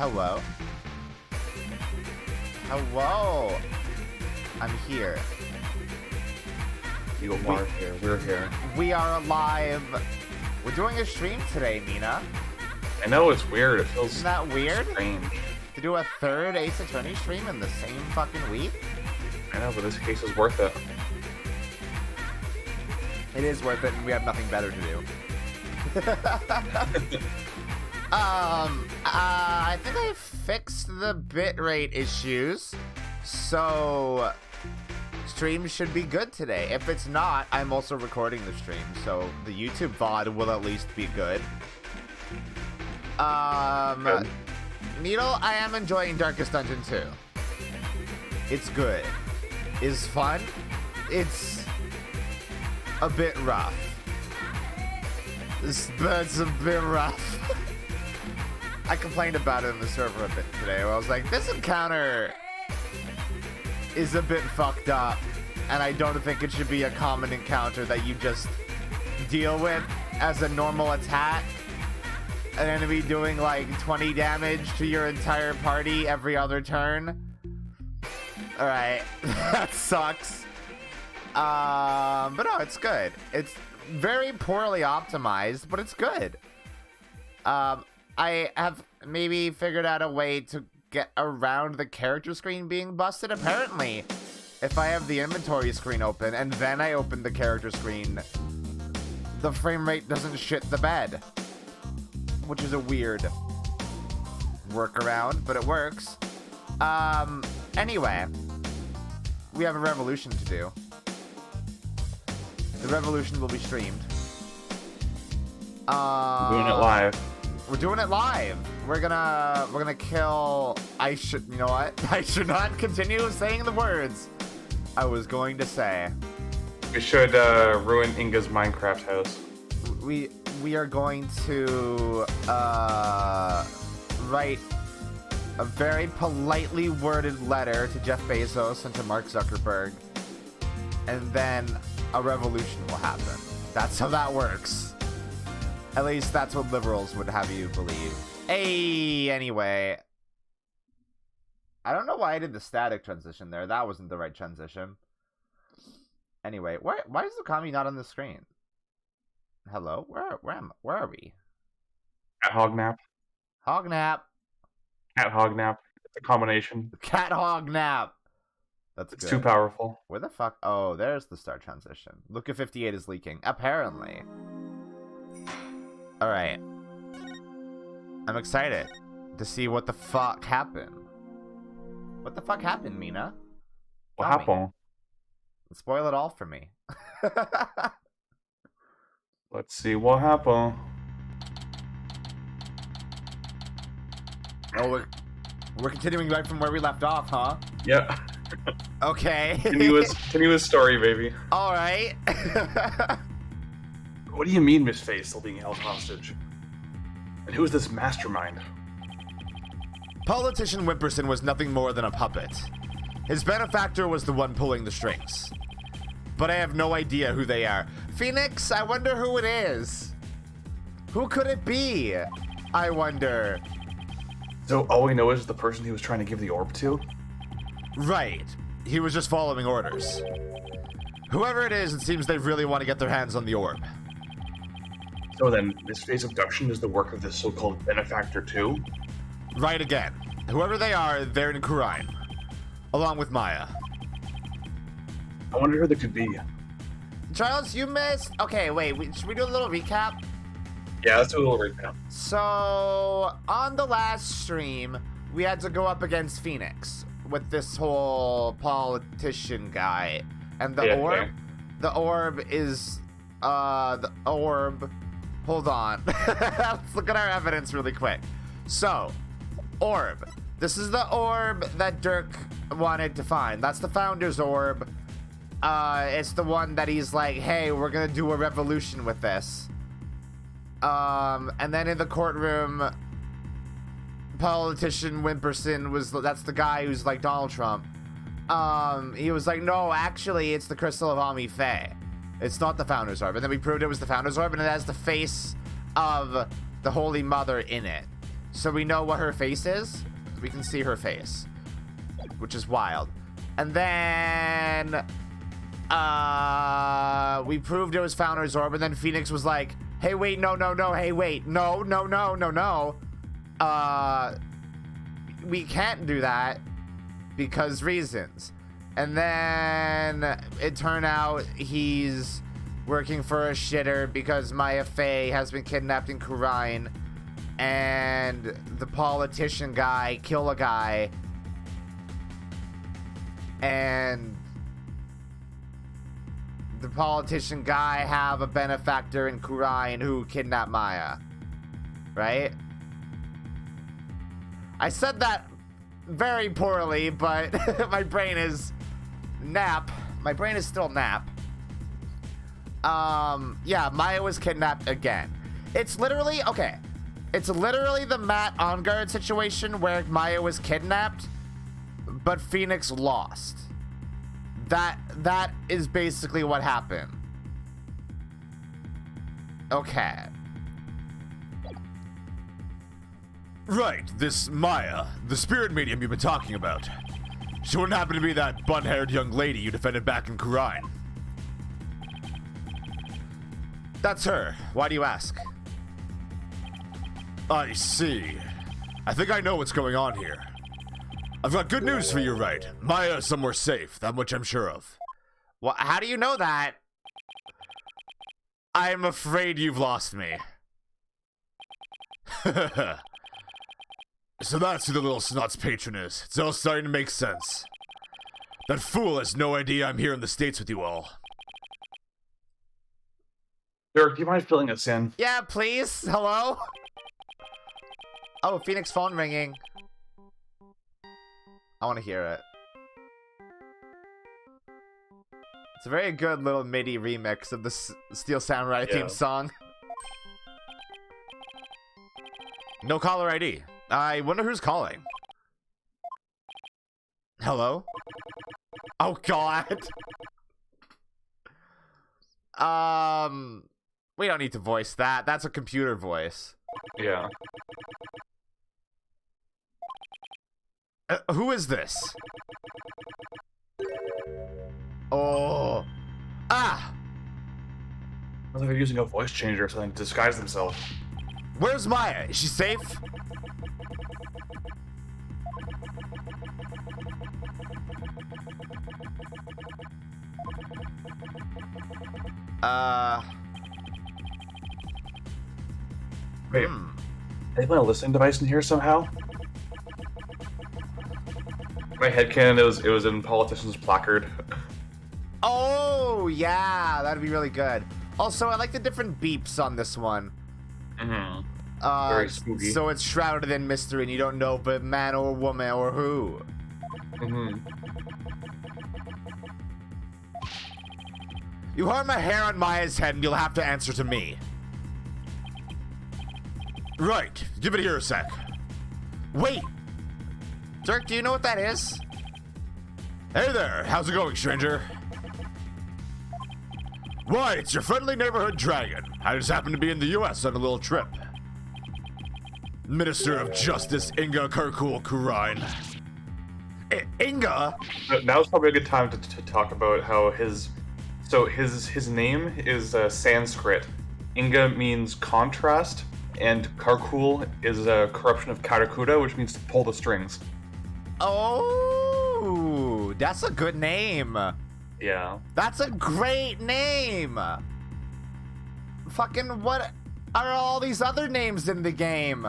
Hello. Hello. I'm here. You are here. We're here. We are alive. We're doing a stream today, Mina. I know it's weird. It feels Isn't that weird? strange. To do a third Ace Attorney stream in the same fucking week? I know, but this case is worth it. It is worth it, and we have nothing better to do. I think I fixed the bitrate issues, so stream should be good today. If it's not, I'm also recording the stream, so the YouTube VOD will at least be good. Needle, I am enjoying Darkest Dungeon 2. It's good. It's fun. It's a bit rough. It's a bit rough. I complained about it in the server a bit today. I was like, this encounter is a bit fucked up, and I don't think it should be a common encounter that you just deal with as a normal attack. An enemy doing like 20 damage to your entire party every other turn. Alright, that sucks. But no, it's good. It's very poorly optimized, but it's good. I have maybe figured out a way to get around the character screen being busted. Apparently, if I have the inventory screen open and then I open the character screen, the frame rate doesn't shit the bed. Which is a weird workaround, but it works. Anyway, we have a revolution to do. The revolution will be streamed. Doing it live. We're doing it live. We're gonna kill. You know what? I should not continue saying the words I was going to say. We should ruin Inga's Minecraft house. We are going to write a very politely worded letter to Jeff Bezos and to Mark Zuckerberg, and then a revolution will happen. That's how that works. At least that's what liberals would have you believe. Hey, anyway. I don't know why I did the static transition there. That wasn't the right transition. Anyway, why is Lukami not on the screen? Hello? Where are we? Cat hog nap. Hog nap. Cat hog nap. It's a combination. Cat hog nap. That's It's good. too powerful. Where the fuck? Oh, there's the star transition. Luka 58 is leaking. Apparently. Alright. I'm excited to see what the fuck happened. What the fuck happened, Mina? What Tell me. happened? Spoil it all for me. Let's see what happened. Oh, we're continuing right from where we left off, huh? Yeah. Okay. Continuous story, baby. Alright. What do you mean Miss Faye is still being held hostage? And who is this mastermind? Politician Wimperson was nothing more than a puppet. His benefactor was the one pulling the strings. But I have no idea who they are. Phoenix, I wonder who it is. Who could it be? I wonder. So all we know is the person he was trying to give the orb to? Right. He was just following orders. Whoever it is, it seems they really want to get their hands on the orb. So then, Miss Faye's abduction is the work of this so-called benefactor too? Right again. Whoever they are, they're in Khura'in. Along with Maya. I wonder who they could be. Charles, you missed... Okay, wait. Should we do a little recap? Yeah, let's do a little recap. So, on the last stream, we had to go up against Phoenix with this whole politician guy. And the orb... Okay. The orb is... The orb... Hold on. Let's look at our evidence really quick. So, orb. This is the orb that Dirk wanted to find. That's the Founder's orb. It's the one that he's like, hey, we're gonna do a revolution with this. And then in the courtroom, politician Wimperson that's the guy who's like Donald Trump. He was like, no, actually, it's the Crystal of Ami Faye. It's not the Founder's Orb. And then we proved it was the Founder's Orb, and it has the face of the Holy Mother in it. so we know what her face is. We can see her face, which is wild. And then we proved it was Founder's Orb, and then Phoenix was like, hey, wait, no, hey, wait, no. We can't do that because reasons. And then it turned out he's working for a shitter because Maya Fey has been kidnapped in Khura'in, and the politician guy kill a guy, and the politician guy have a benefactor in Khura'in who kidnapped Maya, right? I said that very poorly, but my brain is my brain is still nap. Yeah, Maya was kidnapped again. It's literally the Matt Onguard situation where Maya was kidnapped, but Phoenix lost. That is basically what happened. Okay. Right, this Maya, the spirit medium you've been talking about. She wouldn't happen to be that bun-haired young lady you defended back in Khura'in. That's her. Why do you ask? I see. I think I know what's going on here. I've got good news for you, right? Maya is somewhere safe, that much I'm sure of. Well, how do you know that? I'm afraid you've lost me. So that's who the little snot's patron is. It's all starting to make sense. That fool has no idea I'm here in the States with you all. Derek, do you mind filling us in? Yeah, please. Hello? Oh, Phoenix phone ringing. I want to hear it. It's a very good little MIDI remix of the Steel Samurai theme song. No caller ID. I wonder who's calling. Hello? Oh, God. We don't need to voice that. That's a computer voice. Yeah. Who is this? Oh. Ah! I think they're using a voice changer or something to disguise themselves. Where's Maya? Is she safe? Wait, they put a listening device in here somehow? My headcanon, it was in politician's placard. Oh, yeah, that'd be really good. Also, I like the different beeps on this one. Very spooky. So it's shrouded in mystery and you don't know if it's man or woman or who. You harm a hair on Maya's head and you'll have to answer to me. Right, give it here a sec. Wait! Dirk, do you know what that is? Hey there, how's it going, stranger? Why, it's your friendly neighborhood dragon. I just happened to be in the US on a little trip. Minister of Justice Inga Karkul Khura'in. Inga? Now's probably a good time to talk about how his name is Sanskrit. Inga means contrast, and Karkul is a corruption of Karakuda, which means to pull the strings. Oh, that's a good name. Yeah. That's a great name. Fucking what are all these other names in the game?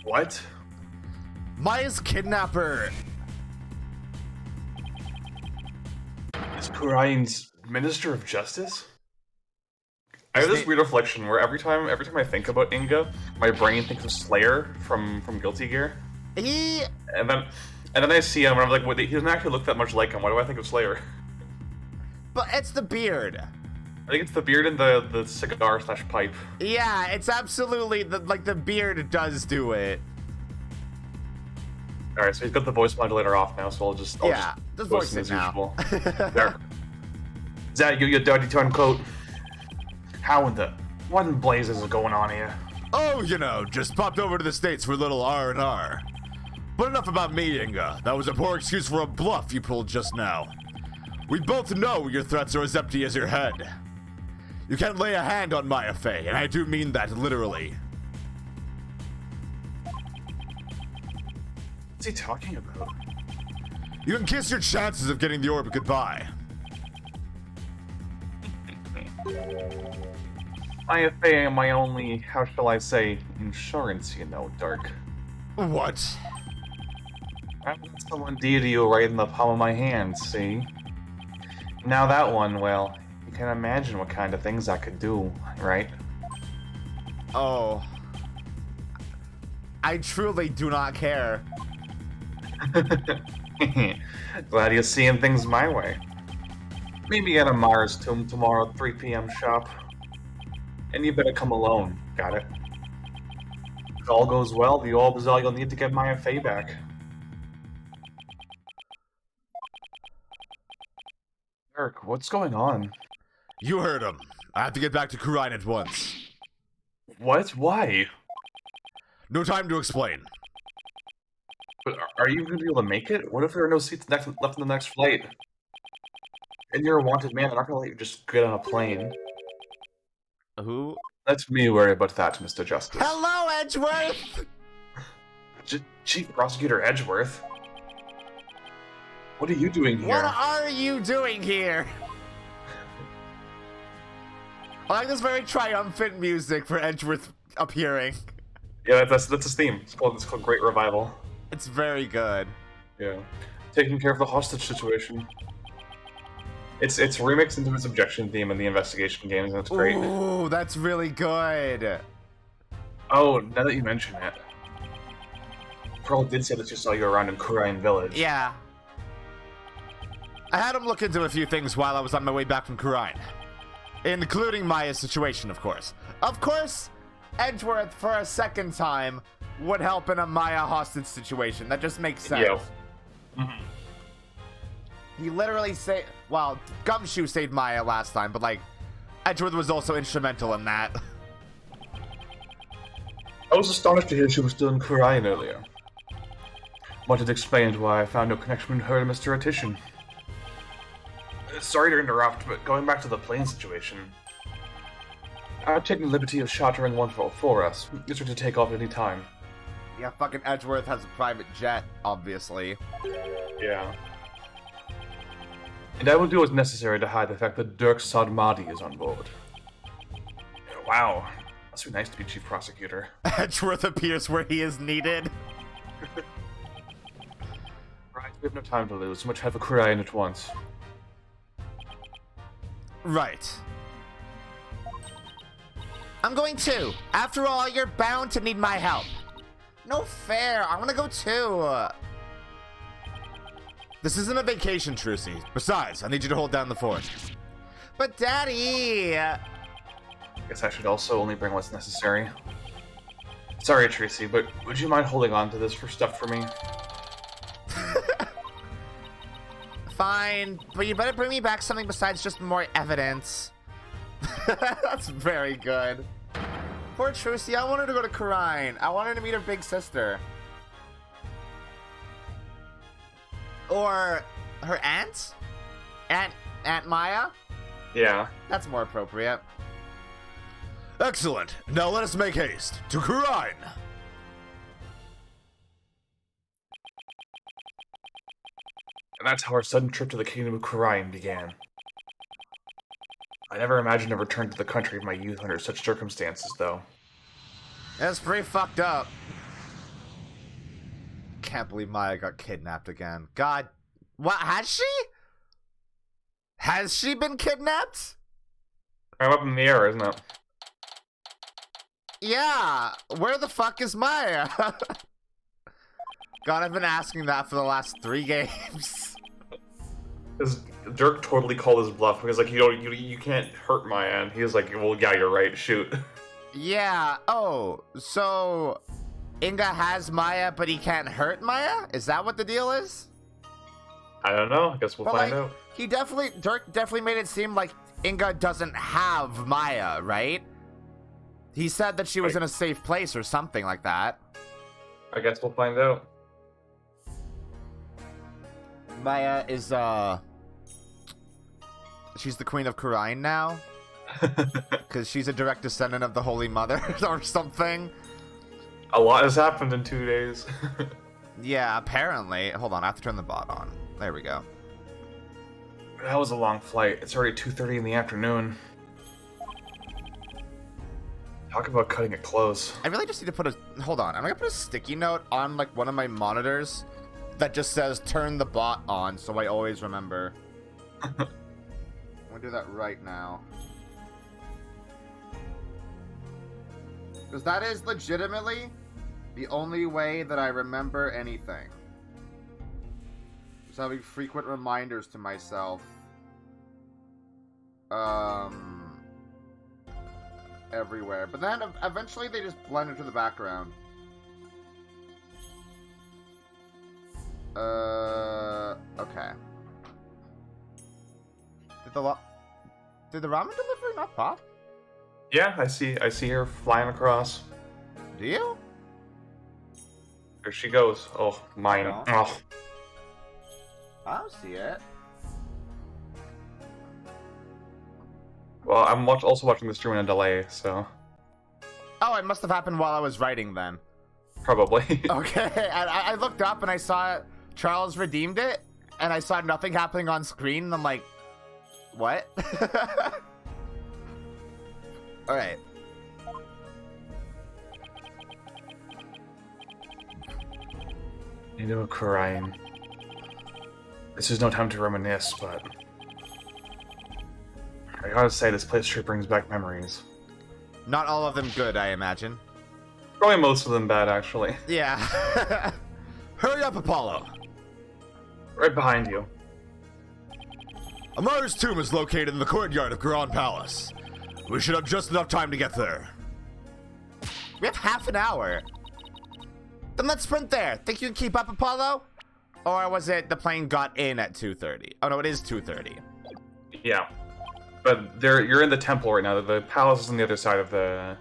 What? Maya's kidnapper. Is Khura'in's Minister of Justice? I have this weird reflection where every time I think about Inga, my brain thinks of Slayer from Guilty Gear. And then I see him and I'm like, wait, he doesn't actually look that much like him. Why do I think of Slayer? But it's the beard. I think it's the beard and the cigar / pipe. Yeah, it's absolutely the beard does do it. All right, so he's got the voice modulator off now, so I'll just voice it now. There. Is that you, your dirty turncoat? What in blazes is going on here? Oh, you know, just popped over to the States for a little R&R. But enough about me, Inga. That was a poor excuse for a bluff you pulled just now. We both know your threats are as empty as your head. You can't lay a hand on Maya Fey, and I do mean that literally. What's he talking about? You can kiss your chances of getting the orb goodbye. Maya Fey am my only, how shall I say, insurance, you know, Dark. What? I've got someone deity you right in the palm of my hand, see? Now that one, well, you can imagine what kind of things I could do, right? Oh. I truly do not care. Glad you're seeing things my way. Maybe at a Mars tomb tomorrow at 3 p.m. shop. And you better come alone, got it? If all goes well, the orb is all you'll need to get Maya Fey back. Eric, what's going on? You heard him. I have to get back to Khura'in at once. What? Why? No time to explain. But are you going to be able to make it? What if there are no seats left in the next flight? And you're a wanted man, they're not going to let you just get on a plane. Who? Let me worry about that, Mr. Justice. Hello, Edgeworth! Chief Prosecutor Edgeworth? What are you doing here? What are you doing here? I like this very triumphant music for Edgeworth appearing. Yeah, that's his theme. It's called Great Revival. It's very good. Yeah. Taking care of the hostage situation. It's remixed into its objection theme in the investigation games, and it's great. Ooh, that's really good. Oh, now that you mention it. Pearl did say that she saw you around in Khura'in Village. Yeah. I had him look into a few things while I was on my way back from Khura'in. Including Maya's situation, of course. Of course, Edgeworth, for a second time, would help in a Maya hostage situation. That just makes sense. Yeah. Mm-hmm. He literally saved... Well, Gumshoe saved Maya last time, but, like, Edgeworth was also instrumental in that. I was astonished to hear she was still in Khura'in earlier. Much had explained why I found no connection between her and Mr. Attition. Sorry to interrupt, but going back to the plane situation... I've taken the liberty of chartering one for us. It's ready to take off at any time. Yeah, fucking Edgeworth has a private jet, obviously. Yeah. And I will do what's necessary to hide the fact that Dirk Sadmadi is on board. Wow. Must be nice to be chief prosecutor. Edgeworth appears where he is needed. Right, we have no time to lose. So much head for Khura'in at once. Right. I'm going too. After all, you're bound to need my help. No fair. I want to go too. This isn't a vacation, Trucy. Besides, I need you to hold down the fort. But Daddy... Guess I should also only bring what's necessary. Sorry, Tracy, but would you mind holding on to this for stuff for me? Fine, but you better bring me back something besides just more evidence. That's very good. Poor Trucy, I want her to go to Khura'in. I want her to meet her big sister. Or her aunt? Aunt Maya? Yeah. That's more appropriate. Excellent. Now let us make haste to Khura'in. And that's how our sudden trip to the kingdom of Khura'in began. I never imagined a return to the country of my youth under such circumstances, though. That's pretty fucked up. Can't believe Maya got kidnapped again. God. What? Has she? Has she been kidnapped? I'm up in the air, isn't it? Yeah. Where the fuck is Maya? God, I've been asking that for the last 3 games. Because Dirk totally called his bluff because, like, you can't hurt Maya, and he was like, well, yeah, you're right, shoot. Yeah. Oh, so Inga has Maya, but he can't hurt Maya? Is that what the deal is? I don't know. I guess we'll find out. Dirk definitely made it seem like Inga doesn't have Maya, right? He said that she was in a safe place or something like that. I guess we'll find out. Maya is, she's the queen of Khura'in now? Because she's a direct descendant of the Holy Mother or something. A lot has happened in 2 days. Yeah, apparently. Hold on, I have to turn the bot on. There we go. That was a long flight. It's already 2:30 in the afternoon. Talk about cutting it close. I really just need to put a... Hold on, I'm gonna put a sticky note on, like, one of my monitors that just says, turn the bot on, so I always remember. I'm gonna do that right now. Because that is legitimately the only way that I remember anything. Just having frequent reminders to myself. Everywhere. But then eventually they just blend into the background. Okay. Did the ramen delivery not pop? Yeah, I see her flying across. Do you? There she goes. Oh, mine. No. Oh. I don't see it. Well, I'm also watching the stream in a delay, so... Oh, it must have happened while I was writing then. Probably. Okay, and I looked up and I saw Charles redeemed it, and I saw nothing happening on screen, and I'm like, what? Alright. You know, Khura'in. This is no time to reminisce, but... I gotta say, this place sure brings back memories. Not all of them good, I imagine. Probably most of them bad, actually. Yeah. Hurry up, Apollo. Right behind you. Amara's tomb is located in the courtyard of Khura'in Palace. We should have just enough time to get there. We have half an hour. Then let's sprint there. Think you can keep up, Apollo? Or was it the plane got in at 2:30? Oh no, it is 2:30. Yeah. But you're in the temple right now. The palace is on the other side of the,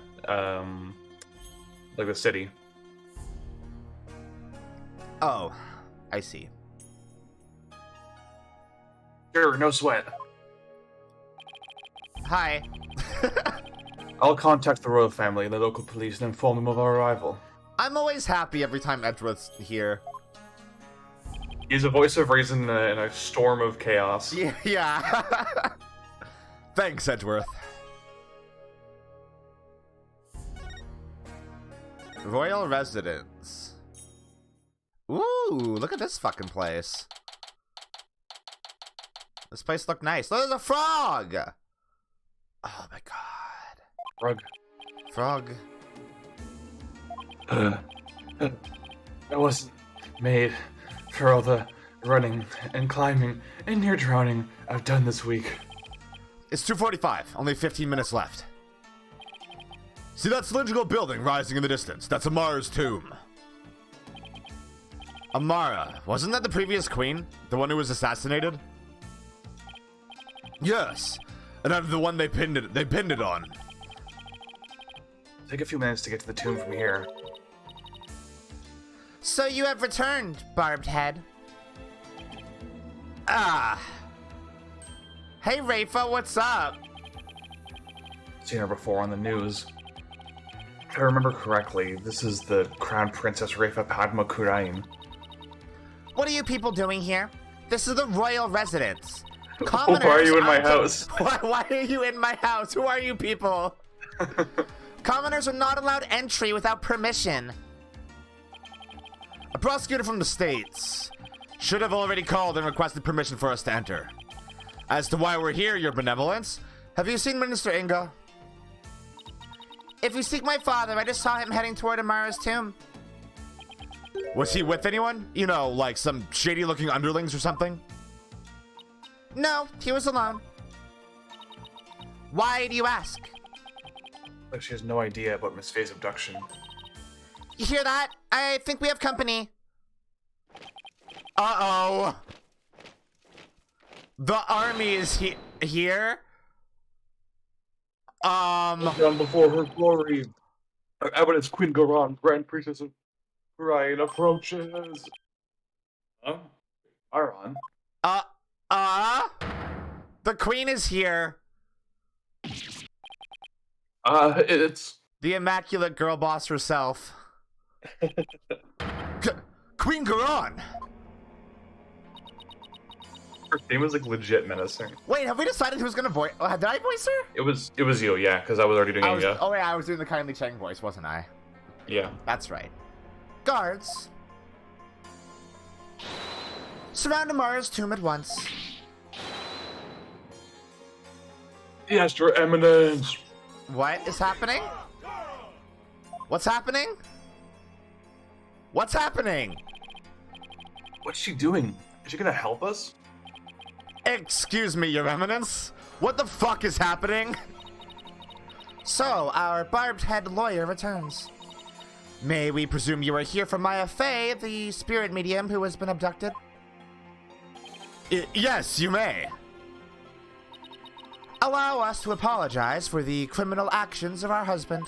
like the city. Oh, I see. Sure, no sweat. Hi. I'll contact the royal family and the local police and inform them of our arrival. I'm always happy every time Edgeworth's here. He's a voice of reason in a storm of chaos. Yeah. Thanks, Edgeworth. Royal residence. Ooh, look at this fucking place. This place looked nice. Look, there's a frog! Oh my god. Rug. Frog. I wasn't made for all the running and climbing and near drowning I've done this week. It's 2:45. Only 15 minutes left. See that cylindrical building rising in the distance? That's Amara's tomb. Amara. Wasn't that the previous queen? The one who was assassinated? Yes. And I'm the one they pinned it on. Take a few minutes to get to the tomb from here. So you have returned, Barbed Head. Ah. Hey, Rafa, what's up? Seen her before on the news. If I remember correctly, this is the Crown Princess Rafa Padma Khura'in. What are you people doing here? This is the royal residence. Why are you in my house? Why are you in my house? Who are you people? Commoners are not allowed entry without permission. A prosecutor from the States should have already called and requested permission for us to enter. As to why we're here, your benevolence, have you seen Minister Inga? If you seek my father, I just saw him heading toward Amara's tomb. Was he with anyone? You know, like some shady-looking underlings or something? No, he was alone. Why do you ask? Like she has no idea about Miss Faye's abduction. You hear that? I think we have company. Uh-oh. The army is here? Down before her glory. Our evidence, Queen Garan, Grand Priestess of Khura'in, approaches. Huh? Aron? The queen is here. It's... The immaculate girl boss herself. Queen Garan! Her theme was like legit menacing. Wait, have we decided who's gonna voice? Did I voice her? It was you, yeah, because I was already doing Inga. Oh yeah, I was doing the kindly Chang voice, wasn't I? Yeah. That's right. Guards, surround Amara's tomb at once. Yes, Your Eminence. What is happening? What's happening? What's happening? What's she doing? Is she gonna help us? Excuse me, Your Eminence. What the fuck is happening? So, our barbed head lawyer returns. May we presume you are here for Maya Fey, the spirit medium who has been abducted? Yes, you may. Allow us to apologize for the criminal actions of our husband.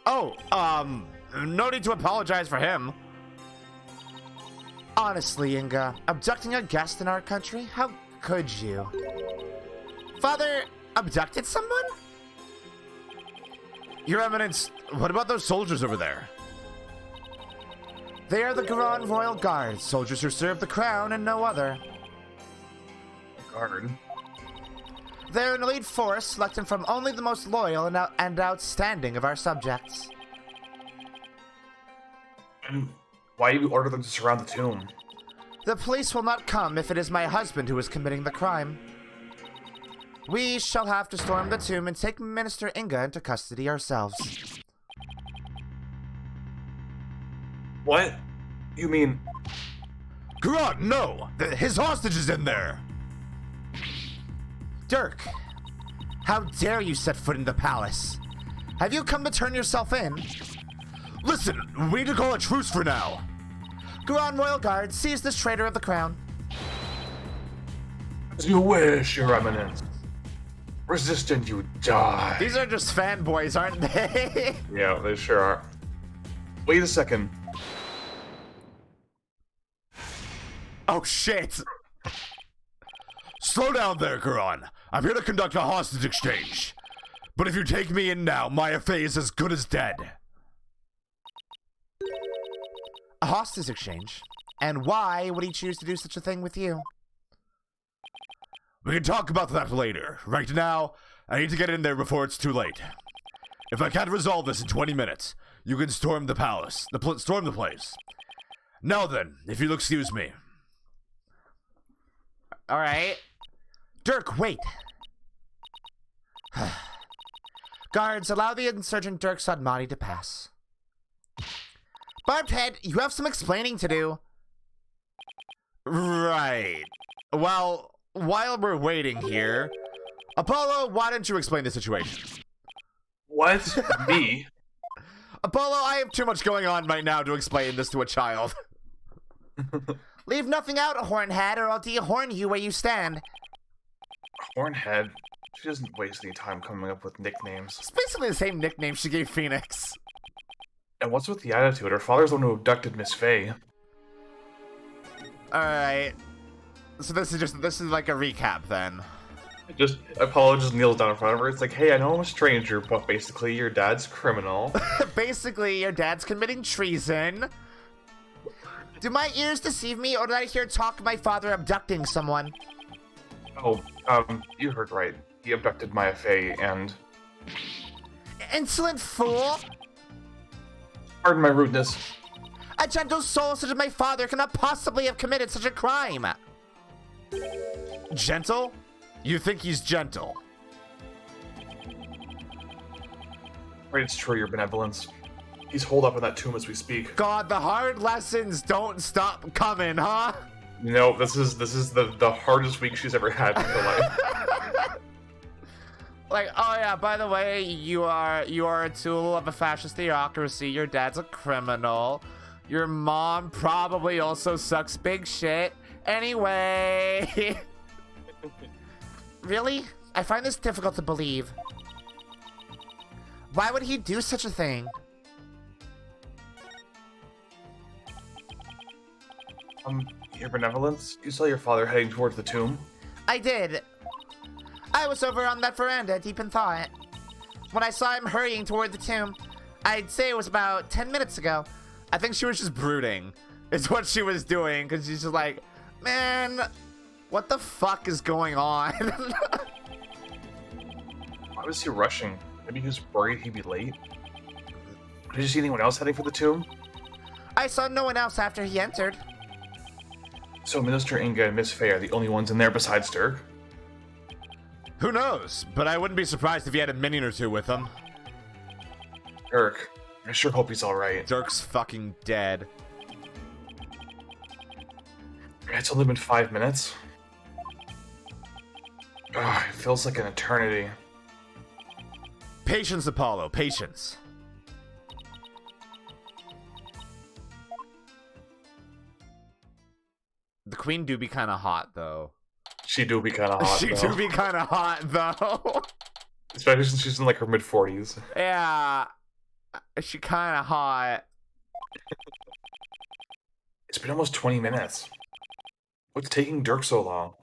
Oh, no need to apologize for him. Honestly, Inga, abducting a guest in our country? How could you? Father abducted someone? Your Eminence, what about those soldiers over there? They are the Garan Royal Guard, soldiers who serve the crown and no other. Guard? They're an elite force selected from only the most loyal and outstanding of our subjects. And why you order them to surround the tomb? The police will not come if it is my husband who is committing the crime. We shall have to storm the tomb and take Minister Inga into custody ourselves. What? You mean... Garan, no! His hostage is in there! Dirk, how dare you set foot in the palace? Have you come to turn yourself in? Listen, we need to call a truce for now. Garan Royal Guard, seize this traitor of the crown. As you wish, Your Eminence. Resist and you die. These are just fanboys, aren't they? Yeah, they sure are. Wait a second. Oh shit! Slow down there, Garan. I'm here to conduct a hostage exchange. But if you take me in now, Maya Fey is as good as dead. A hostage exchange? And why would he choose to do such a thing with you? We can talk about that later. Right now, I need to get in there before it's too late. If I can't resolve this in 20 minutes, you can storm the palace. Storm the place. Now then, if you'll excuse me. Alright. Dirk, wait. Guards, allow the insurgent Dirk Sadmati to pass. Barbed Head, you have some explaining to do. Right. Well, while we're waiting here, Apollo, why don't you explain the situation? What? Me? Apollo, I have too much going on right now to explain this to a child. Leave nothing out, Hornhead, or I'll dehorn you where you stand. Hornhead? She doesn't waste any time coming up with nicknames. It's basically the same nickname she gave Phoenix. And what's with the attitude? Her father's the one who abducted Miss Fey. Alright. So this is like a recap then. Apollo just kneels down in front of her. It's like, hey, I know I'm a stranger, but basically your dad's criminal. Basically, your dad's committing treason. Do my ears deceive me, or did I hear talk of my father abducting someone? Oh, you heard right. He abducted Maya Fey and... Insolent fool! Pardon my rudeness. A gentle soul such as my father cannot possibly have committed such a crime! Gentle? You think he's gentle? Right, it's true, your benevolence. He's holed up in that tomb as we speak. God, the hard lessons don't stop coming, huh? No, this is the hardest week she's ever had in her life. Like, oh yeah, by the way, you are a tool of a fascist theocracy. Your dad's a criminal. Your mom probably also sucks big shit. Anyway. Really? I find this difficult to believe. Why would he do such a thing? Your benevolence? You saw your father heading towards the tomb? I did. I was over on that veranda, deep in thought. When I saw him hurrying toward the tomb, I'd say it was about 10 minutes ago. I think she was just brooding. It's what she was doing, because she's just like, man, what the fuck is going on? Why was he rushing? Maybe he was worried he'd be late? Did you see anyone else heading for the tomb? I saw no one else after he entered. So Minister Inga and Miss Faye are the only ones in there besides Dirk? Who knows? But I wouldn't be surprised if he had a minion or two with him. Dirk, I sure hope he's alright. Dirk's fucking dead. It's only been 5 minutes. Ugh, it feels like an eternity. Patience, Apollo, patience. The queen do be kind of hot, though. She do be kind of hot, She though. do be kind of hot, though. Especially since she's in like her mid-40s. Yeah, she kind of hot. It's been almost 20 minutes. What's taking Dirk so long?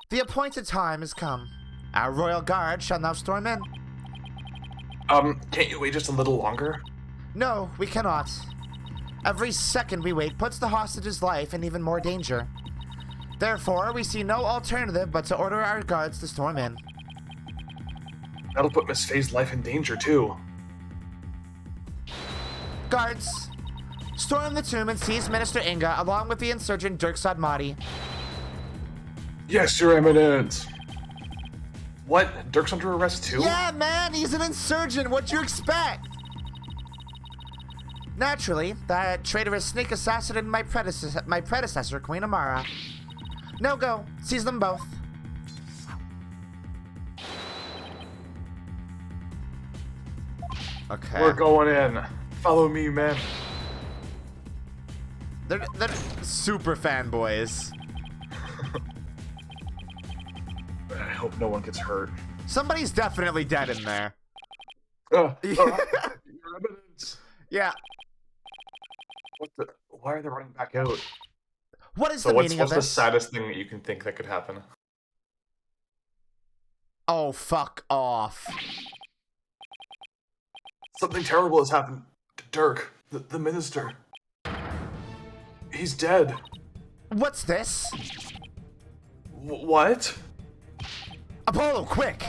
The appointed time has come. Our royal guard shall now storm in. Can't you wait just a little longer? No, we cannot. Every second we wait puts the hostage's life in even more danger. Therefore, we see no alternative but to order our guards to storm in. That'll put Miss Faye's life in danger, too. Guards, storm the tomb and seize Minister Inga along with the insurgent Dirk Sadmati. Yes, Your Eminence. What? Dirk's under arrest, too? Yeah, man, he's an insurgent. What'd you expect? Naturally, that traitorous snake assassinated my predecessor, Queen Amara. Now go, seize them both. Okay. We're going in. Follow me, man. They're super fanboys. I hope no one gets hurt. Somebody's definitely dead in there. Your Eminence. Yeah. What the? Why are they running back out? What is So the what's meaning of the this? saddest thing that you can think that could happen? Oh, fuck off. Something terrible has happened to Dirk, the minister. He's dead. What's this? What? Apollo, quick!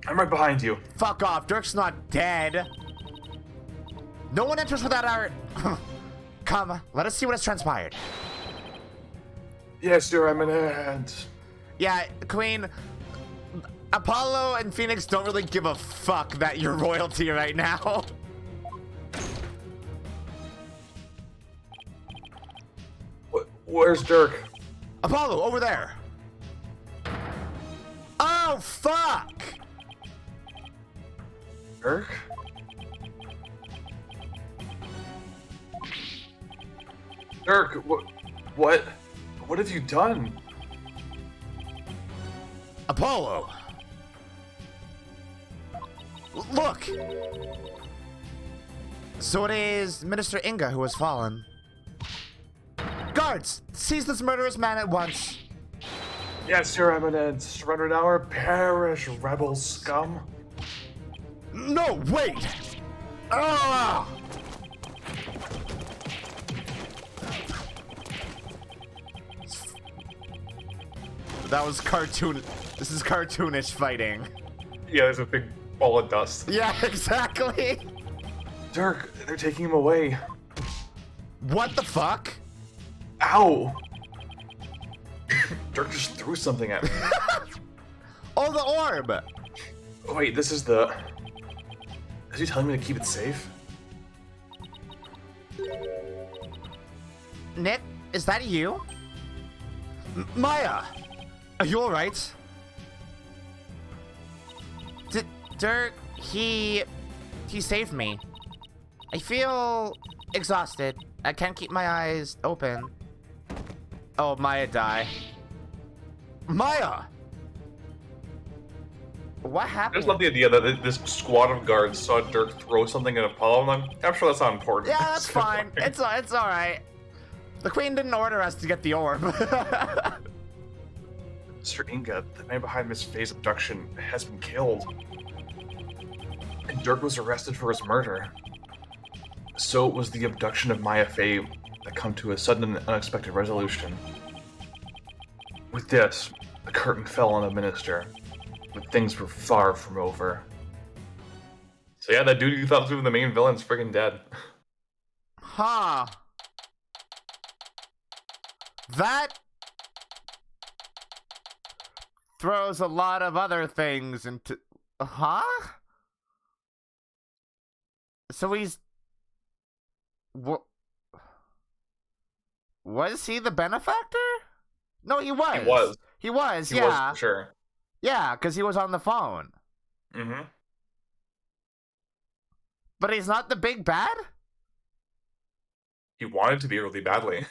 I'm right behind you. Fuck off, Dirk's not dead. No one enters without our... Come, let us see what has transpired. Yes, Your Eminence. Yeah, Queen, Apollo and Phoenix don't really give a fuck that you're royalty right now. Where's Dirk? Apollo, over there. Oh, fuck! Dirk? Dirk, what? What have you done? Apollo! Look! So it is Minister Inga who has fallen. Guards, seize this murderous man at once. Yes, Your Eminence. Surrender now or perish, rebel scum. No, wait! Ah! That was cartoon. This is cartoonish fighting. Yeah, there's a big ball of dust. Yeah, exactly. Dirk, they're taking him away. What the fuck? Ow! Dirk just threw something at me. Oh, the orb! Wait, this is the... Is he telling me to keep it safe? Nick, is that you? Maya! Are you alright? Dirk, he saved me. I feel exhausted. I can't keep my eyes open. Oh, Maya die. Maya! What I happened? just love the idea that this squad of guards saw Dirk throw something at Apollo, and I'm sure that's not important. Yeah, that's fine. It's all right. The queen didn't order us to get the orb. Mr. Inga, the man behind Miss Faye's abduction, has been killed. And Dirk was arrested for his murder. So it was the abduction of Maya Faye that come to a sudden and unexpected resolution. With this, the curtain fell on the minister, but things were far from over. So yeah, that dude you thought was the main villain's friggin' dead. Huh. That throws a lot of other things into... Huh? So he's... Was he the benefactor? No, he was. He was. He was, He yeah. was, for sure. Yeah, because he was on the phone. Mm-hmm. But he's not the big bad? He wanted to be really badly.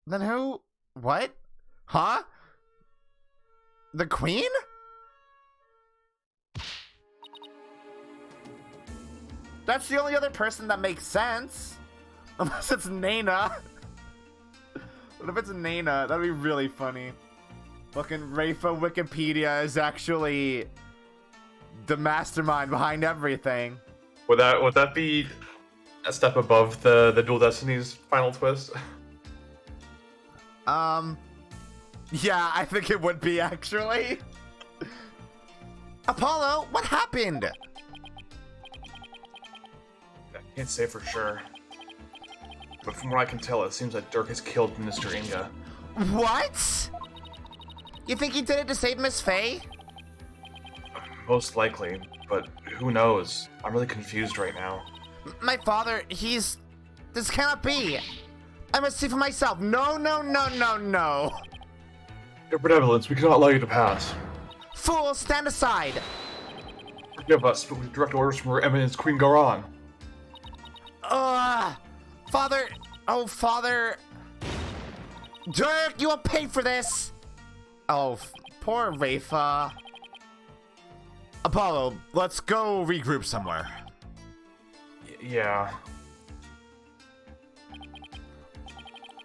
Then who? What? Huh? The queen? That's the only other person that makes sense. Unless it's Nana. What if it's Nana? That'd be really funny. Fucking Rafa Wikipedia is actually the mastermind behind everything. Would that be a step above the Dual Destinies final twist? Yeah, I think it would be, actually. Apollo, what happened? I can't say for sure. But from what I can tell, it seems that Dirk has killed Minister Inga. What? You think he did it to save Miss Faye? Most likely, but who knows? I'm really confused right now. My father, this cannot be. I must see for myself. No, no, no, no, no. Your benevolence, we cannot allow you to pass. Fool, stand aside. Forgive us, but we have direct orders from Her Eminence Queen Garan. Father, oh, Father. Dirk, you will pay for this. Oh, poor Rafa. Apollo, let's go regroup somewhere. Yeah.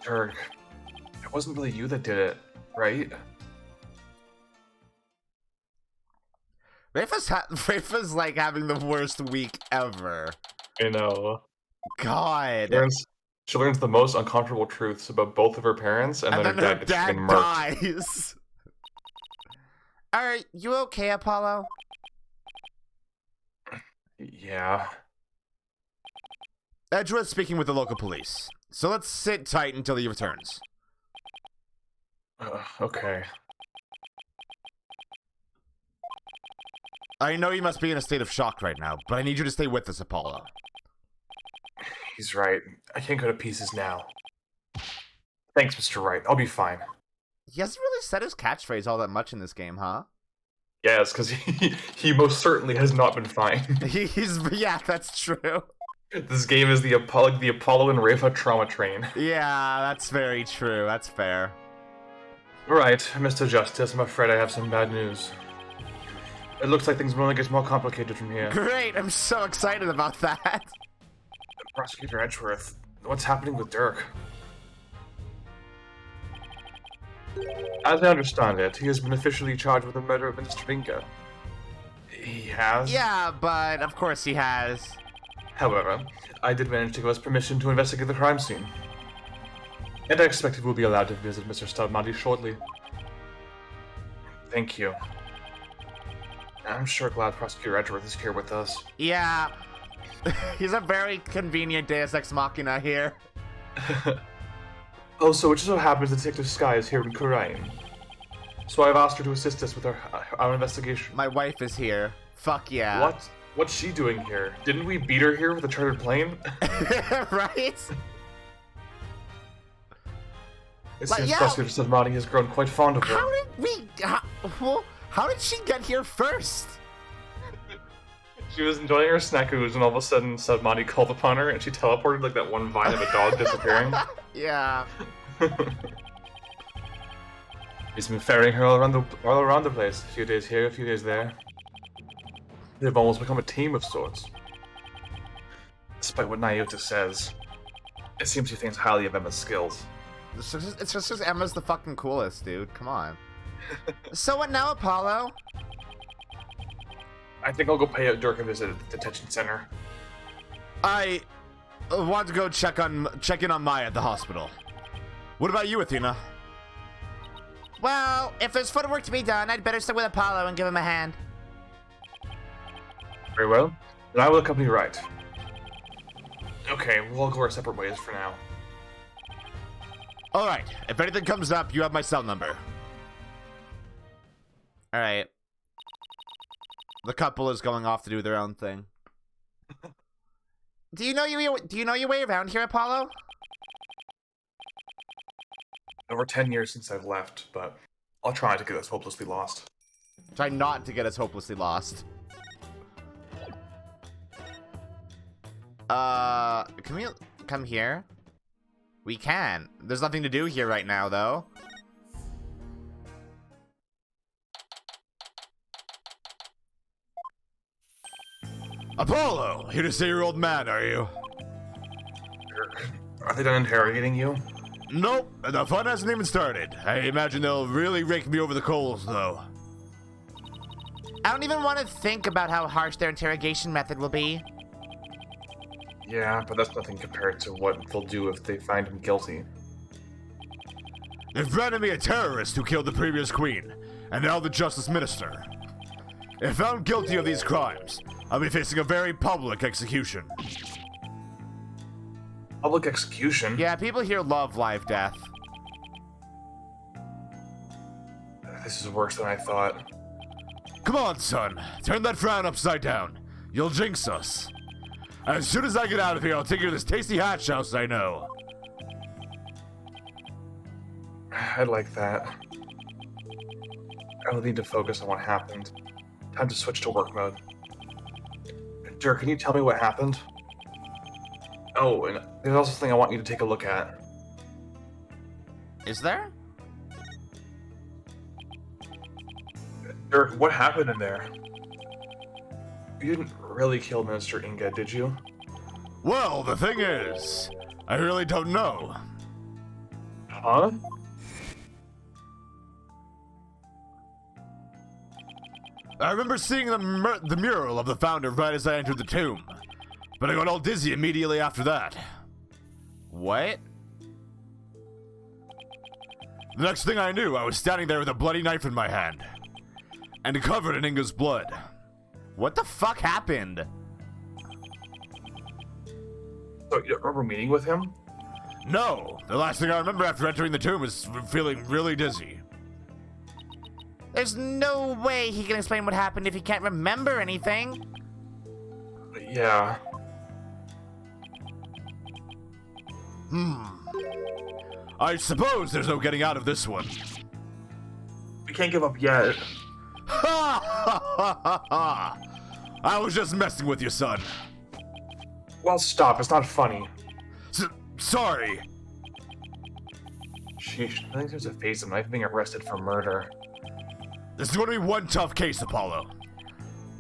Dirk, it wasn't really you that did it, right? Rafa's like having the worst week ever. I know. God. She learns the most uncomfortable truths about both of her parents, and then her dad gets freaking murked. dies. Are you okay, Apollo? Yeah. Edgeworth's speaking with the local police, so let's sit tight until he returns. Okay. I know you must be in a state of shock right now, but I need you to stay with us, Apollo. He's right. I can't go to pieces now. Thanks, Mr. Wright. I'll be fine. He hasn't really said his catchphrase all that much in this game, huh? Yes, because he most certainly has not been fine. Yeah, that's true. This game is the Apollo and Rafa trauma train. Yeah, that's very true. That's fair. Right, Mr. Justice, I'm afraid I have some bad news. It looks like things will only get more complicated from here. Great, I'm so excited about that. Prosecutor Edgeworth, what's happening with Dirk? As I understand it, he has been officially charged with the murder of Minister Inga. He has? Yeah, but of course he has. However, I did manage to give us permission to investigate the crime scene. And I expect we'll be allowed to visit Mr. Stabmati shortly. Thank you. I'm sure glad Prosecutor Edgeworth is here with us. Yeah. He's a very convenient Deus Ex Machina here. Oh, so it just so happens Detective Sky is here in Khura'in. So I've asked her to assist us with our investigation. My wife is here. Fuck yeah. What? What's she doing here? Didn't we beat her here with a chartered plane? Right? It But seems yeah. Prosecutor Stabmati has grown quite fond of her. How did we... How did she get here first? She was enjoying her snackoos and all of a sudden Stabmati called upon her and she teleported like that one vine of a dog disappearing. Yeah. He's been ferrying her all around the place. A few days here, a few days there. They've almost become a team of sorts. Despite what Nyota says, it seems he thinks highly of Emma's skills. It's just 'cause Emma's the fucking coolest, dude. Come on. So what now, Apollo? I think I'll go pay Dirk a visit at the detention center. I want to go check in on Maya at the hospital. What about you, Athena? Well, if there's footwork to be done, I'd better stick with Apollo and give him a hand. Very well. Then I will accompany you right. Okay, we'll all go our separate ways for now. All right. If anything comes up, you have my cell number. All right. The couple is going off to do their own thing. Do you know your way around here, Apollo? Over 10 years since I've left, but I'll try not to get us hopelessly lost. Try not to get us hopelessly lost. Can we come here? We can. There's nothing to do here right now, though. Apollo, here to see your old man, are you? Are they done interrogating you? Nope, the fun hasn't even started. I imagine they'll really rake me over the coals, though. I don't even want to think about how harsh their interrogation method will be. Yeah, but that's nothing compared to what they'll do if they find him guilty. They've branded me a terrorist who killed the previous queen, and now the justice minister. If found guilty of these crimes, I'll be facing a very public execution. Public execution? Yeah, people here love live death. This is worse than I thought. Come on, son. Turn that frown upside down. You'll jinx us. As soon as I get out of here, I'll take you to this tasty hatch house I know. I'd like that. I will need to focus on what happened. Time to switch to work mode. Dirk, can you tell me what happened? Oh, and there's also something I want you to take a look at. Is there? Dirk, what happened in there? You didn't really kill Minister Inga, did you? Well, the thing is, I really don't know. Huh? I remember seeing the mural of the founder right as I entered the tomb, but I got all dizzy immediately after that. What? The next thing I knew, I was standing there with a bloody knife in my hand, and covered in Inga's blood. What the fuck happened? So you don't remember meeting with him? No, the last thing I remember after entering the tomb is feeling really dizzy. There's no way he can explain what happened if he can't remember anything. Yeah. I suppose there's no getting out of this one. We can't give up yet. Ha ha ha ha ha! I was just messing with you, son. Well, stop. It's not funny. Sorry. Sheesh. I think there's a face of knife being arrested for murder. This is going to be one tough case, Apollo.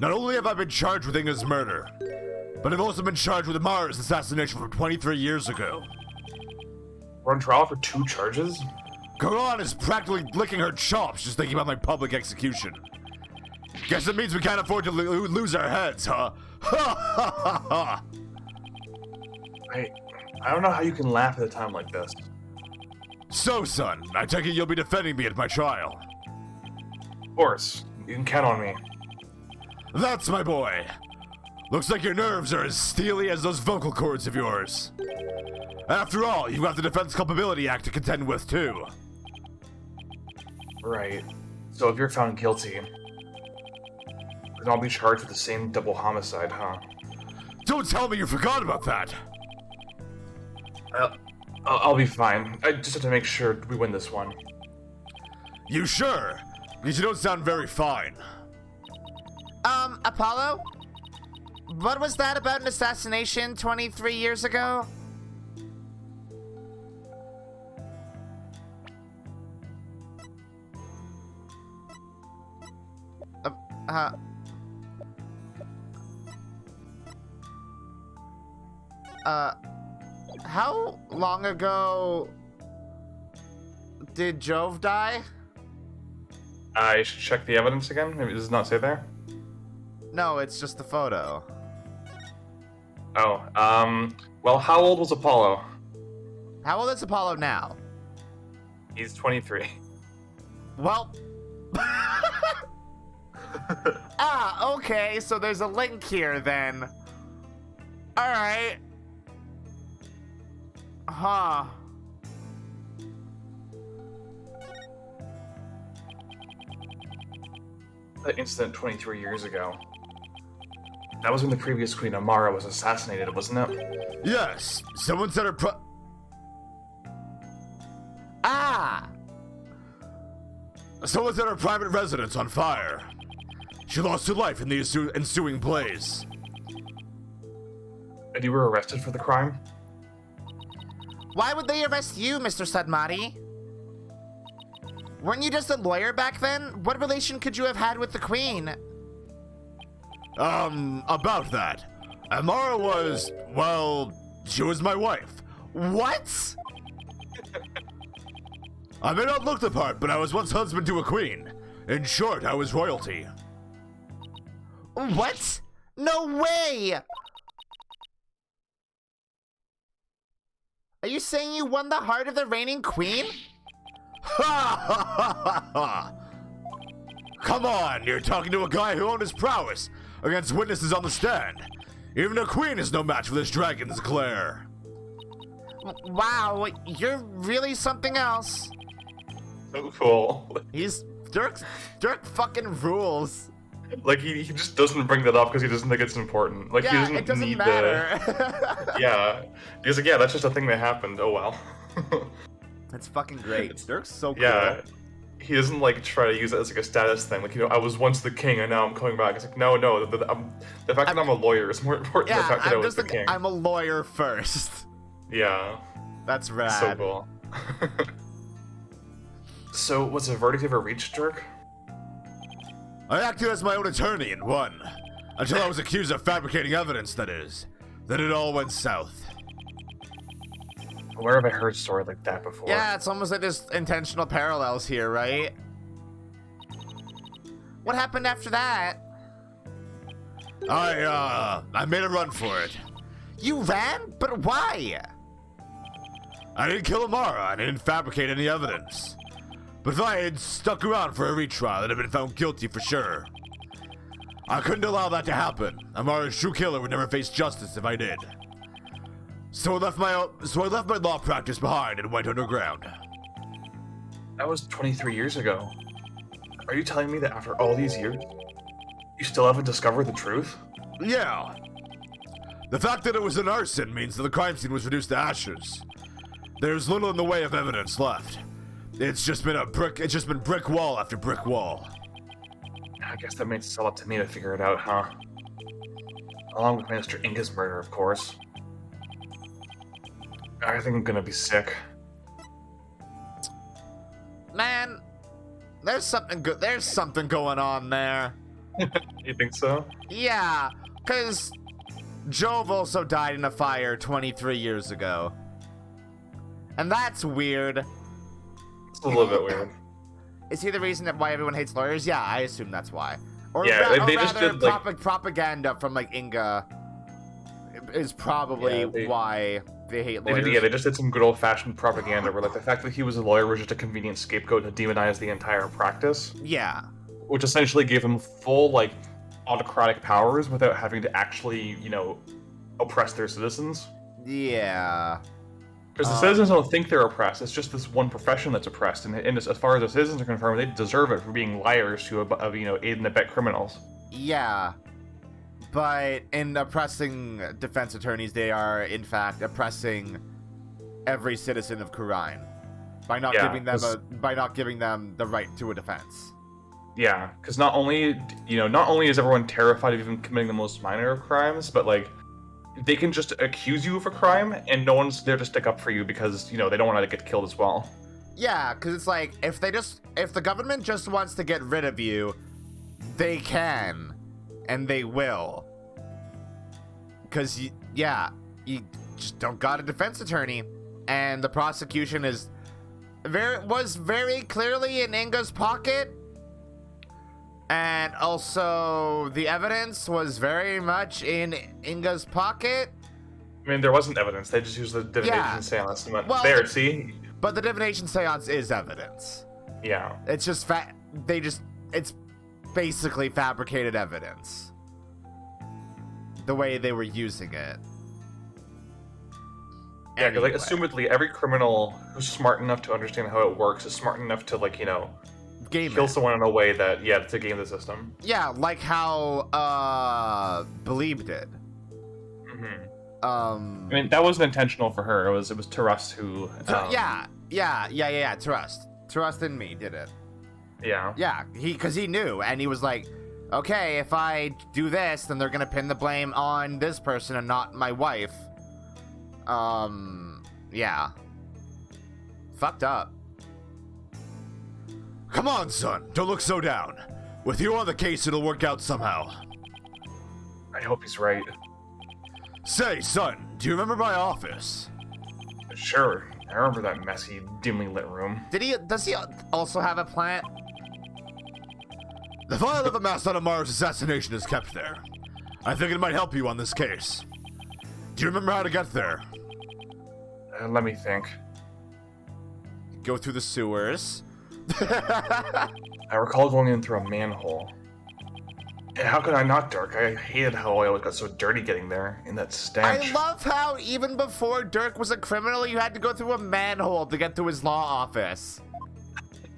Not only have I been charged with Inga's murder, but I've also been charged with Amara's assassination from 23 years ago. We're on trial for 2 charges? Khura'in is practically licking her chops just thinking about my public execution. Guess it means we can't afford to lose our heads, huh? Ha ha ha ha! I don't know how you can laugh at a time like this. So, son, I take it you'll be defending me at my trial. Of course. You can count on me. That's my boy. Looks like your nerves are as steely as those vocal cords of yours. After all, you've got the Defense Culpability Act to contend with, too. Right. So if you're found guilty, then I'll be charged with the same double homicide, huh? Don't tell me you forgot about that! I'll be fine. I just have to make sure we win this one. You sure? Because you don't sound very fine. Apollo? What was that about an assassination 23 years ago? How long ago did Jove die? I should check the evidence again. Maybe does it not say there? No, it's just the photo. Oh, well, how old was Apollo? How old is Apollo now? He's 23. Well... okay, so there's a link here then. Alright. Huh. That incident 23 years ago. That was when the previous queen, Amara, was assassinated, wasn't it? Yes, someone said her Someone set her private residence on fire. She lost her life in the ensuing blaze. And you were arrested for the crime? Why would they arrest you, Mr. Sadmati? Weren't you just a lawyer back then? What relation could you have had with the queen? About that. Amara was, well, she was my wife. What? I may not look the part, but I was once husband to a queen. In short, I was royalty. What? No way! Are you saying you won the heart of the reigning queen? Ha ha ha ha! Come on, you're talking to a guy who owned his prowess against witnesses on the stand. Even a queen is no match for this dragon's glare. Wow, you're really something else. So cool. Dirk fucking rules. Like, he just doesn't bring that up because he doesn't think it's important. Like, he Yeah, doesn't it doesn't need matter. Yeah. He's like, yeah, that's just a thing that happened. Oh, well. That's fucking great. Dirk's so cool. Yeah. He doesn't, like, try to use it as, like, a status thing. Like, you know, I was once the king and now I'm coming back. It's like, no. The fact that I'm a lawyer is more important than the fact that I was the king. I'm a lawyer first. Yeah. That's rad. So cool. So, was a verdict ever reached, Dirk? I acted as my own attorney and won. Until I was accused of fabricating evidence, that is. Then it all went south. Where have I heard a story like that before? Yeah, it's almost like there's intentional parallels here, right? What happened after that? I made a run for it. You ran? But why? I didn't kill Amara, I didn't fabricate any evidence. But if I had stuck around for a retrial, I'd have been found guilty for sure. I couldn't allow that to happen. Amara's true killer would never face justice if I did. So I left my law practice behind and went underground. That was 23 years ago. Are you telling me that after all these years, you still haven't discovered the truth? Yeah. The fact that it was an arson means that the crime scene was reduced to ashes. There's little in the way of evidence left. It's just been brick wall after brick wall. I guess that means it's all up to me to figure it out, huh? Along with Minister Inga's murder, of course. I think I'm gonna be sick. Man, there's something good. There's something going on there. You think so? Yeah, because Jove also died in a fire 23 years ago. And that's weird. It's a little bit weird. Is he the reason that why everyone hates lawyers? Yeah, I assume that's why. Or, Yeah, they or just rather, did, like- propaganda from, like, Inga is probably why they hate lawyers. They just did some good old-fashioned propaganda where, like, the fact that he was a lawyer was just a convenient scapegoat to demonize the entire practice. Yeah. Which essentially gave him full, like, autocratic powers without having to actually, you know, oppress their citizens. Yeah. Because the citizens don't think they're oppressed. It's just this one profession that's oppressed, and as far as the citizens are concerned, they deserve it for being liars who, you know, aid and abet criminals. Yeah. But in oppressing defense attorneys, they are, in fact, oppressing every citizen of Khura'in by not giving them the right to a defense. Yeah, because not only is everyone terrified of even committing the most minor of crimes, but, like, they can just accuse you of a crime, and no one's there to stick up for you because, you know, they don't want to get killed as well. Yeah, because it's like, if the government just wants to get rid of you, they can, and they will. Because, you just don't got a defense attorney. And the prosecution was very clearly in Inga's pocket. And also, the evidence was very much in Inga's pocket. I mean, there wasn't evidence. They just used the divination seance and went, Well, there, see? But the divination seance is evidence. Yeah. It's just it's basically fabricated evidence. The way they were using it. Yeah, because, like, Anyway. assumedly, every criminal who's smart enough to understand how it works is smart enough to, like, kill someone in a way that, to game the system. Yeah, like how, Believe did. Mm-hmm. I mean, that wasn't intentional for her. It was Trust who... Trust in me did it. Yeah. Yeah, because he knew, and he was like, okay, if I do this, then they're gonna pin the blame on this person and not my wife. Yeah. Fucked up. Come on, son. Don't look so down. With you on the case, it'll work out somehow. I hope he's right. Say, son, do you remember my office? Sure. I remember that messy, dimly lit room. Does he also have a plant? The file of the Master Mara's assassination is kept there. I think it might help you on this case. Do you remember how to get there? Let me think. Go through the sewers. I recall going in through a manhole. And how could I not, Dirk? I hated how oil got so dirty getting there, in that stench. I love how even before Dirk was a criminal, you had to go through a manhole to get to his law office.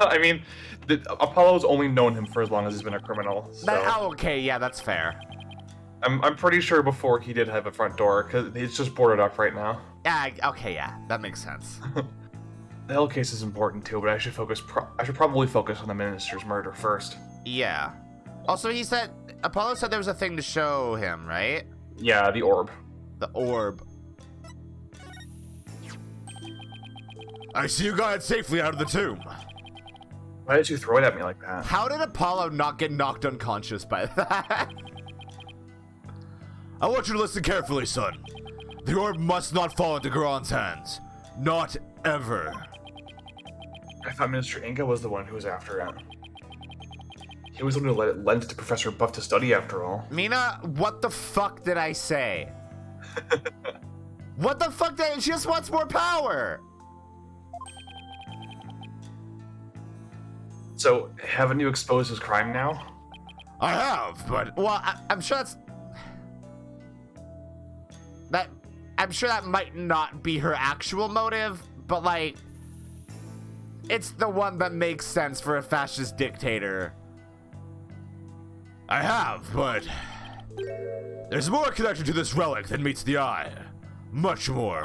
I mean, Apollo's only known him for as long as he's been a criminal. So Okay, yeah, that's fair. I'm pretty sure before he did have a front door, because it's just boarded up right now. Yeah, okay, yeah, that makes sense. The Hell case is important too, but I should probably focus on the minister's murder first. Yeah. Also, Apollo said there was a thing to show him, right? Yeah, the orb. The orb. I see you got it safely out of the tomb. Why did you throw it at me like that? How did Apollo not get knocked unconscious by that? I want you to listen carefully, son. The orb must not fall into Khura'in's hands. Not ever. I thought Minister Inga was the one who was after it. He was the one who let it lend it to Professor Buff to study, after all. Mina, what the fuck did I say? What the fuck she just wants more power! So, haven't you exposed his crime now? I have, but... Well, I'm sure I'm sure that might not be her actual motive, but, like, it's the one that makes sense for a fascist dictator. I have, but... There's more connected to this relic than meets the eye. Much more.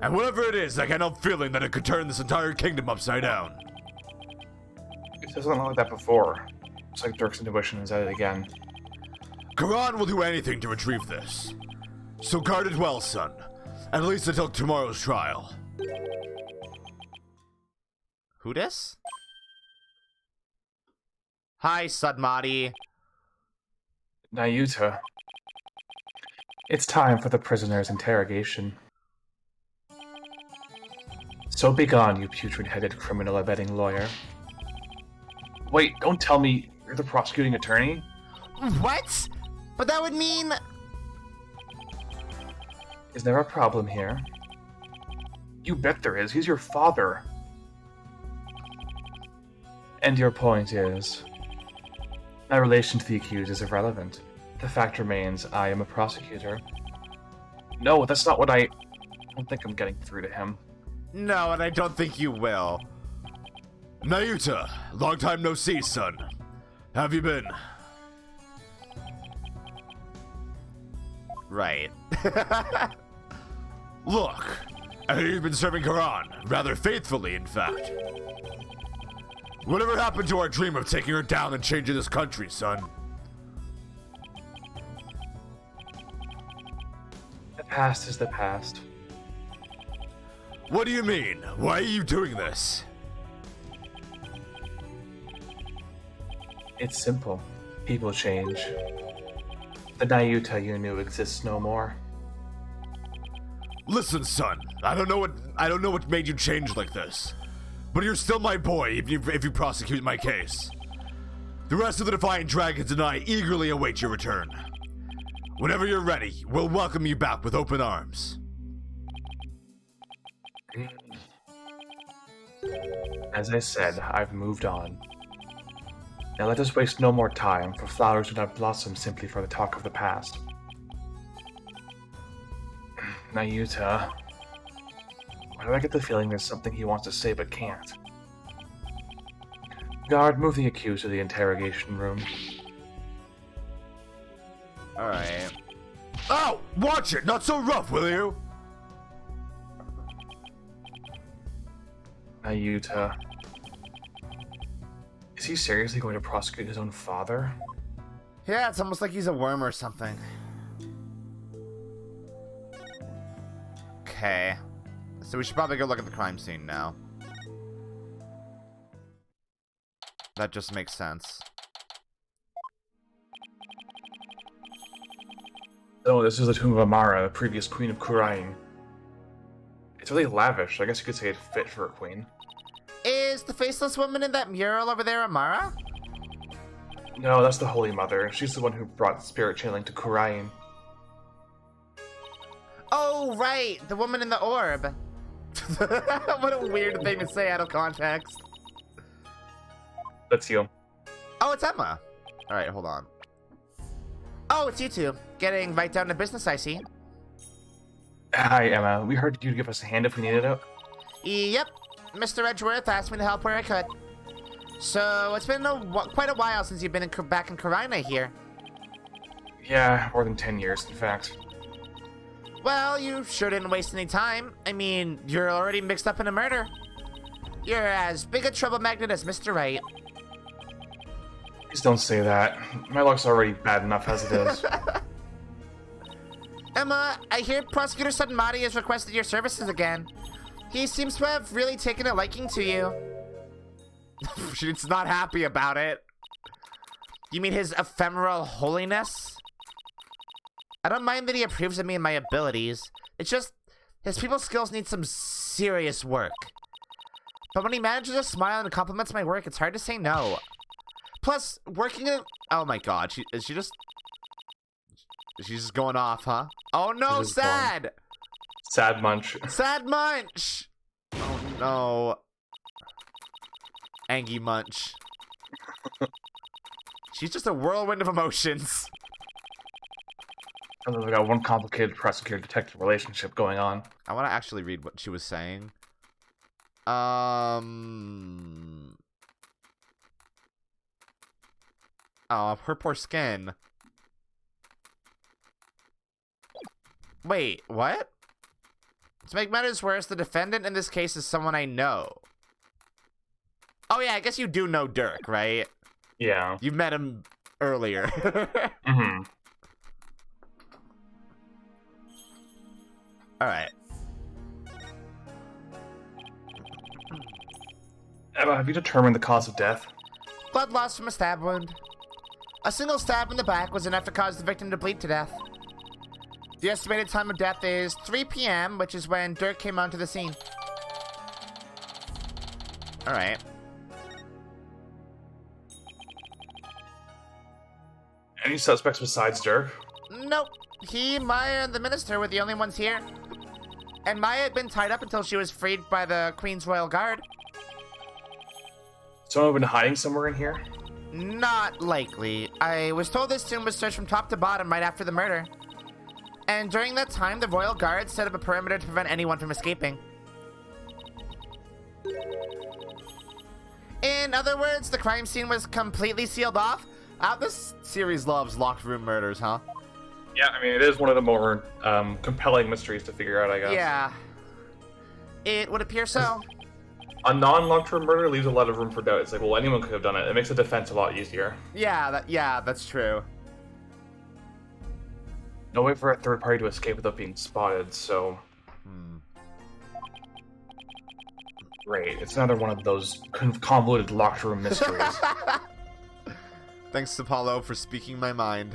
And whatever it is, I can't help feeling that it could turn this entire kingdom upside down. It doesn't look like that before. It's like Dirk's intuition is at it again. Khura'in will do anything to retrieve this. So guard it well, son. At least until tomorrow's trial. Who dis? Hi, Sudmati. Nayuta. It's time for the prisoner's interrogation. So begone, you putrid-headed criminal abetting lawyer. Wait, don't tell me you're the prosecuting attorney? What? But that would mean... Is there a problem here? You bet there is. He's your father. And your point is... My relation to the accused is irrelevant. The fact remains, I am a prosecutor. No, that's not what I don't think I'm getting through to him. No, and I don't think you will. Nayuta, long time no see, son. How have you been? Right. Look, I hear you've been serving Khura'in, rather faithfully, in fact. Whatever happened to our dream of taking her down and changing this country, son? The past is the past. What do you mean? Why are you doing this? It's simple. People change. The Nayuta you knew exists no more. Listen, son. I don't know what made you change like this, but you're still my boy if you prosecute my case. The rest of the Defiant Dragons and I eagerly await your return. Whenever you're ready, we'll welcome you back with open arms. As I said, I've moved on. Now let us waste no more time, for flowers do not blossom simply for the talk of the past. Nayuta... Why do I get the feeling there's something he wants to say but can't? Guard, move the accused to the interrogation room. Alright. Oh, watch it! Not so rough, will you? Nayuta... Is he seriously going to prosecute his own father? Yeah, it's almost like he's a worm or something. Okay. So we should probably go look at the crime scene now. That just makes sense. Oh, this is the tomb of Amara, the previous queen of Khura'in. It's really lavish. I guess you could say it's fit for a queen. Is the faceless woman in that mural over there Amara? No, that's the Holy Mother. She's the one who brought spirit channeling to Khura'in. Oh, right. The woman in the orb. What a weird thing to say out of context. That's you. Oh, it's Emma. Alright, hold on. Oh, it's you two. Getting right down to business, I see. Hi, Emma. We heard you'd give us a hand if we needed it. Yep. Mr. Edgeworth asked me to help where I could. So, it's been quite a while since you've been back in Khura'in, I hear. Yeah, more than 10 years, in fact. Well, you sure didn't waste any time. I mean, you're already mixed up in a murder. You're as big a trouble magnet as Mr. Right. Please don't say that. My luck's already bad enough as it is. Emma, I hear Prosecutor Suddenmati has requested your services again. He seems to have really taken a liking to you. She's not happy about it. You mean his ephemeral holiness? I don't mind that he approves of me and my abilities. It's just, his people skills need some serious work. But when he manages to smile and compliments my work, it's hard to say no. Plus, working in... Oh my god, she's just going off, huh? Oh no, sad! Sad munch. Sad munch! Oh no. Angie munch. She's just a whirlwind of emotions. And then we got one complicated prosecutor-detective relationship going on. I want to actually read what she was saying. Oh, her poor skin. Wait, what? To make matters worse, the defendant in this case is someone I know. Oh yeah, I guess you do know Dirk, right? Yeah. You met him earlier. Mm-hmm. Alright. Emma, have you determined the cause of death? Blood loss from a stab wound. A single stab in the back was enough to cause the victim to bleed to death. The estimated time of death is 3 p.m., which is when Dirk came onto the scene. Alright. Any suspects besides Dirk? Nope. He, Maya, and the minister were the only ones here. And Maya had been tied up until she was freed by the Queen's Royal Guard. Someone been hiding somewhere in here? Not likely. I was told this tomb was searched from top to bottom right after the murder. And during that time, the Royal Guard set up a perimeter to prevent anyone from escaping. In other words, the crime scene was completely sealed off. This series loves locked room murders, huh? Yeah, I mean, it is one of the more compelling mysteries to figure out, I guess. Yeah. It would appear so. A non-locked room murder leaves a lot of room for doubt. It's like, well, anyone could have done it. It makes the defense a lot easier. Yeah, that's true. No way for a third party to escape without being spotted, so... Great. It's another one of those convoluted locked room mysteries. Thanks, Apollo, for speaking my mind.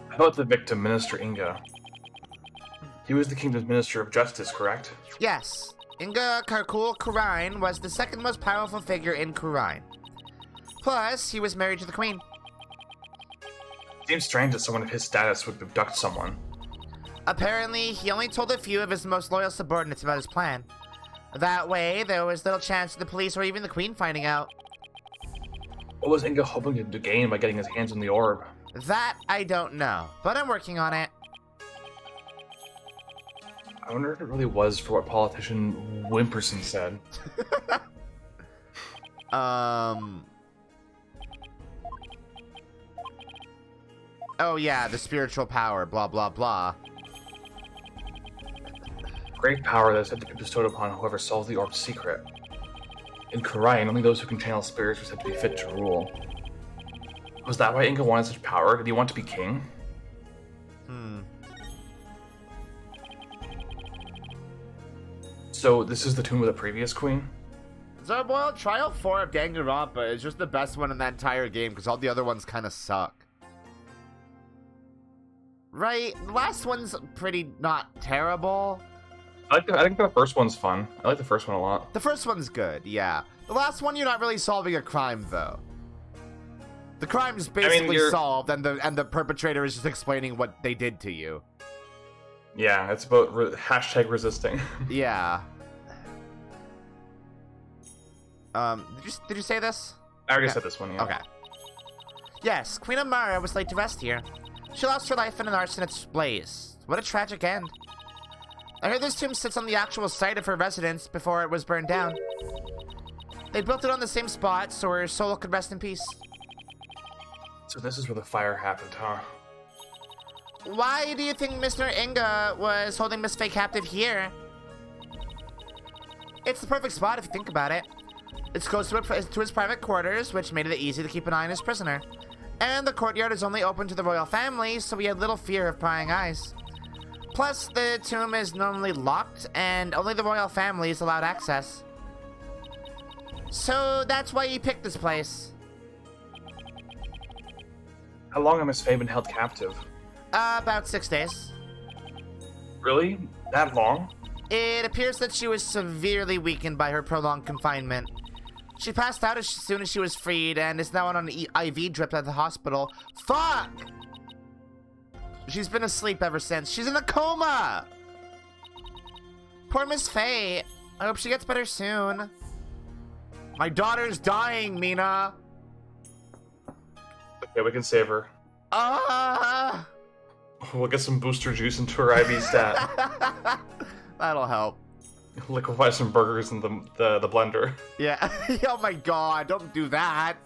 How about the victim, Minister Inga? He was the kingdom's Minister of Justice, correct? Yes. Inga Khura'in was the second most powerful figure in Khura'in. Plus, he was married to the queen. It seems strange that someone of his status would abduct someone. Apparently, he only told a few of his most loyal subordinates about his plan. That way, there was little chance of the police or even the queen finding out. What was Inga hoping to gain by getting his hands on the orb? That I don't know, but I'm working on it. I wonder if it really was for what politician Wimperson said. Oh yeah, the spiritual power, blah blah blah. Great power that is said to be bestowed upon whoever solves the orb's secret. In Khura'in, only those who can channel spirits are said to be fit to rule. Was that why Inga wanted such power? Did he want to be king? So this is the tomb of the previous queen? So, well, Trial 4 of Danganronpa is just the best one in that entire game because all the other ones kind of suck. Right? The last one's pretty not terrible. I think the first one's fun. I like the first one a lot. The first one's good, yeah. The last one, you're not really solving a crime, though. The crime's basically solved, and the perpetrator is just explaining what they did to you. Yeah, it's about hashtag resisting. Yeah. Did you say this? I already said this one, yeah. Okay. Yes, Queen Amara was laid to rest here. She lost her life in an arsonist's blaze. What a tragic end. I heard this tomb sits on the actual site of her residence before it was burned down. They built it on the same spot so her soul could rest in peace. So this is where the fire happened, huh? Why do you think Mr. Inga was holding Miss Faye captive here? It's the perfect spot if you think about it. It's close to his private quarters, which made it easy to keep an eye on his prisoner. And the courtyard is only open to the royal family, so we had little fear of prying eyes. Plus, the tomb is normally locked, and only the royal family is allowed access. So that's why he picked this place. How long has Miss Faye been held captive? About 6 days. Really? That long? It appears that she was severely weakened by her prolonged confinement. She passed out as soon as she was freed and is now on an IV drip at the hospital. Fuck! She's been asleep ever since. She's in a coma! Poor Miss Faye. I hope she gets better soon. My daughter's dying, Mina. Okay, we can save her. We'll get some booster juice into her IV stat. That'll help. Liquefy some burgers in the blender. Yeah. Oh my god, don't do that.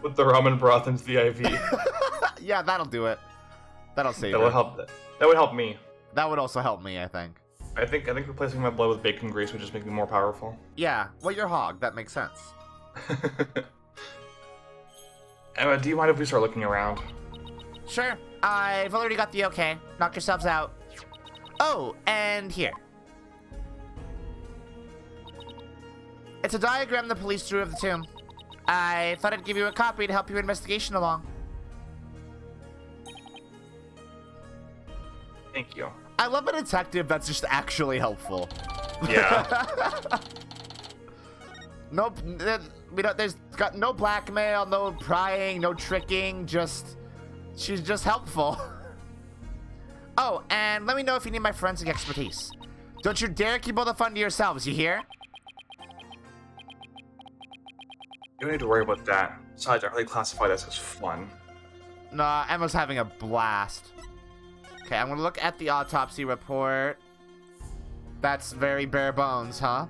Put the ramen broth into the IV. Yeah, that'll do it. That'll save That her. would help. That would help me. That would also help me, I think. I think replacing my blood with bacon grease would just make me more powerful. Yeah, well, you're hog. That makes sense. Emma, do you mind if we start looking around? Sure. I've already got the okay. Knock yourselves out. Oh, and here. It's a diagram the police drew of the tomb. I thought I'd give you a copy to help your investigation along. Thank you. I love a detective that's just actually helpful. Yeah. Nope. There's got no blackmail, no prying, no tricking. She's just helpful. Oh, and let me know if you need my forensic expertise. Don't you dare keep all the fun to yourselves, you hear? You don't need to worry about that. Besides, I really classify this as fun. Nah, Emma's having a blast. Okay, I'm gonna look at the autopsy report. That's very bare bones, huh?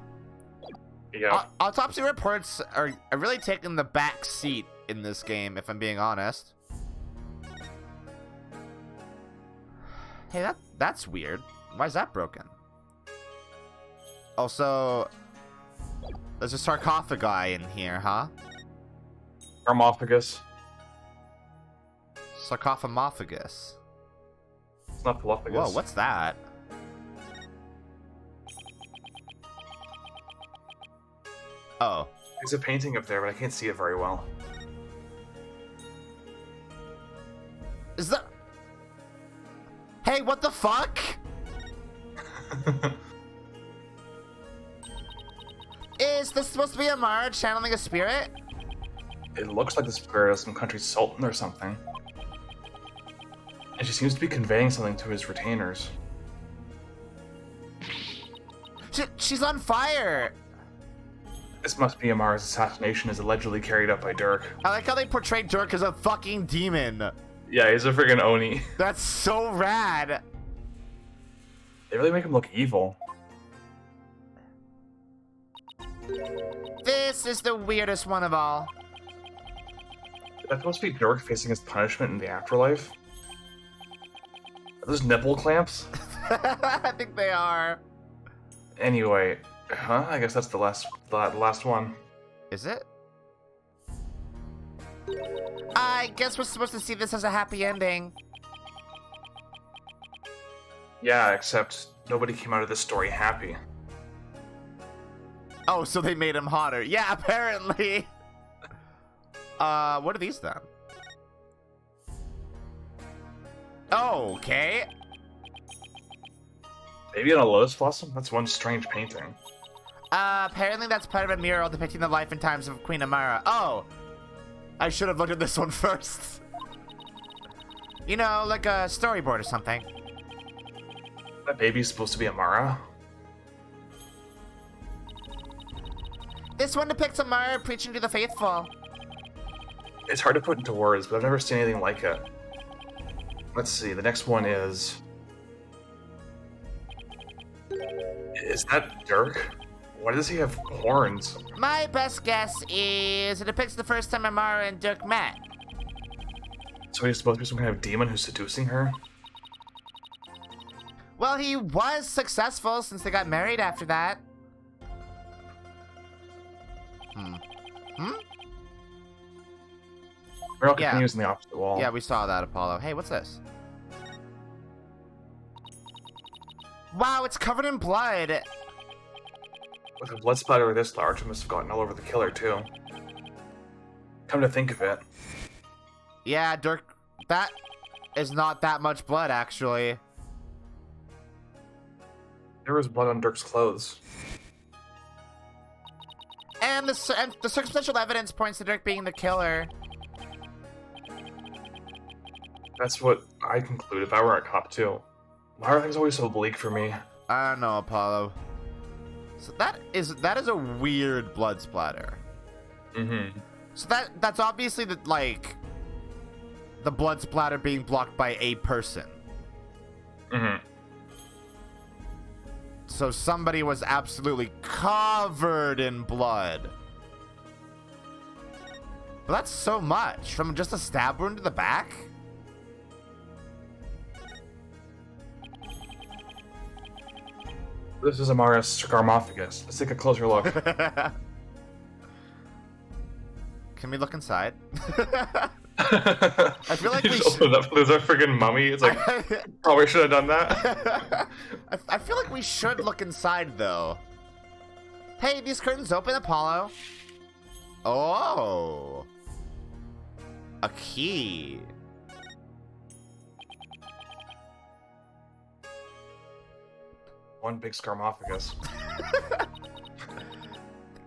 Yeah. Autopsy reports are really taking the back seat in this game, if I'm being honest. Hey, that's weird. Why is that broken? Also, there's a sarcophagi in here, huh? Sarcophagus. Sarcophagus. It's not philophagus. Whoa, what's that? Oh. There's a painting up there, but I can't see it very well. Is that... Hey, what the fuck? Is this supposed to be Amara channeling a spirit? It looks like the spirit of some country's sultan or something. And she seems to be conveying something to his retainers. She's on fire! This must be Amara's assassination as allegedly carried out by Dirk. I like how they portrayed Dirk as a fucking demon. Yeah, he's a friggin' Oni. That's so rad. They really make him look evil. This is the weirdest one of all. Is that supposed to be Dirk facing his punishment in the afterlife? Are those nipple clamps? I think they are. Anyway, I guess that's the last one. Is it? I guess we're supposed to see this as a happy ending. Yeah, except nobody came out of this story happy. Oh, so they made him hotter. Yeah, apparently. What are these then? Oh, okay. Maybe on a lotus blossom? That's one strange painting. Apparently that's part of a mural depicting the life and times of Queen Amara. Oh! I should have looked at this one first. You know, like a storyboard or something. That baby's supposed to be Amara? This one depicts Amara preaching to the faithful. It's hard to put into words, but I've never seen anything like it. Let's see, the next one is... Is that Dirk? Why does he have horns? My best guess is it depicts the first time Amara and Dirk met. So he's supposed to be some kind of demon who's seducing her? Well, he was successful since they got married after that. We're all continues in the opposite wall. Yeah, we saw that, Apollo. Hey, what's this? Wow, it's covered in blood. With a blood splatter this large, it must have gotten all over the killer, too. Come to think of it. Yeah, Dirk, that is not that much blood, actually. There was blood on Dirk's clothes. And the circumstantial evidence points to Dirk being the killer. That's what I conclude if I were a cop, too. Why are things always so bleak for me? I don't know, Apollo. So that is a weird blood splatter. Mm-hmm. So that's obviously the blood splatter being blocked by a person. Mm-hmm. So somebody was absolutely covered in blood. But that's so much from just a stab wound to the back. This is Amara's sarcophagus. Let's take a closer look. Can we look inside? I feel like you we just opened up. There's a friggin' mummy. It's like, probably should have done that. I feel like we should look inside, though. Hey, these curtains open, Apollo. Oh. A key. One big sarcophagus.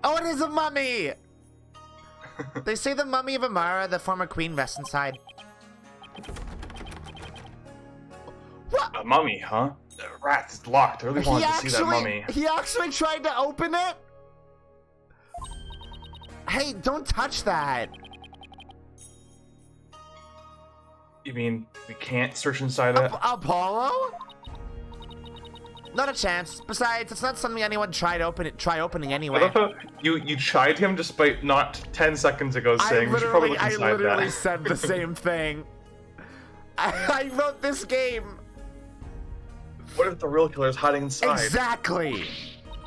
Oh, it is a mummy! They say the mummy of Amara, the former queen, rests inside. What? A mummy, huh? The rat is locked. I really wanted to see that mummy. He actually tried to open it? Hey, don't touch that. You mean we can't search inside it? Apollo? Not a chance. Besides, it's not something anyone try opening anyway. You chide him despite not 10 seconds ago saying we should probably look inside I literally that. said the same thing. I wrote this game. What if the real killer is hiding inside? Exactly.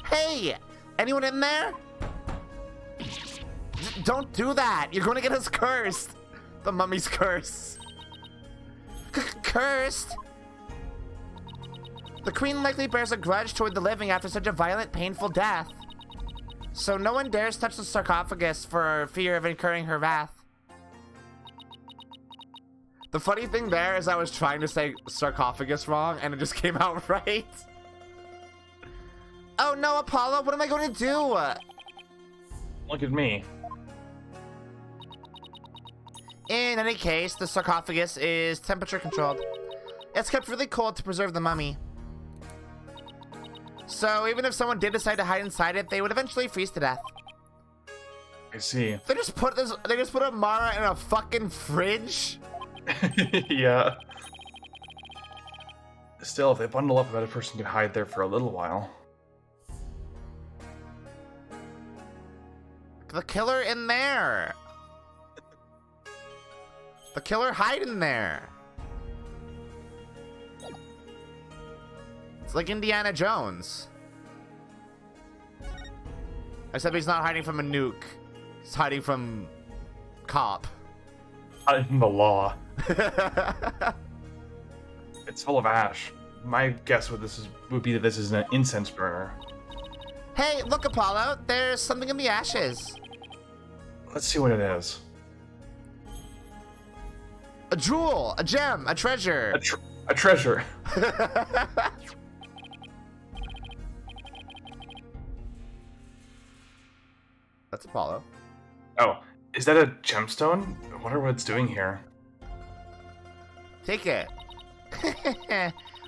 Hey, anyone in there? Don't do that. You're going to get us cursed. The mummy's curse. Cursed? The queen likely bears a grudge toward the living after such a violent, painful death. So no one dares touch the sarcophagus for fear of incurring her wrath. The funny thing there is I was trying to say sarcophagus wrong, and it just came out right. Oh no, Apollo, what am I going to do? Look at me. In any case, the sarcophagus is temperature controlled. It's kept really cold to preserve the mummy. So even if someone did decide to hide inside it, they would eventually freeze to death. I see. They just put Amara in a fucking fridge? Yeah. Still, if they bundle up, a person can hide there for a little while. The killer in there. The killer hide in there. It's like Indiana Jones. Except he's not hiding from a nuke. He's hiding from cop. Hiding the law. It's full of ash. My guess would be that this is an incense burner. Hey, look, Apollo. There's something in the ashes. Let's see what it is. A jewel, a gem, a treasure. A treasure. That's Apollo. Oh, is that a gemstone? I wonder what it's doing here. Take it.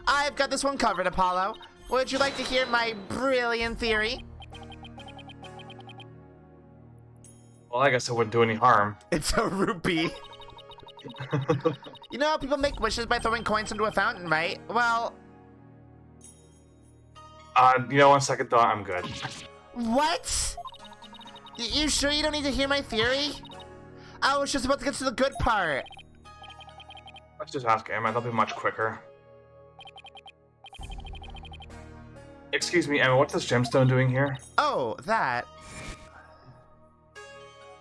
I've got this one covered, Apollo. Would you like to hear my brilliant theory? Well, I guess it wouldn't do any harm. It's a rupee. You know how people make wishes by throwing coins into a fountain, right? Well... You know, on second thought, I'm good. What? You sure you don't need to hear my theory? I was just about to get to the good part. Let's just ask Emma. That'll be much quicker. Excuse me, Emma, what's this gemstone doing here? Oh, that.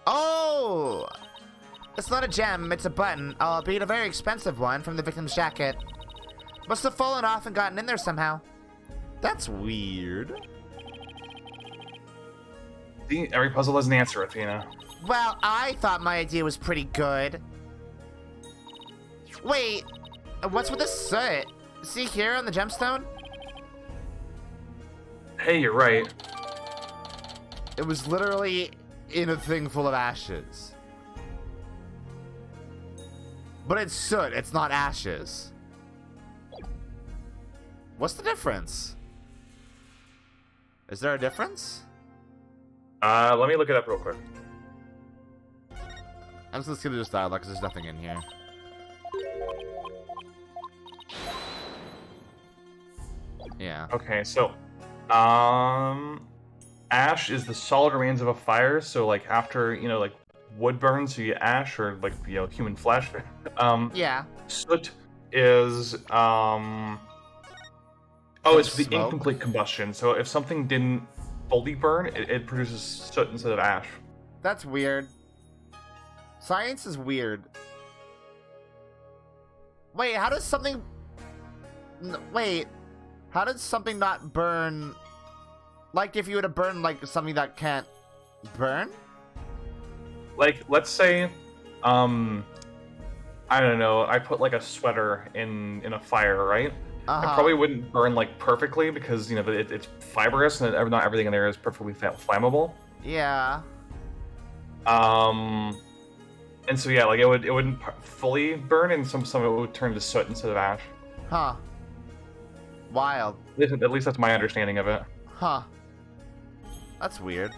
Oh! It's not a gem, it's a button, albeit a very expensive one from the victim's jacket. Must have fallen off and gotten in there somehow. That's weird. See, every puzzle has an answer, Athena. Well, I thought my idea was pretty good. Wait, what's with this soot? See here on the gemstone? Hey, you're right. It was literally in a thing full of ashes. But it's soot, it's not ashes. What's the difference? Is there a difference? Let me look it up real quick. I'm just gonna skip this dialogue because there's nothing in here. Yeah. Okay, so, ash is the solid remains of a fire, so, like, after, you know, like, wood burns, so you get ash, or, like, you know, human flesh. Yeah. Soot is, oh, it's the Smoke. incomplete combustion, so if something didn't fully burn, it produces soot instead of ash. That's weird. Science is weird. Wait, how does something... Wait, how does something not burn... Like, if you were to burn, like, something that can't burn? Like, let's say, I don't know, I put, like, a sweater in a fire, right? Uh-huh. It probably wouldn't burn, like, perfectly because, you know, it's fibrous and not everything in there is perfectly flammable. Yeah. And so, yeah, like, it wouldn't fully burn, and some of it would turn to soot instead of ash. Huh. Wild. At least that's my understanding of it. Huh. That's weird.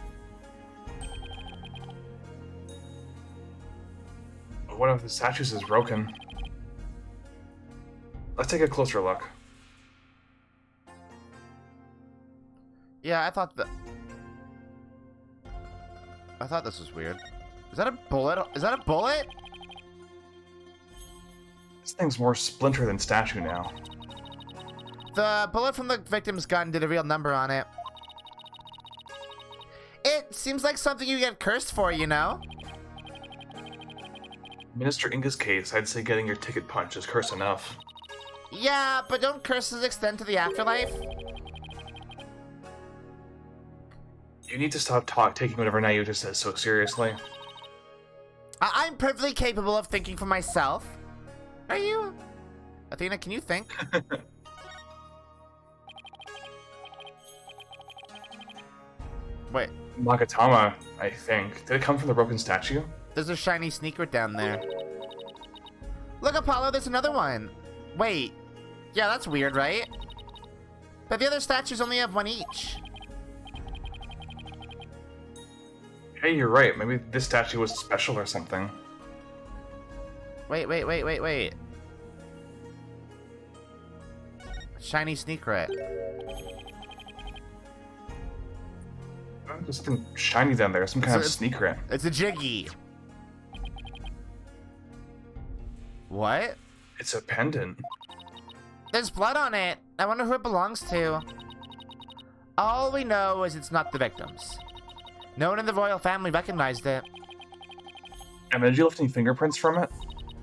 What if the statue is broken? Let's take a closer look. Yeah, I thought this was weird. Is that a bullet? Is that a bullet? This thing's more splinter than statue now. The bullet from the victim's gun did a real number on it. It seems like something you get cursed for, you know? Minister Inga's case, I'd say getting your ticket punched is curse enough. Yeah, but don't curses extend to the afterlife? You need to stop taking whatever Nayuta says so seriously. I'm perfectly capable of thinking for myself. Are you? Athena, can you think? Wait. Magatama, I think. Did it come from the broken statue? There's a shiny sneaker down there. Look, Apollo, there's another one. Wait. Yeah, that's weird, right? But the other statues only have one each. Hey, you're right. Maybe this statue was special or something. Wait. Shiny sneakerette. There's something shiny down there. Some kind of sneaker. It's a Jiggy. What? It's a pendant. There's blood on it. I wonder who it belongs to. All we know is it's not the victims. No one in the royal family recognized it. And did you lift any fingerprints from it?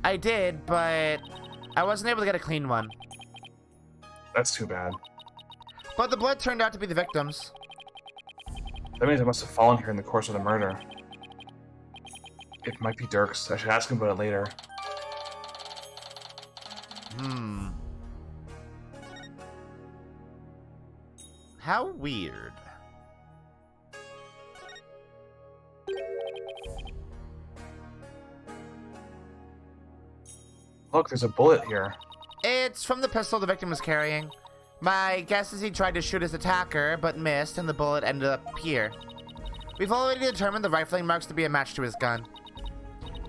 I did, but I wasn't able to get a clean one. That's too bad. But the blood turned out to be the victims. That means it must have fallen here in the course of the murder. It might be Dirk's. I should ask him about it later. How weird. Look, there's a bullet here. It's from the pistol the victim was carrying. My guess is he tried to shoot his attacker, but missed, and the bullet ended up here. We've already determined the rifling marks to be a match to his gun.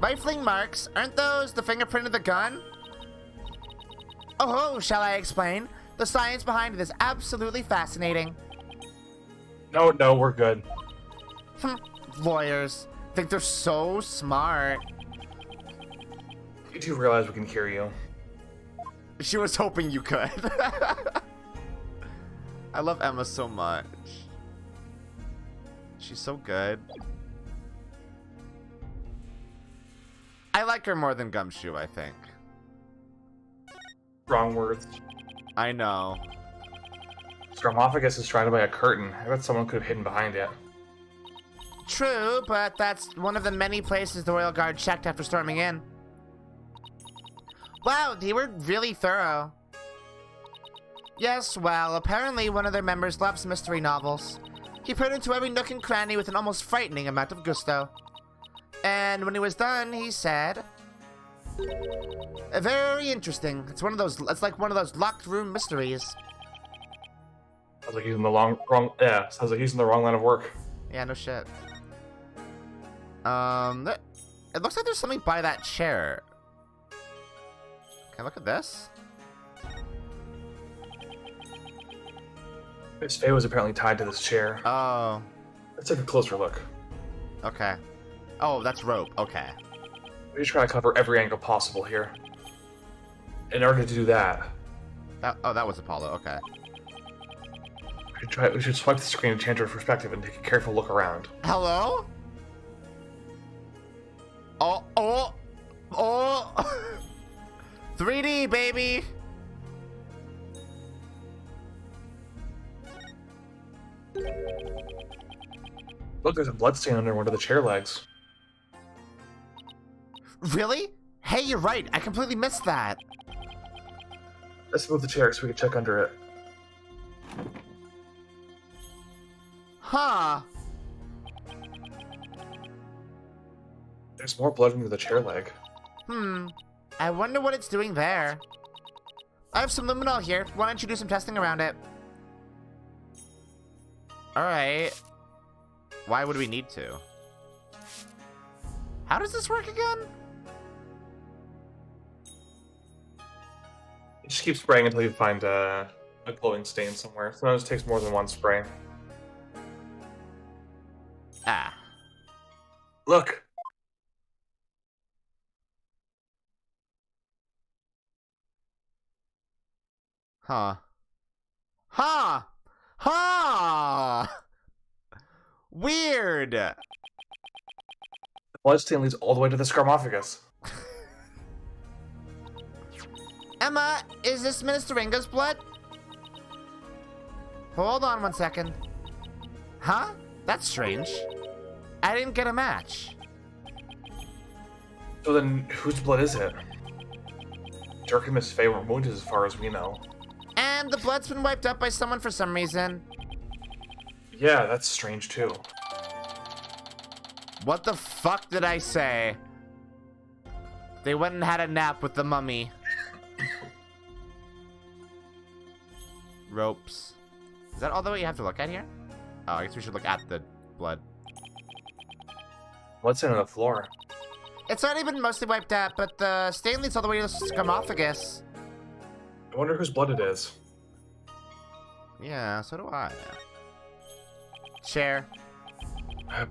Rifling marks? Aren't those the fingerprint of the gun? Oh, shall I explain? The science behind it is absolutely fascinating. No, we're good. Lawyers think they're so smart. You do realize we can hear you. She was hoping you could. I love Emma so much. She's so good. I like her more than Gumshoe, I think. Wrong words. I know. Scarmophagus is surrounded by a curtain. I bet someone could have hidden behind it. True, but that's one of the many places the Royal Guard checked after storming in. Wow, they were really thorough. Yes, well, apparently one of their members loves mystery novels. He put into every nook and cranny with an almost frightening amount of gusto. And when he was done, he said, very interesting. It's like one of those locked room mysteries. Sounds like he's in the sounds like he's in the wrong line of work. Yeah, no shit. It looks like there's something by that chair. Can I look at this? His face was apparently tied to this chair. Oh. Let's take a closer look. Okay. Oh, that's rope. Okay. We try to cover every angle possible here. In order to do that, that was Apollo. Okay. we should swipe the screen to change our perspective and take a careful look around. Hello? Oh. 3D, baby. Look, there's a bloodstain under one of the chair legs. Really? Hey, you're right. I completely missed that. Let's move the chair so we can check under it. Huh. There's more blood under the chair leg. I wonder what it's doing there. I have some luminol here. Why don't you do some testing around it? Alright. Why would we need to? How does this work again? You just keep spraying until you find a glowing stain somewhere. Sometimes it takes more than one spray. Ah. Look! Huh. Weird. The bloodstain leads all the way to the Scarmophagus. Emma, is this Minister Ringo's blood? Hold on one second. Huh? That's strange. I didn't get a match. So then, whose blood is it? Dirk and Miss Faye were wounded as far as we know. And the blood's been wiped up by someone for some reason. Yeah, that's strange too. What the fuck did I say? They went and had a nap with the mummy. Ropes. Is that all the way you have to look at here? Oh, I guess we should look at the blood. What's in the floor? It's already been mostly wiped out, but the stain leads all the way to the scarmophagus. I wonder whose blood it is. Yeah, so do I. Chair.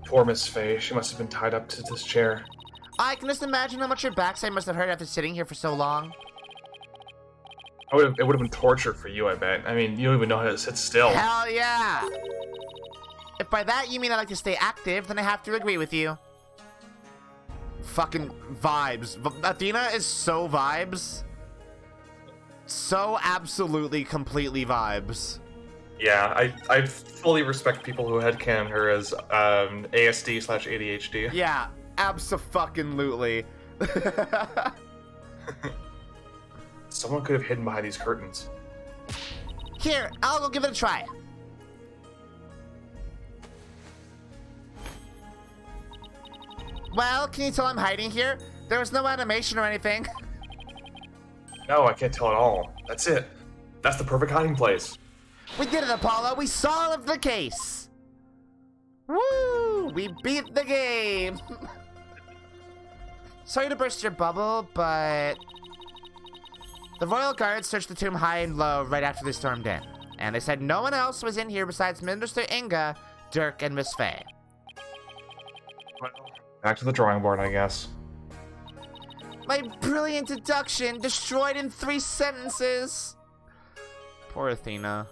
Poor Miss Faye. She must have been tied up to this chair. I can just imagine how much your backside must have hurt after sitting here for so long. It would have been torture for you, I bet. I mean, you don't even know how to sit still. Hell yeah! If by that you mean I like to stay active, then I have to agree with you. Fucking vibes. Athena is so vibes. So absolutely, completely vibes. Yeah, I fully respect people who headcanon her as ASD/ADHD. Yeah, abso-fucking-lutely. Someone could have hidden behind these curtains. Here, I'll go give it a try. Well, can you tell I'm hiding here? There was no animation or anything. No, I can't tell at all. That's it. That's the perfect hiding place. We did it, Apollo. We solved the case. Woo! We beat the game. Sorry to burst your bubble, but the Royal Guard searched the tomb high and low right after they stormed in. And they said no one else was in here besides Minister Inga, Dirk, and Miss Faye. Well, back to the drawing board, I guess. My brilliant deduction destroyed in 3 sentences. Poor Athena.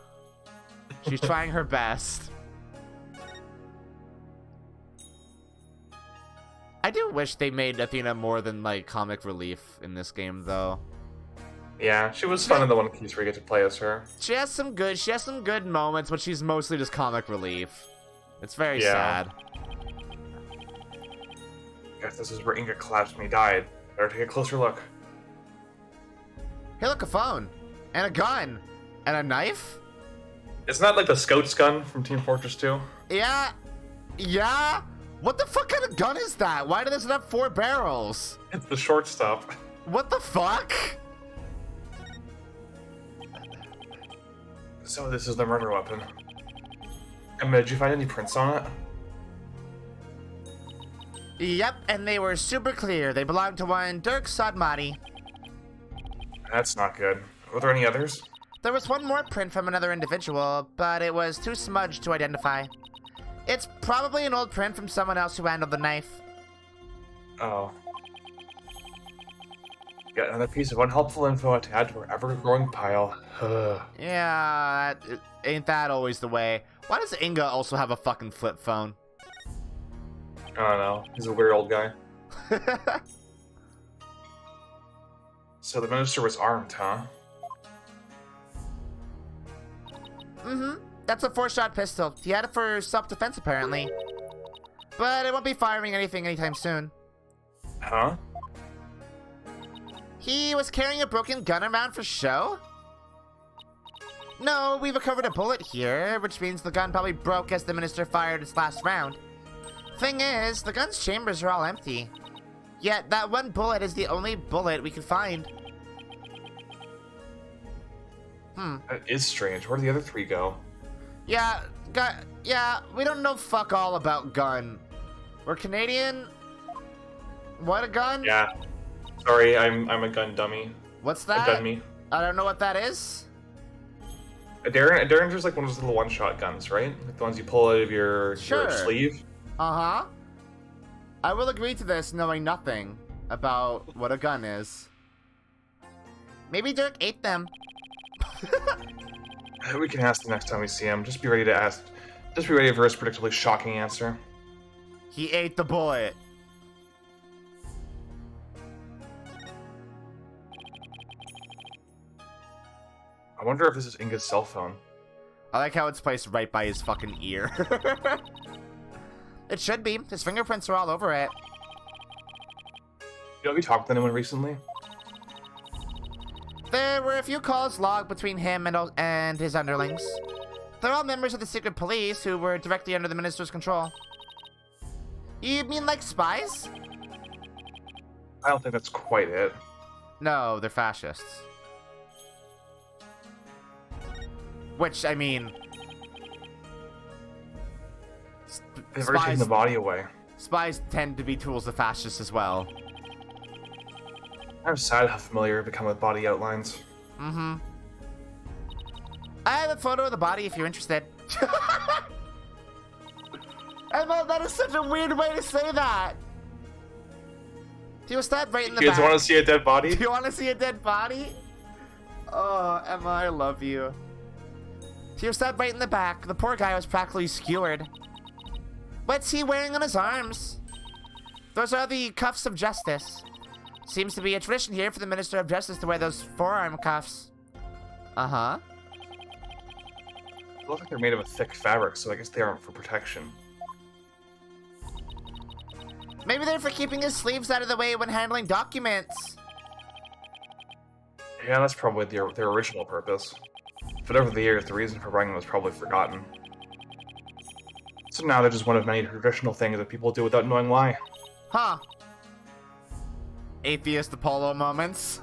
She's trying her best. I do wish they made Athena more than, like, comic relief in this game, though. Yeah, she was fun in the one case where you get to play as her. She has some good moments, but she's mostly just comic relief. It's very sad. Guess this is where Inga collapsed when he died. Better take a closer look. Hey, look, a phone. And a gun. And a knife? Isn't that like the Scout's gun from Team Fortress 2? Yeah. Yeah? What the fuck kind of gun is that? Why does it have 4 barrels? It's the short stuff. What the fuck? So this is the murder weapon. Emma, did you find any prints on it? Yep, and they were super clear. They belonged to one Dirk Sodmati. That's not good. Were there any others? There was one more print from another individual, but it was too smudged to identify. It's probably an old print from someone else who handled the knife. Oh. Got another piece of unhelpful info to add to our ever-growing pile. Yeah, ain't that always the way? Why does Inga also have a fucking flip phone? I don't know. He's a weird old guy. So the minister was armed, huh? Mm-hmm. That's a 4-shot pistol. He had it for self-defense, apparently. But it won't be firing anything anytime soon. Huh? He was carrying a broken gun around for show? No, we've recovered a bullet here, which means the gun probably broke as the minister fired its last round. Thing is, the gun's chambers are all empty. Yet, that one bullet is the only bullet we could find. That is strange. Where did the other 3 go? Yeah, we don't know fuck all about gun. We're Canadian? What, a gun? Yeah. Sorry, I'm a gun dummy. What's A that? gun me. I don't know what that is. A Derringer's like one of those little one-shot guns, right? Like the ones you pull out of your sleeve. Uh-huh. I will agree to this knowing nothing about what a gun is. Maybe Dirk ate them. We can ask the next time we see him. Just be ready to ask. Just be ready for his predictably shocking answer. He ate the bullet. I wonder if this is Inga's cell phone. I like how it's placed right by his fucking ear. It should be. His fingerprints are all over it. Have you talked to anyone recently? There were a few calls logged between him and his underlings. They're all members of the secret police who were directly under the minister's control. You mean like spies? I don't think that's quite it. No, they're fascists. Which, I mean... They've already taken the body away. Spies tend to be tools of fascists as well. I'm sad how familiar I've become with body outlines. Mm-hmm. I have a photo of the body if you're interested. Emma, that is such a weird way to say that. Do you stab right in the back? You guys want to see a dead body? Do you want to see a dead body? Oh, Emma, I love you. He was stabbed right in the back. The poor guy was practically skewered. What's he wearing on his arms? Those are the cuffs of justice. Seems to be a tradition here for the Minister of Justice to wear those forearm cuffs. Uh-huh. They look like they're made of a thick fabric, so I guess they aren't for protection. Maybe they're for keeping his sleeves out of the way when handling documents. Yeah, that's probably their original purpose. But over the years, the reason for wearing them was probably forgotten. So now they're just one of many traditional things that people do without knowing why. Huh. Atheist Apollo moments.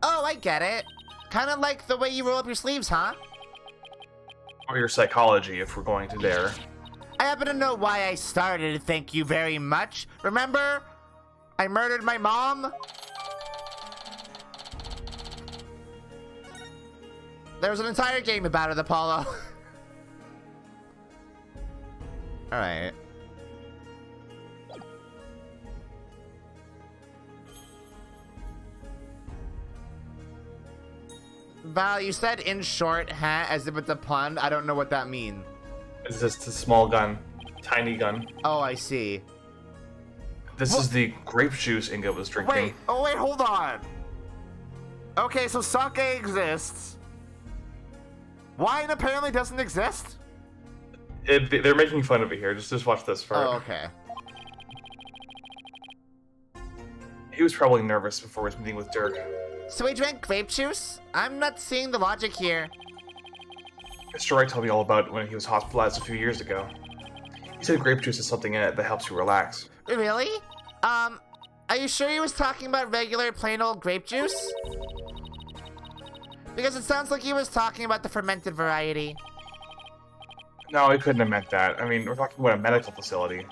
Oh, I get it. Kind of like the way you roll up your sleeves, huh? Or your psychology, if we're going to dare. I happen to know why I started, thank you very much. Remember? I murdered my mom? There was an entire game about it, Apollo. Alright. Val, you said in short, huh? As if it's a pun. I don't know what that means. It's just a small gun. Tiny gun. Oh, I see. This is the grape juice Inga was drinking. Wait, hold on. Okay, so sake exists. Wine apparently doesn't exist? They're making fun of it here. Just watch this part. Oh, okay. He was probably nervous before his meeting with Dirk. So he drank grape juice? I'm not seeing the logic here. Mr. Wright told me all about when he was hospitalized a few years ago. He said grape juice has something in it that helps you relax. Really? Are you sure he was talking about regular plain old grape juice? Because it sounds like he was talking about the fermented variety. No, he couldn't have meant that. I mean, we're talking about a medical facility.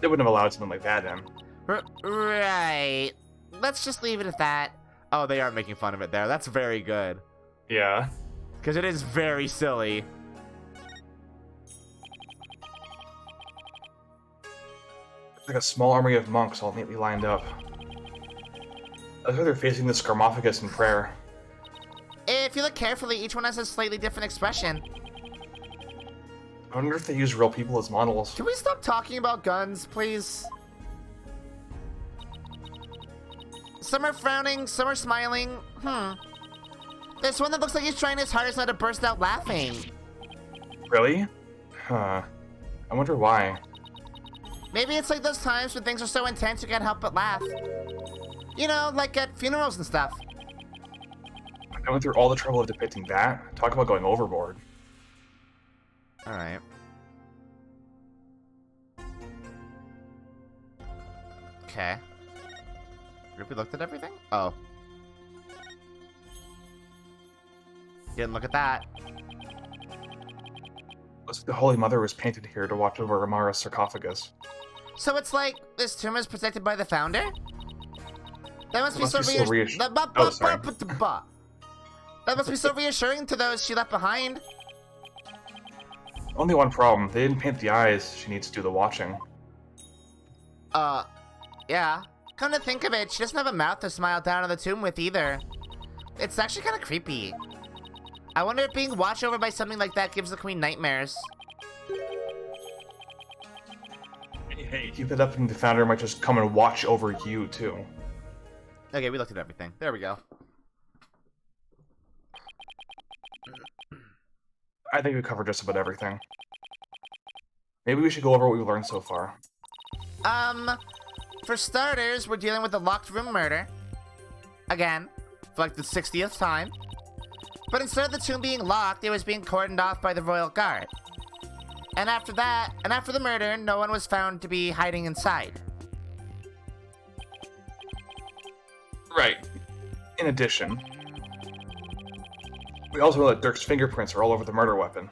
They wouldn't have allowed something like that in. Right. Let's just leave it at that. Oh, they are making fun of it there. That's very good. Yeah. Because it is very silly. It's like a small army of monks all neatly lined up. I think they're facing the sarcophagus in prayer. If you look carefully, each one has a slightly different expression. I wonder if they use real people as models. Can we stop talking about guns, please? Some are frowning, some are smiling. There's one that looks like he's trying his hardest not to burst out laughing. Really? Huh. I wonder why. Maybe it's like those times when things are so intense you can't help but laugh. You know, like at funerals and stuff. I went through all the trouble of depicting that. Talk about going overboard. Alright. Okay. Have we looked at everything? Oh. Didn't look at that. Looks like the Holy Mother was painted here to watch over Amara's sarcophagus. So it's like this tomb is protected by the founder? That must be so reassuring. That must be so reassuring to those she left behind. Only one problem. They didn't paint the eyes. She needs to do the watching. Yeah. Come to think of it, she doesn't have a mouth to smile down on the tomb with either. It's actually kind of creepy. I wonder if being watched over by something like that gives the queen nightmares. Hey, keep it up and the founder might just come and watch over you, too. Okay, we looked at everything. There we go. I think we covered just about everything. Maybe we should go over what we've learned so far. For starters, we're dealing with a locked room murder. Again, for like the 60th time. But instead of the tomb being locked, it was being cordoned off by the royal guard. And after that, and after the murder, no one was found to be hiding inside. Right. In addition, we also know that Dirk's fingerprints are all over the murder weapon.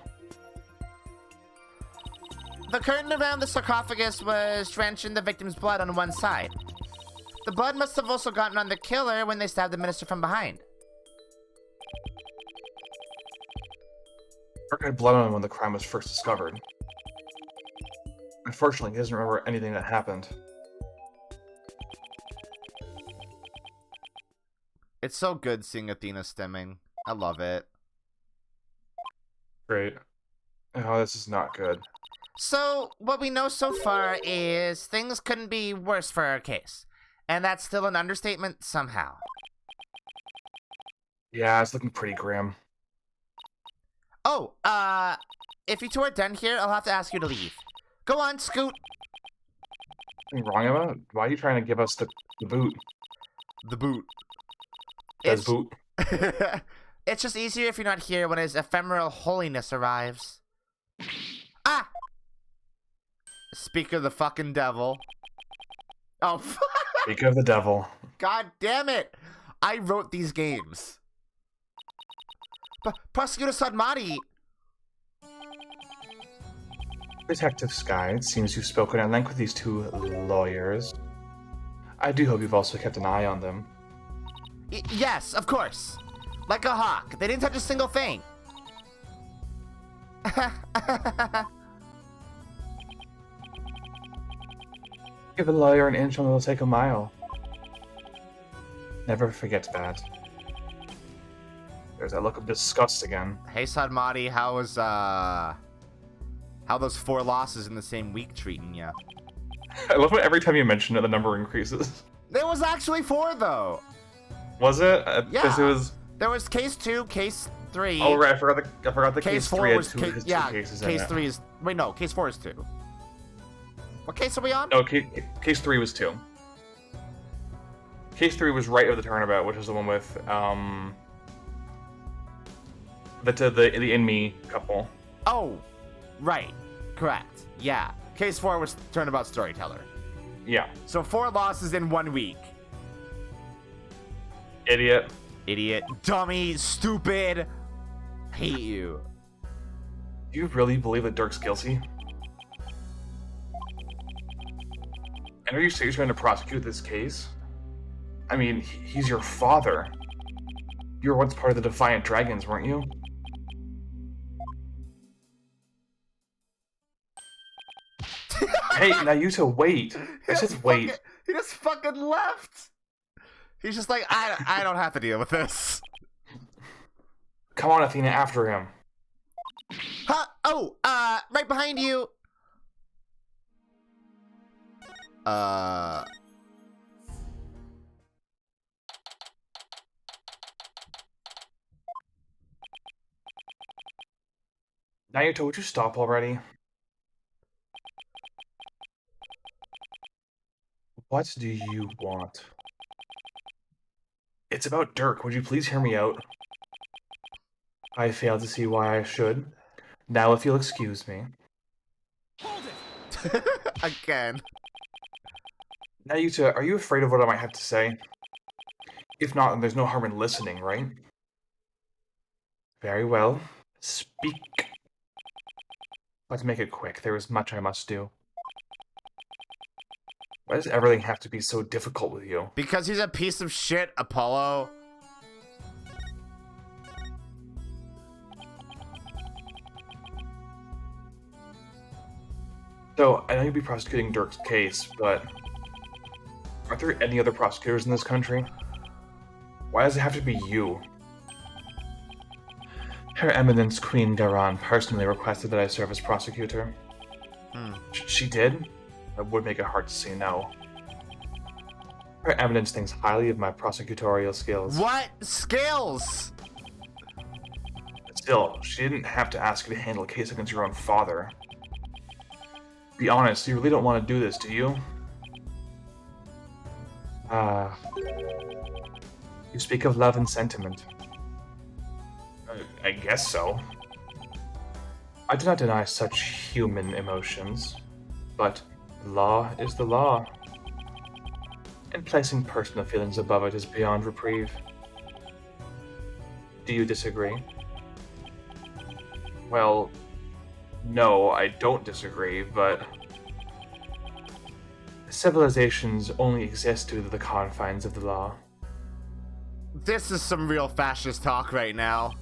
The curtain around the sarcophagus was drenched in the victim's blood on one side. The blood must have also gotten on the killer when they stabbed the minister from behind. Dirk had blood on him when the crime was first discovered. Unfortunately, he doesn't remember anything that happened. It's so good seeing Athena stimming. I love it. Great. Oh, this is not good. So, what we know so far is things couldn't be worse for our case. And that's still an understatement somehow. Yeah, it's looking pretty grim. Oh, if you two are done here, I'll have to ask you to leave. Go on, scoot. Anything wrong about it? Why are you trying to give us the boot? The boot. Says boot. It's just easier if you're not here when his ephemeral holiness arrives. Ah! Speak of the fucking devil. Oh, Speak of the devil. God damn it! I wrote these games. Prosecutor Sadmati! Detective Sky, it seems you've spoken at length with these two lawyers. I do hope you've also kept an eye on them. Yes, of course. Like a hawk. They didn't touch a single thing. Give a lawyer an inch and it'll take a mile. Never forget that. There's that look of disgust again. Hey, Sadmati, how those 4 losses in the same week treating you? I love it every time you mention it, the number increases. There was actually 4, though. Was it? Yeah. Because it was... There was case 2, case 3. Oh, right, I forgot the case 4 3 had was two cases in case it. 3 is... Wait, no, case 4 is 2. What case are we on? No, case 3 was 2. Case 3 was right of the turnabout, which is the one with, the in-me couple. Oh, right. Correct. Yeah. Case 4 was Turnabout Storyteller. Yeah. So 4 losses in 1 week. Idiot. Idiot. Dummy. Stupid. Hate you. Do you really believe that Dirk's guilty? And are you seriously trying to prosecute this case? I mean, he's your father. You were once part of the Defiant Dragons, weren't you? Hey, Nayuta, wait. I said wait. He just fucking left. He's just like, I don't have to deal with this. Come on, Athena, after him. Huh? Oh, right behind you. Nayuta, would you stop already? What do you want? It's about Dirk. Would you please hear me out? I fail to see why I should. Now, if you'll excuse me. Hold it. Again. Nayuta, are you afraid of what I might have to say? If not, then there's no harm in listening, right? Very well. Speak. Let's make it quick. There is much I must do. Why does everything have to be so difficult with you? Because he's a piece of shit, Apollo. So, I know you'd be prosecuting Dirk's case, but... aren't there any other prosecutors in this country? Why does it have to be you? Her Eminence Queen Garan personally requested that I serve as prosecutor. She did? That would make it hard to say no. Her Eminence thinks highly of my prosecutorial skills. What skills? Still, she didn't have to ask you to handle a case against your own father. Be honest, you really don't want to do this, do you? You speak of love and sentiment. I guess so. I do not deny such human emotions, but the law is the law. And placing personal feelings above it is beyond reprieve. Do you disagree? Well, no, I don't disagree, but civilizations only exist due to the confines of the law. This is some real fascist talk right now.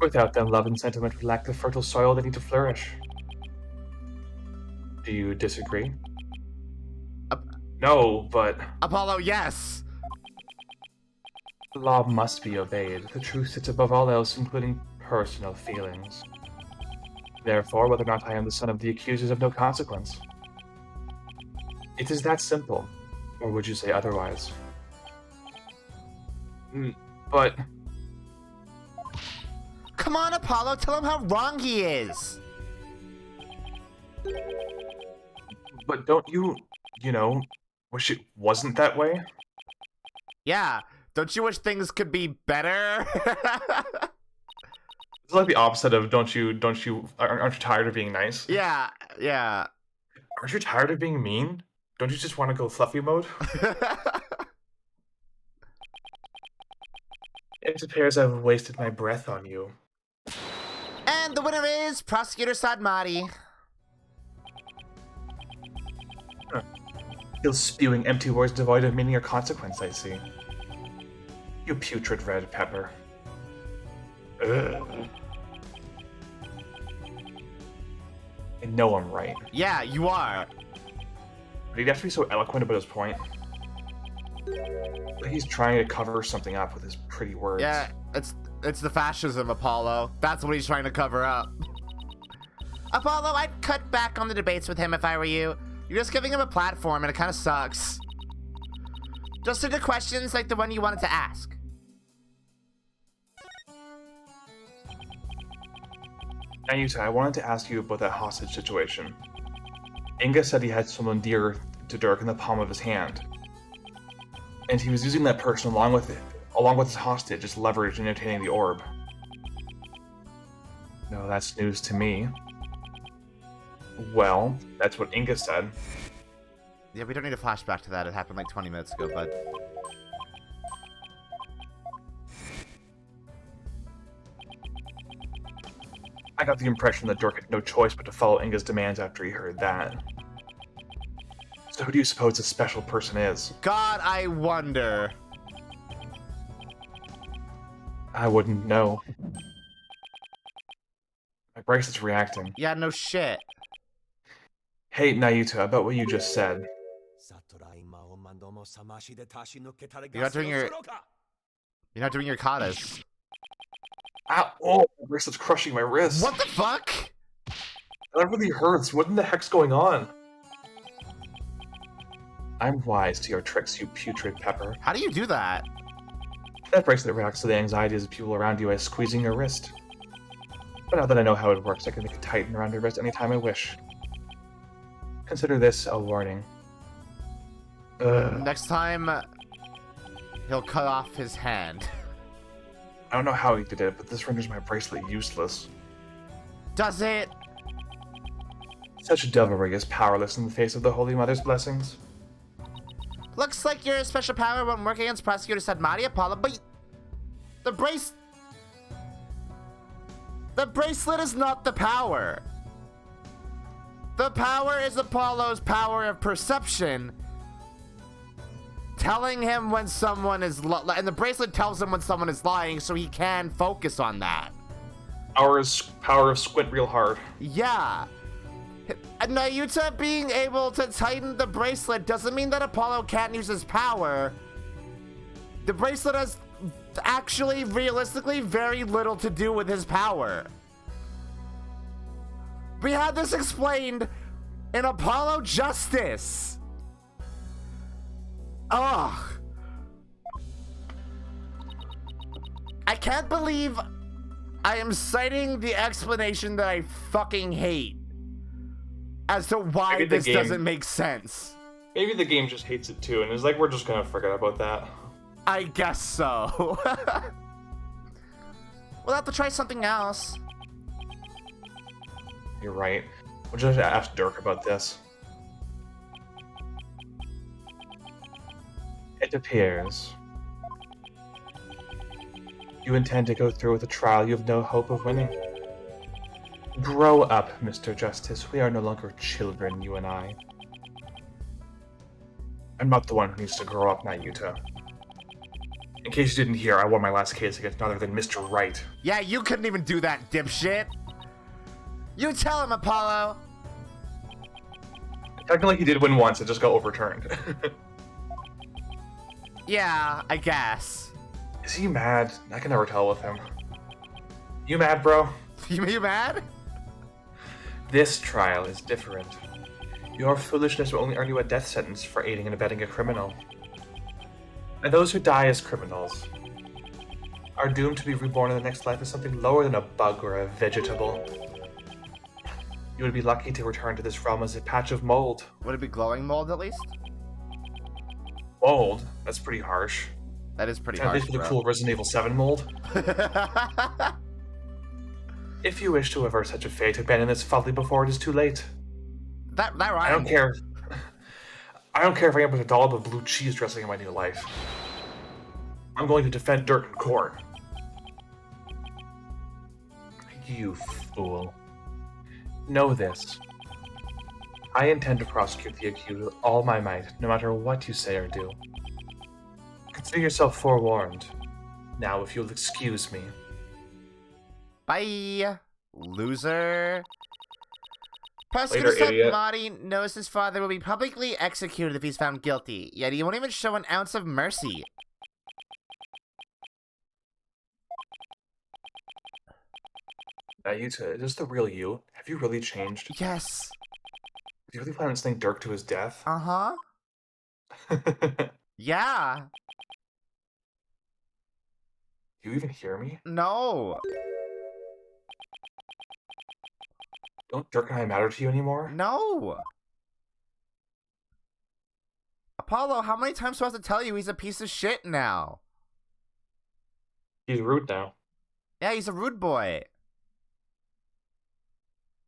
Without them, love and sentiment would lack the fertile soil they need to flourish. Do you disagree? No, but Apollo, yes! the law must be obeyed. The truth sits above all else, including personal feelings. Therefore, whether or not I am the son of the accused is of no consequence. It is that simple. Or would you say otherwise? But... Come on, Apollo, tell him how wrong he is! But don't you, wish it wasn't that way? Yeah, don't you wish things could be better? It's like the opposite of aren't you tired of being nice? Yeah. Aren't you tired of being mean? Don't you just want to go fluffy mode? It appears I've wasted my breath on you. And the winner is Prosecutor Sadmati. Still spewing empty words devoid of meaning or consequence, I see. You putrid red pepper. Ugh. I know I'm right. Yeah, you are. But he'd have to be so eloquent about his point. Like he's trying to cover something up with his pretty words. Yeah, it's the fascism, Apollo. That's what he's trying to cover up. Apollo, I'd cut back on the debates with him if I were you. You're just giving him a platform and it kind of sucks. Just stick to questions like the one you wanted to ask. Anita, I wanted to ask you about that hostage situation. Inga said he had someone dear to Dirk in the palm of his hand. And he was using that person along with his hostage as leverage in obtaining the orb. No, that's news to me. Well, that's what Inga said. Yeah, we don't need a flashback to that. It happened like 20 minutes ago, bud. I got the impression that Dirk had no choice but to follow Inga's demands after he heard that. So who do you suppose this special person is? God, I wonder. I wouldn't know. My bracelet's reacting. Yeah, no shit. Hey, Nayuta, about what you just said. You're not doing your katas. Ow! Oh, my bracelet's crushing my wrist. What the fuck? That really hurts. What in the heck's going on? I'm wise to your tricks, you putrid pepper. How do you do that? That bracelet reacts to the anxieties of people around you by squeezing your wrist. But now that I know how it works, I can make it tighten around your wrist anytime I wish. Consider this a warning. Ugh. Next time, he'll cut off his hand. I don't know how he did it, but this renders my bracelet useless. Does it? Such devilry is powerless in the face of the Holy Mother's blessings. Looks like your special power won't work against Prosecutor Sadmati, Apollo, but the bracelet is not the power. The power is Apollo's power of perception, telling him when someone is and the bracelet tells him when someone is lying, so he can focus on that. Power of squint real hard. Yeah. Nayuta being able to tighten the bracelet doesn't mean that Apollo can't use his power. The bracelet has actually, realistically, very little to do with his power. We had this explained in Apollo Justice. Ugh. I can't believe I am citing the explanation that I fucking hate as to why Maybe the this game- doesn't make sense. Maybe the game just hates it too, and is like, we're just gonna forget about that. I guess so. We'll have to try something else. You're right. We'll just ask Dirk about this. It appears you intend to go through with a trial you have no hope of winning. Grow up, Mr. Justice. We are no longer children, you and I. I'm not the one who needs to grow up, Nayuta. In case you didn't hear, I won my last case against none other than Mr. Right. Yeah, you couldn't even do that, dipshit. You tell him, Apollo. Technically, he did win once. It just got overturned. Yeah, I guess. Is he mad? I can never tell with him. You mad, bro? You mad? This trial is different. Your foolishness will only earn you a death sentence for aiding and abetting a criminal. And those who die as criminals are doomed to be reborn in the next life as something lower than a bug or a vegetable. You would be lucky to return to this realm as a patch of mold. Would it be glowing mold at least? Mold? That's pretty harsh. That is pretty At harsh, least with the bro. cool Resident Evil 7 mold. If you wish to avert such a fate, abandon this folly before it is too late. that rhymed. I don't care. I don't care if I end up with a dollop of blue cheese dressing in my new life. I'm going to defend Dirk in court. You fool. Know this. I intend to prosecute the accused with all my might, no matter what you say or do. Consider yourself forewarned. Now, if you'll excuse me. Bye, loser. Later, Prosecutor idiot. Marty knows his father will be publicly executed if he's found guilty, yet he won't even show an ounce of mercy. Yuta, is this the real you? Have you really changed? Yes. Do you really plan on sending Dirk to his death? Uh-huh. Yeah. Do you even hear me? No. Don't Dirk and I matter to you anymore? No. Apollo, how many times do I have to tell you he's a piece of shit now? He's rude now. Yeah, he's a rude boy.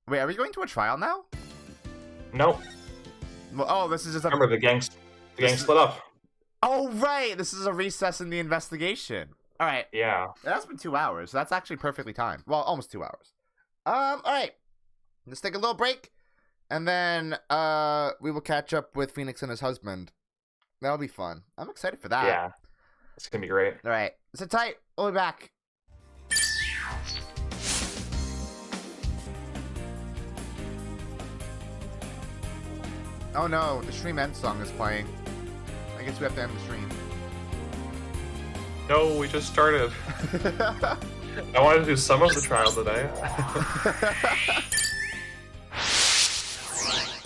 Wait, are we going to a trial now? No. Well, oh, this is just a... Remember, the gang split up. Oh, right! This is a recess in the investigation. Alright. Yeah. That's been 2 hours, so that's actually perfectly timed. Well, almost 2 hours. Alright. Let's take a little break, and then, we will catch up with Phoenix and his husband. That'll be fun. I'm excited for that. Yeah. It's gonna be great. Alright. Sit tight. We'll be back. Oh no, the stream end song is playing. I guess we have to end the stream. No, we just started. I wanted to do some of the trial today.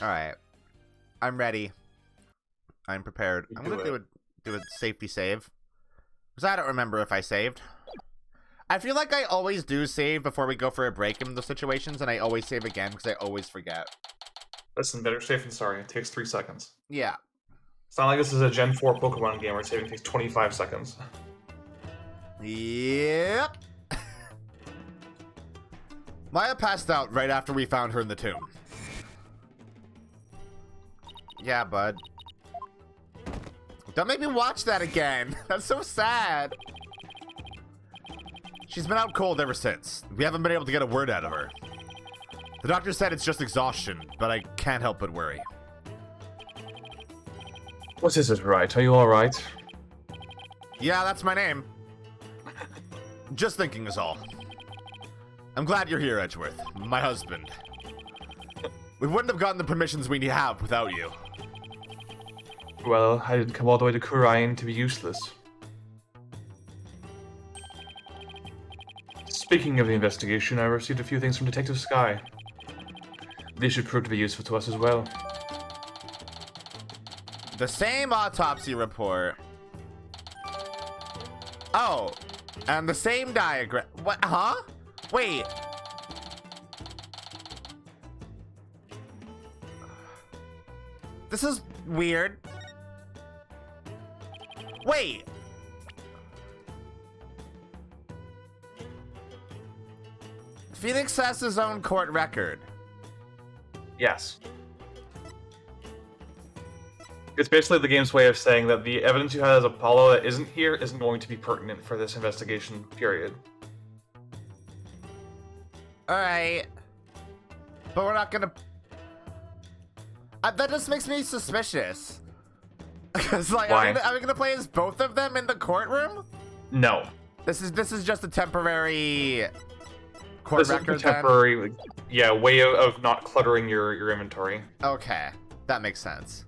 Alright. I'm ready. I'm prepared. You I'm do gonna do a safety save. Because I don't remember if I saved. I feel like I always do save before we go for a break in those situations, and I always save again because I always forget. Listen, better safe than sorry. It takes 3 seconds. Yeah. It's not like this is a Gen 4 Pokemon game where saving takes 25 seconds. Yep. Maya passed out right after we found her in the tomb. Yeah, bud. Don't make me watch that again. That's so sad. She's been out cold ever since. We haven't been able to get a word out of her. The doctor said it's just exhaustion, but I can't help but worry. What is it, right? Are you alright? Yeah, that's my name. Just thinking is all. I'm glad you're here, Edgeworth. My husband. We wouldn't have gotten the permissions we have without you. Well, I didn't come all the way to Khura'in to be useless. Speaking of the investigation, I received a few things from Detective Sky. These should prove to be useful to us as well. The same autopsy report. Oh, and the same diagram. What? Huh? Wait. This is weird. Wait. Phoenix has his own court record. Yes. It's basically the game's way of saying that the evidence you had as Apollo that isn't here isn't going to be pertinent for this investigation period. Alright. But we're not gonna... that just makes me suspicious. Because, like, Why? are we gonna play as both of them in the courtroom? No. This is just a temporary court This is a record then? temporary, yeah, way of not cluttering your inventory. Okay, that makes sense.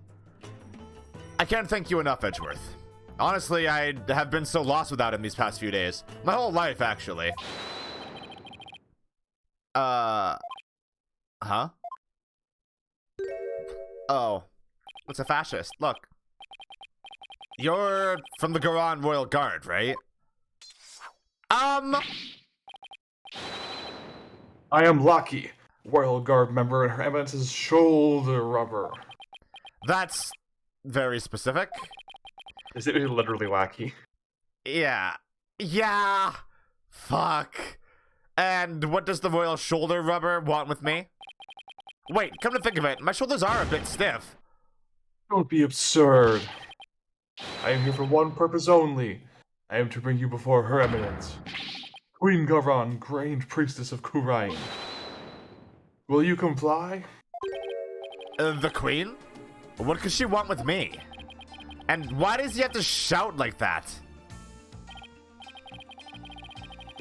I can't thank you enough, Edgeworth. Honestly, I have been so lost without him these past few days. My whole life, actually. Huh? Oh. It's a fascist. Look. You're from the Khura'in Royal Guard, right? I am Lucky, Royal Guard member, and Her Eminence's shoulder rubber. That's very specific. Is it literally Lackey? Yeah. Yeah. Fuck. And what does the royal shoulder rubber want with me? Wait, come to think of it, my shoulders are a bit stiff. Don't be absurd. I am here for one purpose only. I am to bring you before Her Eminence, Queen Garon, Grand Priestess of Khura'in. Will you comply? The queen? What could she want with me? And why does he have to shout like that?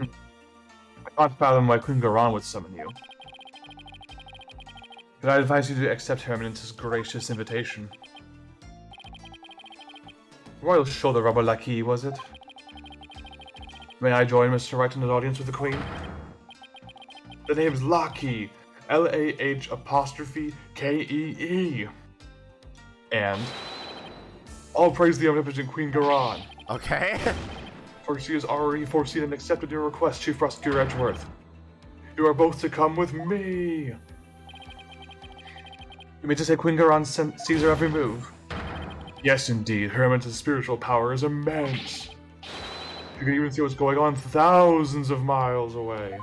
I can't fathom why Queen Garon would summon you. But I advise you to accept Her Eminence's gracious invitation. Royal shoulder rubber Lackey, was it? May I join Mr. Wright in an audience with the Queen? The name is Lackey, L-A-H''Kee-E. And all praise the omnipotent Queen Garon, Okay. for she has already foreseen and accepted your request, Chief Prosecutor Edgeworth. You are both to come with me. You mean to say Queen Garon sees her every move? Yes, indeed. Her Eminence's spiritual power is immense. You can even see what's going on thousands of miles away.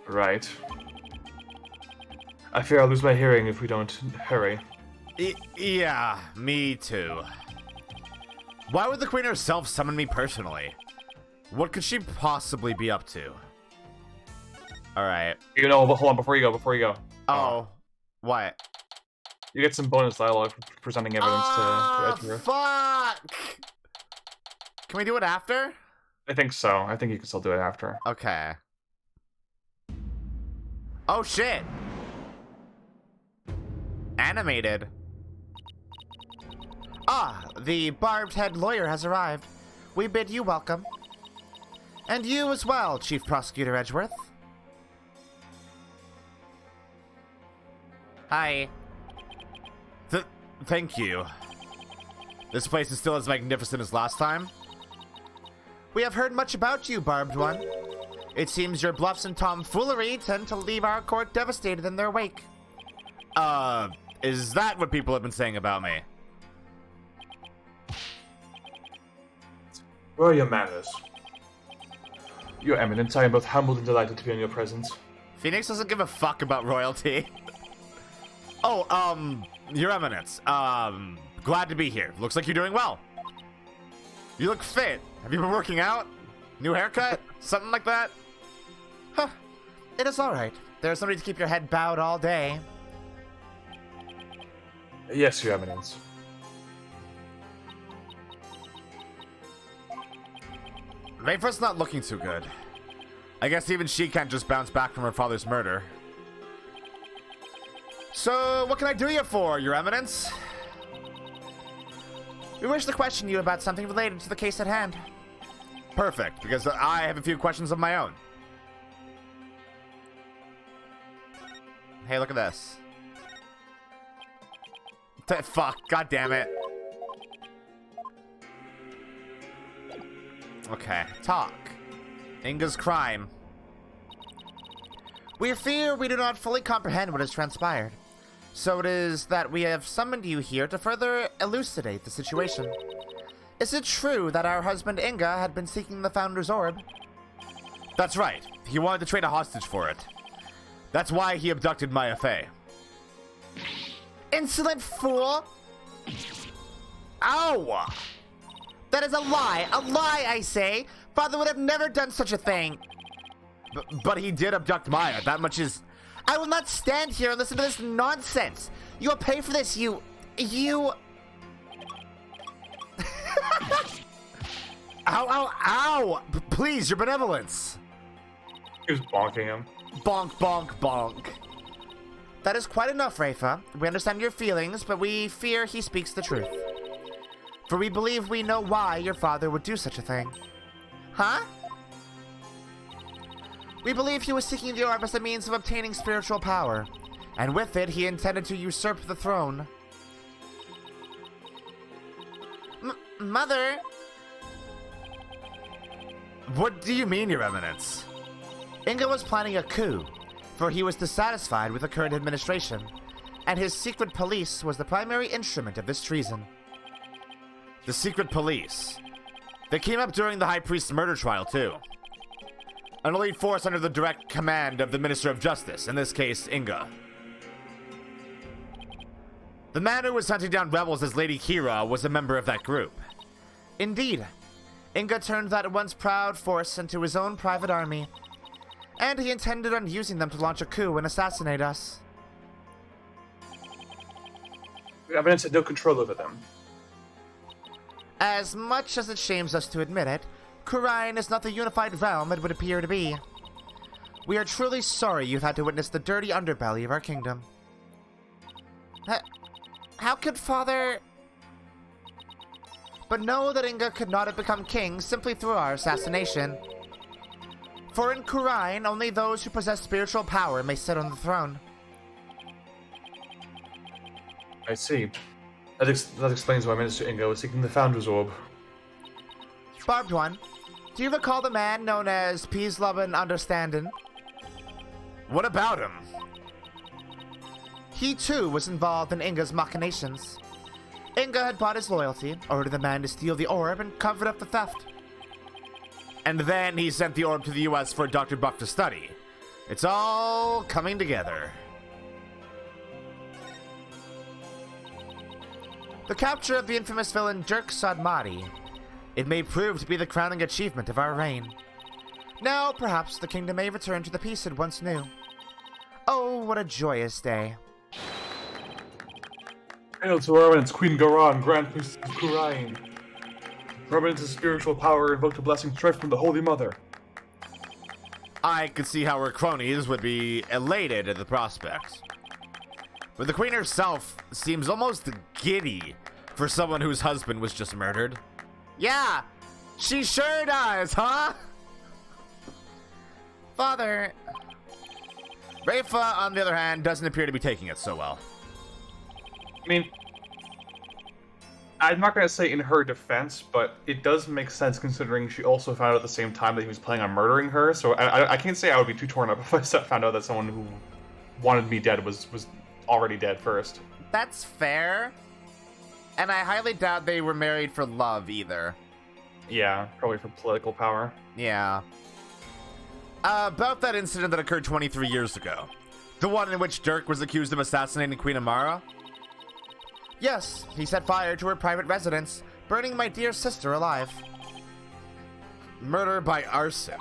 Right. I fear I'll lose my hearing if we don't hurry. Yeah, me too. Why would the queen herself summon me personally? What could she possibly be up to? Alright. You know, but hold on, before you go. Oh. What? You get some bonus dialogue for presenting evidence to Edgeworth. Fuck! Can we do it after? I think so. I think you can still do it after. Okay. Oh shit! Animated. Ah, the barbed-head lawyer has arrived. We bid you welcome. And you as well, Chief Prosecutor Edgeworth. Hi. Thank you. This place is still as magnificent as last time. We have heard much about you, Barbed One. It seems your bluffs and tomfoolery tend to leave our court devastated in their wake. Is that what people have been saying about me? Where are your manners? Your Eminence, I am both humbled and delighted to be in your presence. Phoenix doesn't give a fuck about royalty. Oh, Your Eminence, glad to be here. Looks like you're doing well. You look fit. Have you been working out? New haircut? Something like that? Huh. It is alright. There's somebody to keep your head bowed all day. Yes, Your Eminence. Mayford's not looking too good. I guess even she can't just bounce back from her father's murder. So, what can I do you for, Your Eminence? We wish to question you about something related to the case at hand. Perfect, because I have a few questions of my own. Hey, look at this. Fuck, god damn it. Okay, talk. Inga's crime. We fear we do not fully comprehend what has transpired. So it is that we have summoned you here to further elucidate the situation. Is it true that our husband Inga had been seeking the Founder's Orb? That's right. He wanted to trade a hostage for it. That's why he abducted Maya Fey. Insolent fool! Ow! That is a lie! A lie, I say! Father would have never done such a thing! But he did abduct Maya. That much is... I will not stand here and listen to this nonsense! You will pay for this, you... Ow, ow, ow! Please, your benevolence! He was bonking him. Bonk, bonk, bonk. That is quite enough, Rafa. We understand your feelings, but we fear he speaks the truth. For we believe we know why your father would do such a thing. Huh? We believe he was seeking the orb as a means of obtaining spiritual power, and with it he intended to usurp the throne. Mother? What do you mean, Your Eminence? Inga was planning a coup, for he was dissatisfied with the current administration, and his secret police was the primary instrument of this treason. The secret police. They came up during the High Priest's murder trial, too. An elite force under the direct command of the Minister of Justice, in this case, Inga. The man who was hunting down rebels as Lady Kira was a member of that group. Indeed, Inga turned that once proud force into his own private army, and he intended on using them to launch a coup and assassinate us. The evidence had no control over them. As much as it shames us to admit it, Khura'in is not the unified realm it would appear to be. We are truly sorry you've had to witness the dirty underbelly of our kingdom. How could Father... But know that Inga could not have become king simply through our assassination. For in Khura'in, only those who possess spiritual power may sit on the throne. I see. That explains why Minister Inga was seeking the Founder's Orb. Barbed one, do you recall the man known as Peace, Love, and Understanding? What about him? He too was involved in Inga's machinations. Inga had bought his loyalty, ordered the man to steal the orb, and covered up the theft. And then he sent the orb to the US for Dr. Buck to study. It's all coming together. The capture of the infamous villain Dirk Sadmati. It may prove to be the crowning achievement of our reign. Now, perhaps, the kingdom may return to the peace it once knew. Oh, what a joyous day. Hail to our eminence, Queen Garan, Grand Priestess of Khura'in. Her eminence's spiritual power invoked a blessing straight from the Holy Mother. I could see how her cronies would be elated at the prospect. But the queen herself seems almost giddy for someone whose husband was just murdered. Yeah, she sure does, huh? Father... Rafa, on the other hand, doesn't appear to be taking it so well. I mean, I'm not going to say in her defense, but it does make sense considering she also found out at the same time that he was planning on murdering her, so I can't say I would be too torn up if I found out that someone who wanted me dead was already dead first. That's fair. And I highly doubt they were married for love either. Yeah, probably for political power. Yeah. About that incident that occurred 23 years ago. The one in which Dirk was accused of assassinating Queen Amara? Yes, he set fire to her private residence, burning my dear sister alive. Murder by arson.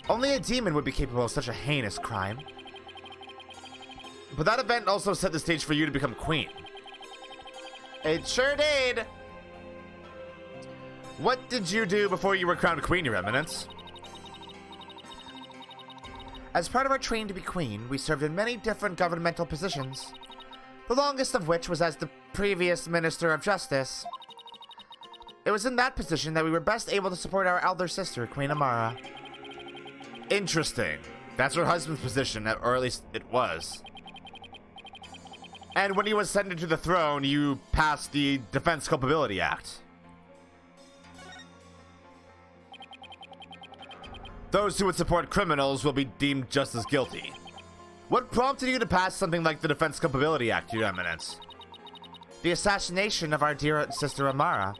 Only a demon would be capable of such a heinous crime. But that event also set the stage for you to become queen. It sure did. What did you do before you were crowned queen, Your Eminence? As part of our training to be queen, we served in many different governmental positions. The longest of which was as the previous Minister of Justice. It was in that position that we were best able to support our elder sister, Queen Amara. Interesting. That's her husband's position, or at least it was. And when he was ascended to the throne, you passed the Defense Culpability Act. Those who would support criminals will be deemed just as guilty. What prompted you to pass something like the Defense Culpability Act, Your Eminence? The assassination of our dear sister Amara.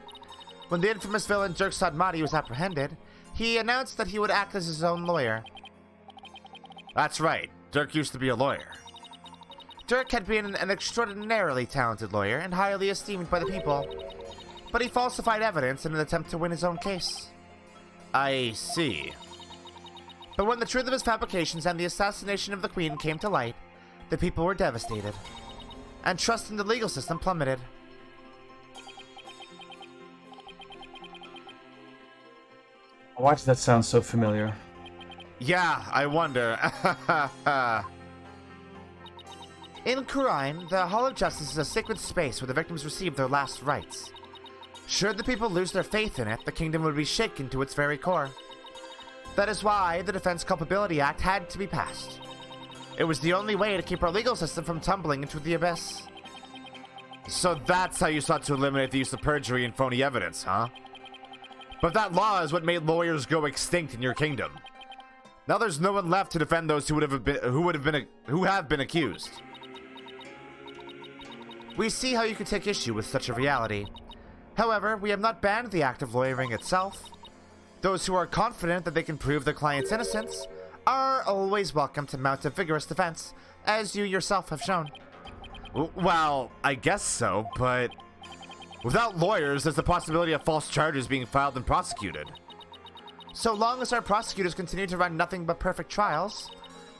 When the infamous villain Dirk Sadmati was apprehended, he announced that he would act as his own lawyer. That's right. Dirk used to be a lawyer. Dirk had been an extraordinarily talented lawyer and highly esteemed by the people, but he falsified evidence in an attempt to win his own case. I see. But when the truth of his fabrications and the assassination of the Queen came to light, the people were devastated, and trust in the legal system plummeted. Why does that sound so familiar? Yeah, I wonder. In Khura'in, the Hall of Justice is a sacred space where the victims receive their last rites. Should the people lose their faith in it, the kingdom would be shaken to its very core. That is why the Defense Culpability Act had to be passed. It was the only way to keep our legal system from tumbling into the abyss. So that's how you sought to eliminate the use of perjury and phony evidence, huh? But that law is what made lawyers go extinct in your kingdom. Now there's no one left to defend those who have been accused. We see how you could take issue with such a reality. However, we have not banned the act of lawyering itself. Those who are confident that they can prove their client's innocence are always welcome to mount a vigorous defense, as you yourself have shown. Well, I guess so, but without lawyers, there's the possibility of false charges being filed and prosecuted. So long as our prosecutors continue to run nothing but perfect trials,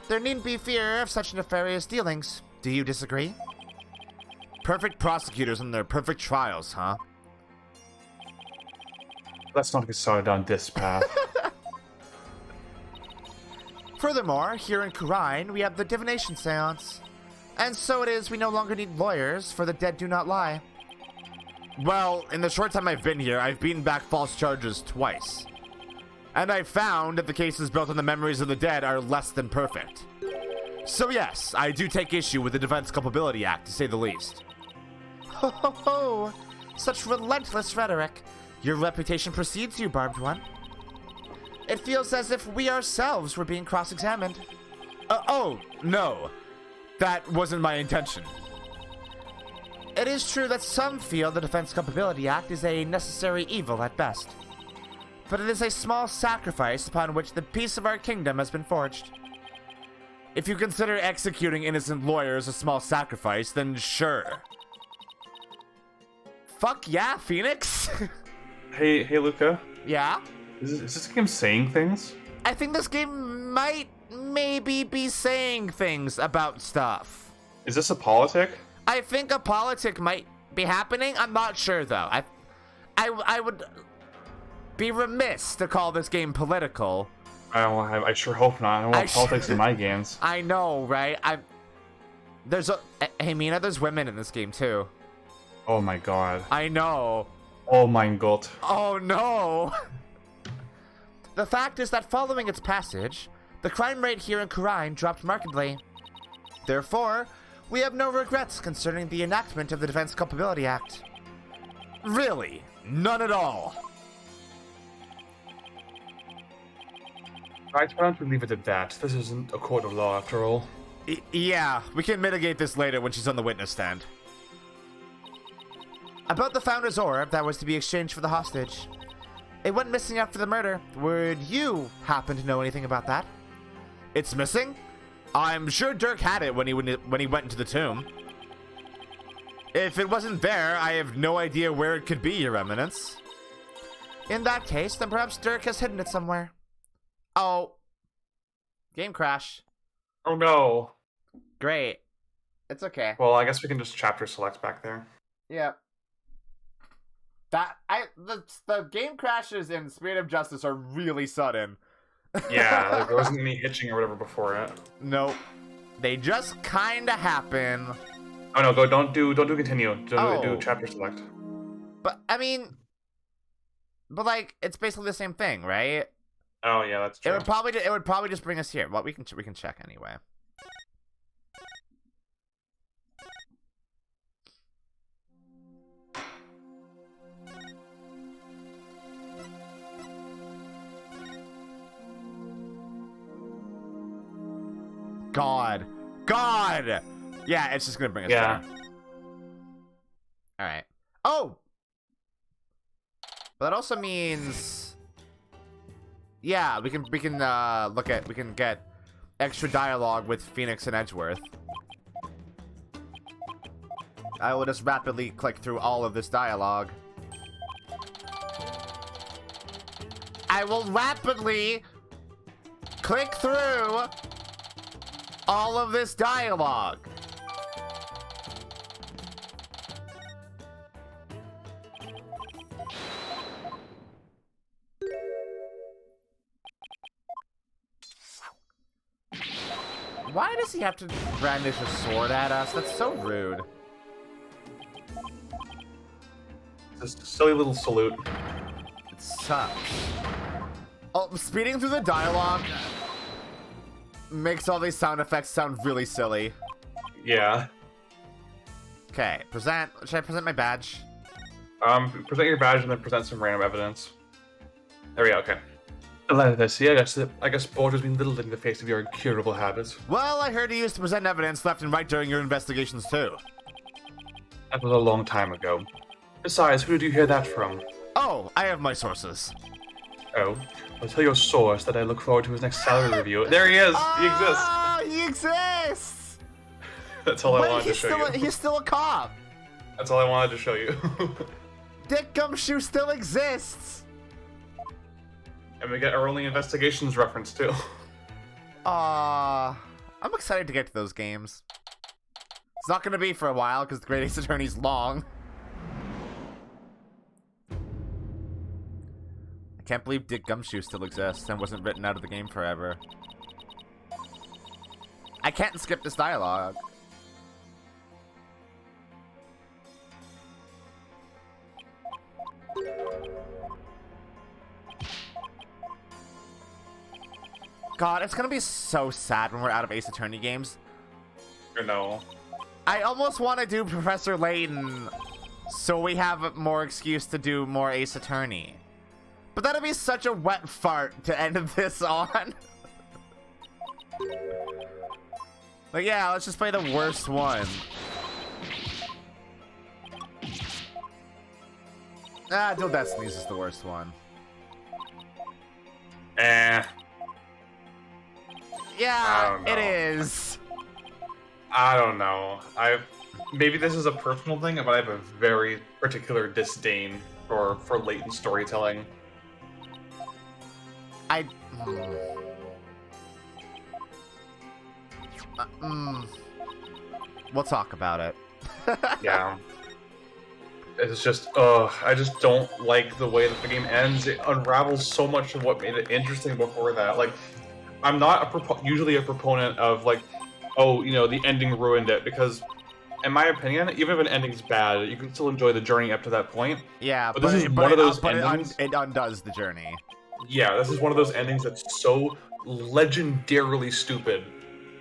there needn't be fear of such nefarious dealings. Do you disagree? Perfect prosecutors and their perfect trials, huh? Let's not get started on this path. Furthermore, here in Khura'in, we have the divination seance. And so it is we no longer need lawyers, for the dead do not lie. Well, in the short time I've been here, I've beaten back false charges twice. And I've found that the cases built on the memories of the dead are less than perfect. So yes, I do take issue with the Defense Culpability Act, to say the least. Ho ho ho! Such relentless rhetoric. Your reputation precedes you, Barbed One. It feels as if we ourselves were being cross-examined. Oh, no. That wasn't my intention. It is true that some feel the Defense Culpability Act is a necessary evil at best. But it is a small sacrifice upon which the peace of our kingdom has been forged. If you consider executing innocent lawyers a small sacrifice, then sure. Fuck yeah, Phoenix! Hey, Luka. Yeah? Is this game saying things? I think this game might maybe be saying things about stuff. Is this a politic? I think a politic might be happening. I'm not sure, though. I would be remiss to call this game political. I sure hope not. I don't want politics in my games. I know, right? Hey, Mina, there's women in this game, too. Oh my god. I know. Oh mein Gott. Oh no! The fact is that following its passage, the crime rate here in Khura'in dropped markedly. Therefore, we have no regrets concerning the enactment of the Defense Culpability Act. Really? None at all? Why don't we leave it at that? This isn't a court of law after all. Yeah, we can mitigate this later when she's on the witness stand. About the Founder's Orb that was to be exchanged for the hostage. It went missing after the murder. Would you happen to know anything about that? It's missing? I'm sure Dirk had it when he went into the tomb. If it wasn't there, I have no idea where it could be, Your Eminence. In that case, then perhaps Dirk has hidden it somewhere. Oh. Game crash. Oh no. Great. It's okay. Well, I guess we can just chapter select back there. Yeah. The game crashes in Spirit of Justice are really sudden. Yeah, like there wasn't any hitching or whatever before it. Nope. They just kinda happen. Oh no, don't do continue. Do chapter select. But I mean, like it's basically the same thing, right? Oh yeah, that's true. It would probably just bring us here. Well, we can check anyway. God. God! Yeah, it's just gonna bring us Yeah. there. Alright. Oh! But that also means... Yeah, we can get extra dialogue with Phoenix and Edgeworth. I will just rapidly click through all of this dialogue. I will rapidly click through all of this dialogue. Why does he have to brandish a sword at us? That's so rude. Just a silly little salute. It sucks. Oh, speeding through the dialogue makes all these sound effects sound really silly. Yeah. Okay, present. Should I present my badge? Present your badge and then present some random evidence. There we go, okay. Let's see, I guess sport has been little in the face of your incurable habits. Well, I heard you used to present evidence left and right during your investigations, too. That was a long time ago. Besides, who did you hear that from? Oh, I have my sources. Oh, I'll tell your source that I look forward to his next salary review. There he is! He exists! Oh, he exists! That's all I wanted to show you. He's still a cop. That's all I wanted to show you. Dick Gumshoe still exists. And we get our only investigations reference, too. I'm excited to get to those games. It's not going to be for a while because the Great Ace Attorney's long. I can't believe Dick Gumshoe still exists and wasn't written out of the game forever. I can't skip this dialogue. God, it's gonna be so sad when we're out of Ace Attorney games. Or no. I almost want to do Professor Layton so we have more excuse to do more Ace Attorney. But that'd be such a wet fart to end this on. But yeah, let's just play the worst one. Dual Destinies is the worst one. Yeah, it is. I don't know. Maybe this is a personal thing, but I have a very particular disdain for latent storytelling. We'll talk about it. Yeah. It's just, I just don't like the way that the game ends. It unravels so much of what made it interesting before that. Like, I'm not usually a proponent of, like, oh, you know, the ending ruined it, because, in my opinion, even if an ending's bad, you can still enjoy the journey up to that point. Yeah, but this is one of those endings. It undoes the journey. Yeah, this is one of those endings that's so legendarily stupid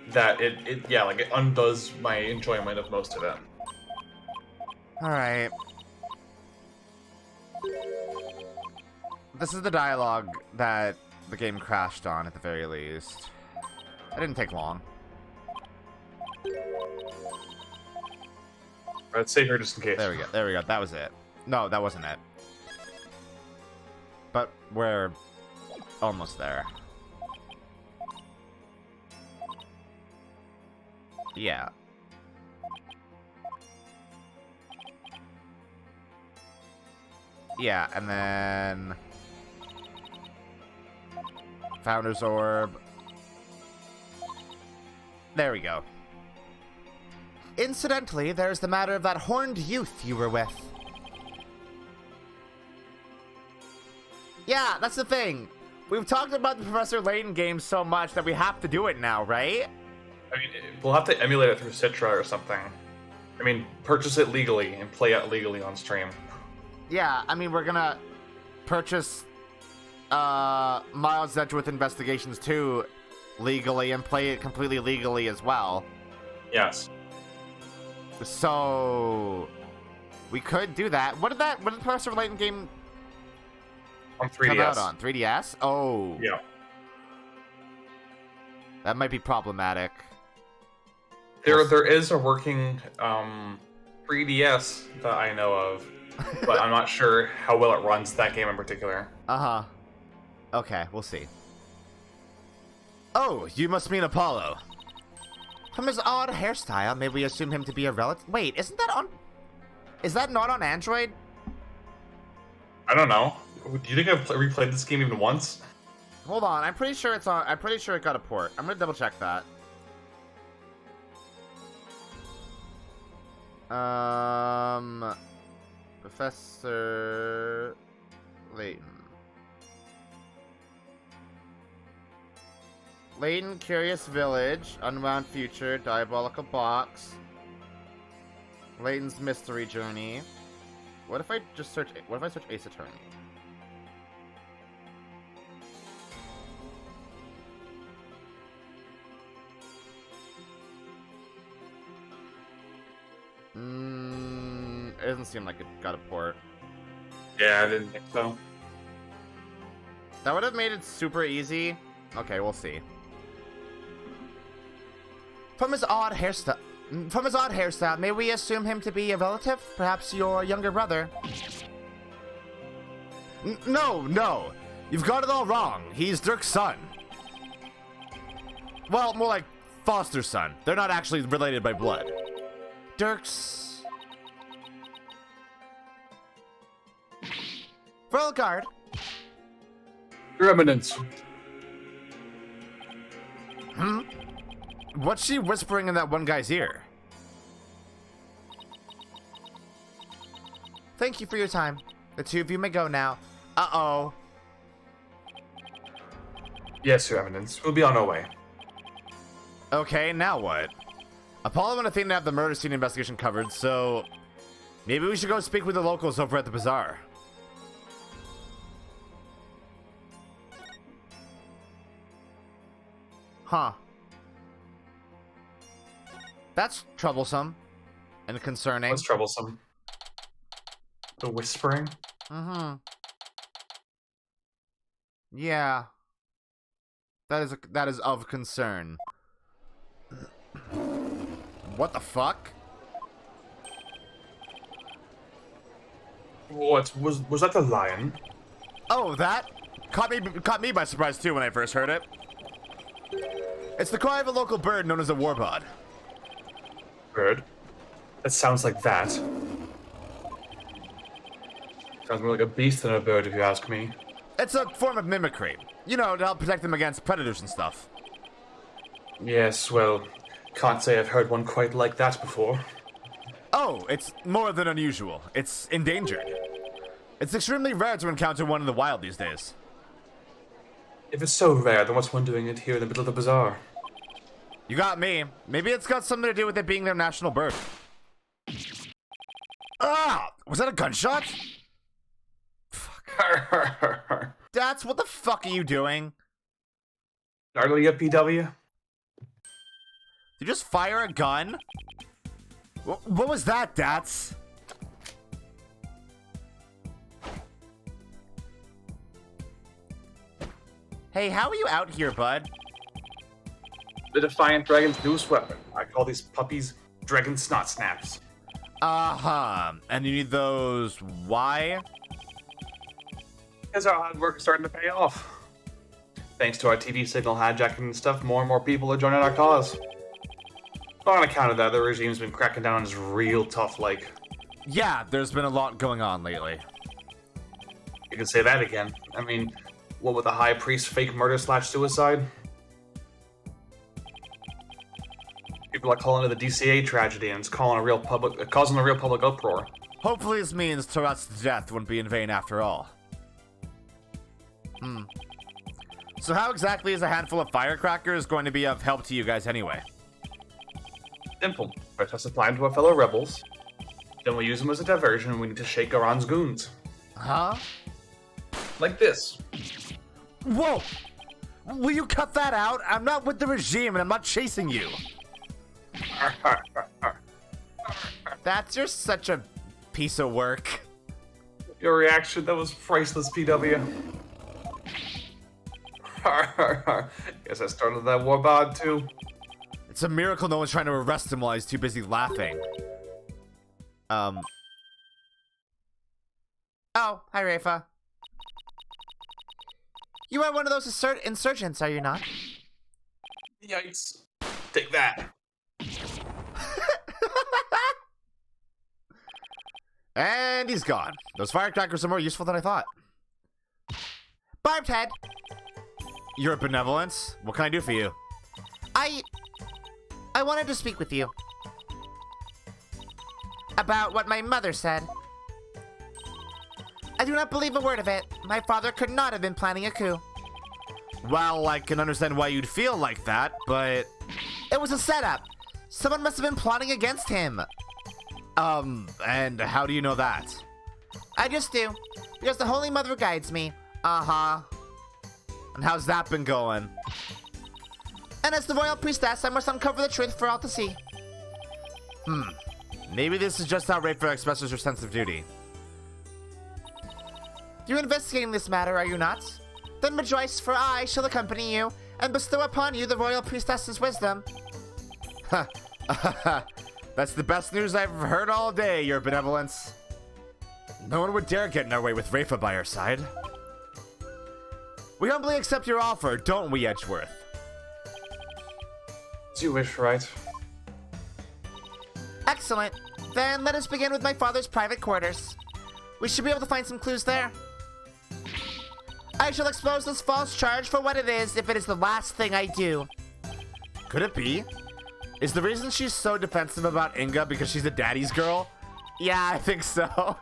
that it undoes my enjoyment of most of it. Alright. This is the dialogue that the game crashed on, at the very least. It didn't take long. Let's save her just in case. There we go. There we go. That was it. No, that wasn't it. But we're almost there. Yeah. Yeah, and then Founder's Orb. There we go. Incidentally, there's the matter of that horned youth you were with. Yeah, that's the thing. We've talked about the Professor Layton games so much that we have to do it now, right? I mean, we'll have to emulate it through Citra or something. I mean, purchase it legally and play it legally on stream. Yeah, I mean, we're gonna purchase Miles Edgeworth Investigations 2 legally and play it completely legally as well. Yes. So we could do that. What did the Professor Layton game on 3DS. come out on? 3DS? Oh. Yeah. That might be problematic. There is a working 3DS that I know of, but I'm not sure how well it runs that game in particular. Uh-huh. Okay, we'll see. Oh, you must mean Apollo. From his odd hairstyle, may we assume him to be a relative? Wait, isn't that on... Is that not on Android? I don't know. Do you think I've replayed this game even once? Hold on, I'm pretty sure it's on... I'm pretty sure it got a port. I'm gonna double check that. Professor... Layton. Layton, Curious Village, Unwound Future, Diabolical Box, Layton's Mystery Journey. What if I just search... What if I search Ace Attorney? It doesn't seem like it got a port. Yeah, I didn't think so. That would have made it super easy. Okay, we'll see. From his odd hairstyle, may we assume him to be a relative? Perhaps your younger brother? No. You've got it all wrong. He's Dirk's son. Well, more like foster son. They're not actually related by blood. Dirk's... Royal Guard. Your Eminence. What's she whispering in that one guy's ear? Thank you for your time. The two of you may go now. Uh-oh. Yes, Your Eminence. We'll be on our way. Okay, now what? Apollo and Athena have the murder scene investigation covered, so... Maybe we should go speak with the locals over at the bazaar. Huh. That's troublesome. And concerning. What's troublesome? The whispering? Mm-hmm. Yeah. That is of concern. What the fuck? What was that the lion? Oh, that caught me by surprise too when I first heard it. It's the cry of a local bird known as a warbod. Bird? That sounds like that. Sounds more like a beast than a bird, if you ask me. It's a form of mimicry. You know, to help protect them against predators and stuff. Yes, well, can't say I've heard one quite like that before. Oh, it's more than unusual. It's endangered. It's extremely rare to encounter one in the wild these days. If it's so rare, then what's one doing it here in the middle of the bazaar? You got me. Maybe it's got something to do with it being their national bird. Ah! Was that a gunshot? Fuck. That's what the fuck are you doing? Startle you, PW? Did you just fire a gun? What was that, Dats? Hey, how are you out here, bud? The Defiant Dragon's newest weapon. I call these puppies Dragon Snot Snaps. Uh-huh. And you need those... why? Because our hard work is starting to pay off. Thanks to our TV signal hijacking and stuff, more and more people are joining our cause. On account of that, the regime's been cracking down on us real tough, like. Yeah, there's been a lot going on lately. You can say that again. I mean, what with the High Priest fake murder/suicide? People are calling it the DCA tragedy, and it's causing a real public uproar. Hopefully this means Tourrette's death wouldn't be in vain after all. So how exactly is a handful of firecrackers going to be of help to you guys anyway? Simple. First I supply them to our fellow rebels. Then we'll use them as a diversion when we need to shake Iran's goons. Huh? Like this. Whoa! Will you cut that out? I'm not with the regime and I'm not chasing you. That's just such a piece of work. Your reaction, that was priceless, PW. Guess I started that warbod too. It It's a miracle no one's trying to arrest him while he's too busy laughing. Oh, hi, Rafa. You are one of those insurgents, are you not? Yikes. Take that. And he's gone. Those firecrackers are more useful than I thought. Barbed head. Your benevolence? What can I do for you? I wanted to speak with you. About what my mother said. I do not believe a word of it. My father could not have been planning a coup. Well, I can understand why you'd feel like that, but... It was a setup. Someone must have been plotting against him. And how do you know that? I just do. Because the Holy Mother guides me. Uh-huh. And how's that been going? And as the royal priestess, I must uncover the truth for all to see. Maybe this is just how Rafa expresses her sense of duty. You're investigating this matter, are you not? Then rejoice, for I shall accompany you, and bestow upon you the royal priestess's wisdom. That's the best news I've heard all day, your benevolence. No one would dare get in our way with Rafa by our side. We humbly accept your offer, don't we, Edgeworth? As you wish, right? Excellent. Then let us begin with my father's private quarters. We should be able to find some clues there. I shall expose this false charge for what it is if it is the last thing I do. Could it be? Is the reason she's so defensive about Inga because she's a daddy's girl? Yeah, I think so.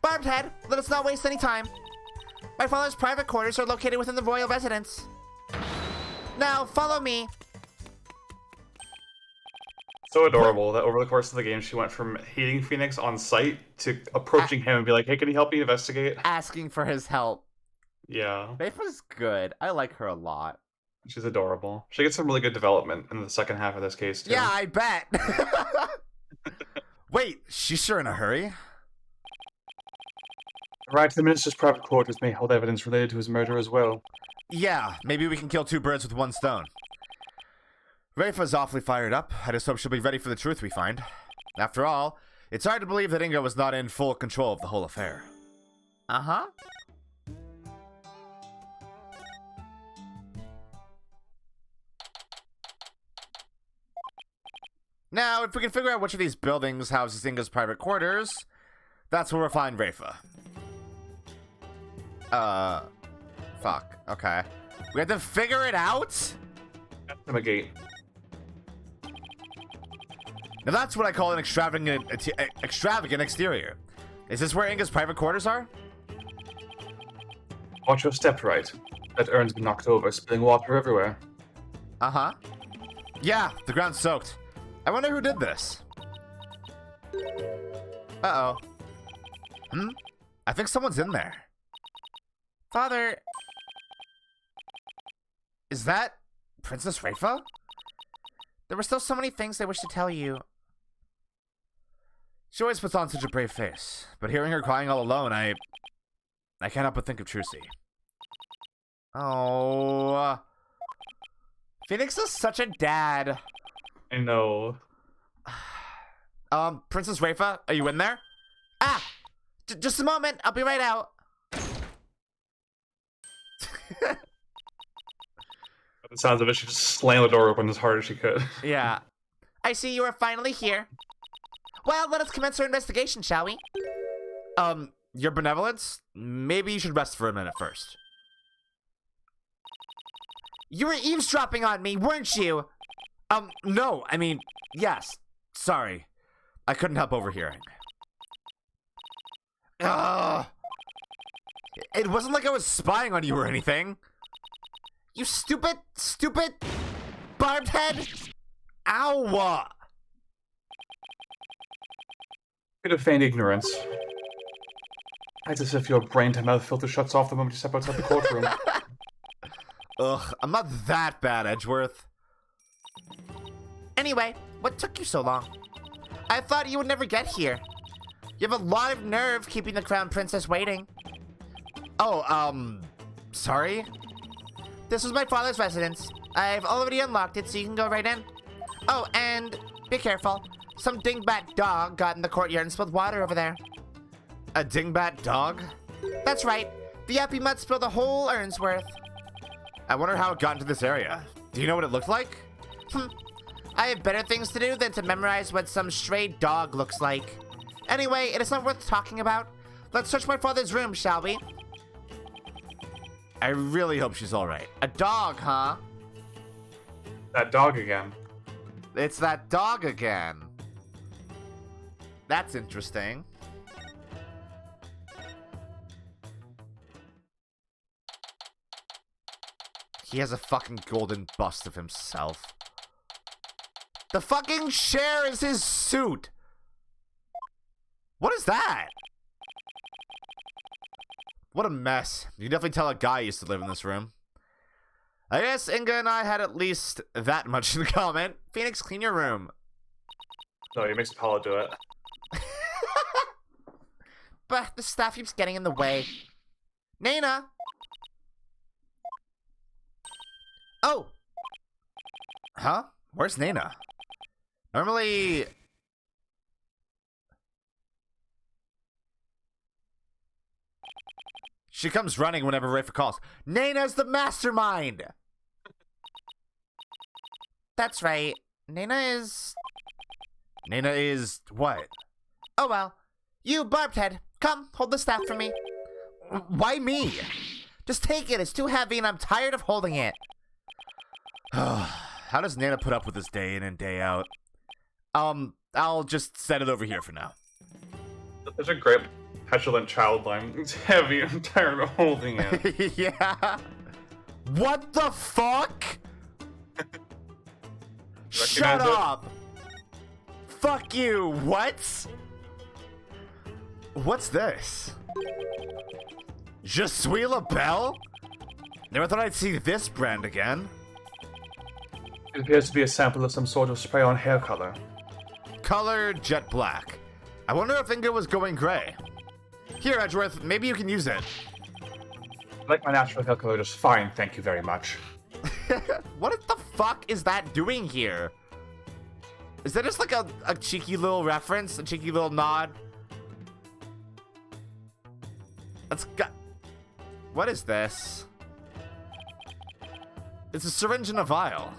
Barbed head, let us not waste any time. My father's private quarters are located within the royal residence. Now, follow me. So adorable that over the course of the game, she went from hating Phoenix on sight to approaching him and be like, hey, can you help me investigate? Asking for his help. Yeah. Rafa's good. I like her a lot. She's adorable. She gets some really good development in the second half of this case, too. Yeah, I bet. Wait, she's sure in a hurry? Right, the minister's private quarters may hold evidence related to his murder as well. Yeah, maybe we can kill two birds with one stone. Rafa's awfully fired up. I just hope she'll be ready for the truth we find. After all, it's hard to believe that Inga was not in full control of the whole affair. Uh-huh. Now, if we can figure out which of these buildings houses Inga's private quarters, that's where we'll find Rafa. Fuck. Okay. We have to figure it out? From a gate. Now that's what I call an extravagant exterior. Is this where Inga's private quarters are? Watch your step, right? That urn's been knocked over, spilling water everywhere. Uh-huh. Yeah, the ground's soaked. I wonder who did this. Uh-oh. I think someone's in there. Father, Is that Princess Rafa? there were still so many things I wish to tell you. She always puts on such a brave face, but hearing her crying all alone, I can't help but think of Trucy. Oh, Phoenix is such a dad. I know. Princess Rafa, are you in there? Ah! Just a moment, I'll be right out. The sounds of it, she just slammed the door open as hard as she could. Yeah. I see you are finally here. Well, let us commence our investigation, shall we? Your benevolence? Maybe you should rest for a minute first. You were eavesdropping on me, weren't you? No, I mean, yes. Sorry. I couldn't help overhearing. Ugh. It wasn't like I was spying on you or anything. You stupid barbed head! Ow! Bit of feigned ignorance. It's as if your brain-to-mouth filter shuts off the moment you step outside the courtroom. Ugh, I'm not that bad, Edgeworth. Anyway, what took you so long? I thought you would never get here. You have a lot of nerve keeping the crown princess waiting. Oh, sorry? This was my father's residence. I've already unlocked it, so you can go right in. Oh, and be careful. Some dingbat dog got in the courtyard and spilled water over there. A dingbat dog? That's right. The yappy mutt spilled a whole urn's worth. I wonder how it got into this area. Do you know what it looked like? I have better things to do than to memorize what some stray dog looks like. Anyway, it is not worth talking about. Let's search my father's room, shall we? I really hope she's alright. A dog, huh? That dog again. It's that dog again. That's interesting. He has a fucking golden bust of himself. The fucking chair is his suit. What is that? What a mess. You can definitely tell a guy used to live in this room. I guess Inga and I had at least that much in common. Phoenix, clean your room. No, he makes Apollo do it. But the staff keeps getting in the way. Nana! Oh! Huh? Where's Nana? Normally... she comes running whenever Rafa calls. Nana's the mastermind! That's right. Nana is... Nana is... what? Oh well. You, Barbed Head, come, hold the staff for me. Why me? Just take it, it's too heavy and I'm tired of holding it. How does Nana put up with this day in and day out? I'll just set it over here for now. There's a great petulant child line. It's heavy, I'm tired of holding it. Yeah. What the fuck? Shut Recognize it? up! Fuck you! What? What's this? Je suis la belle? Never thought I'd see this brand again. It appears to be a sample of some sort of spray-on hair color. Color jet black. I wonder if Inga was going gray. Here, Edgeworth, maybe you can use it. I like my natural hair color just fine, thank you very much. What the fuck is that doing here? Is that just like a cheeky little reference? A cheeky little nod? That's got... What is this? It's a syringe and a vial.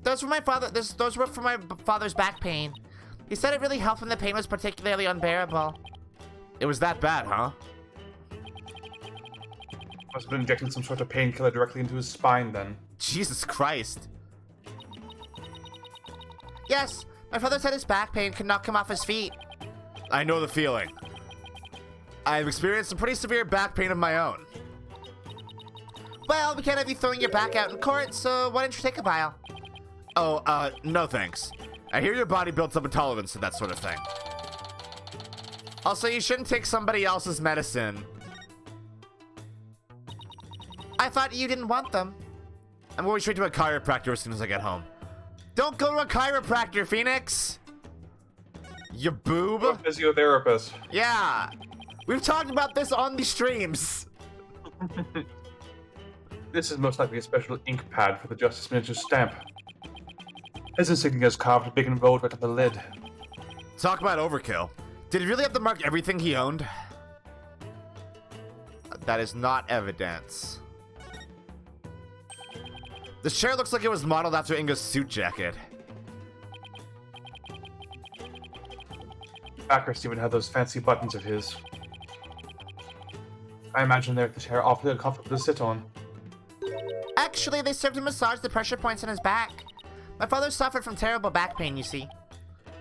Those were for my father's back pain. He said it really helped when the pain was particularly unbearable. It was that bad, huh? Must have been injecting some sort of painkiller directly into his spine then. Jesus Christ. Yes, my father said his back pain could knock him off his feet. I know the feeling. I've experienced some pretty severe back pain of my own. Well, we can't have you throwing your back out in court, so why don't you take a vial? Oh, no thanks. I hear your body builds up a tolerance to that sort of thing. Also, you shouldn't take somebody else's medicine. I thought you didn't want them. I'm going straight to a chiropractor as soon as I get home. Don't go to a chiropractor, Phoenix! You boob! A physiotherapist. Yeah! We've talked about this on the streams! This is most likely a special ink pad for the Justice Minister's stamp. His insignia is carved big and bold right on the lid. Talk about overkill. Did he really have to mark everything he owned? That is not evidence. This chair looks like it was modeled after Inga's suit jacket. Backrest even had those fancy buttons of his. I imagine they're the chair awfully uncomfortable to sit on. Actually, they served to massage the pressure points in his back. My father suffered from terrible back pain, you see.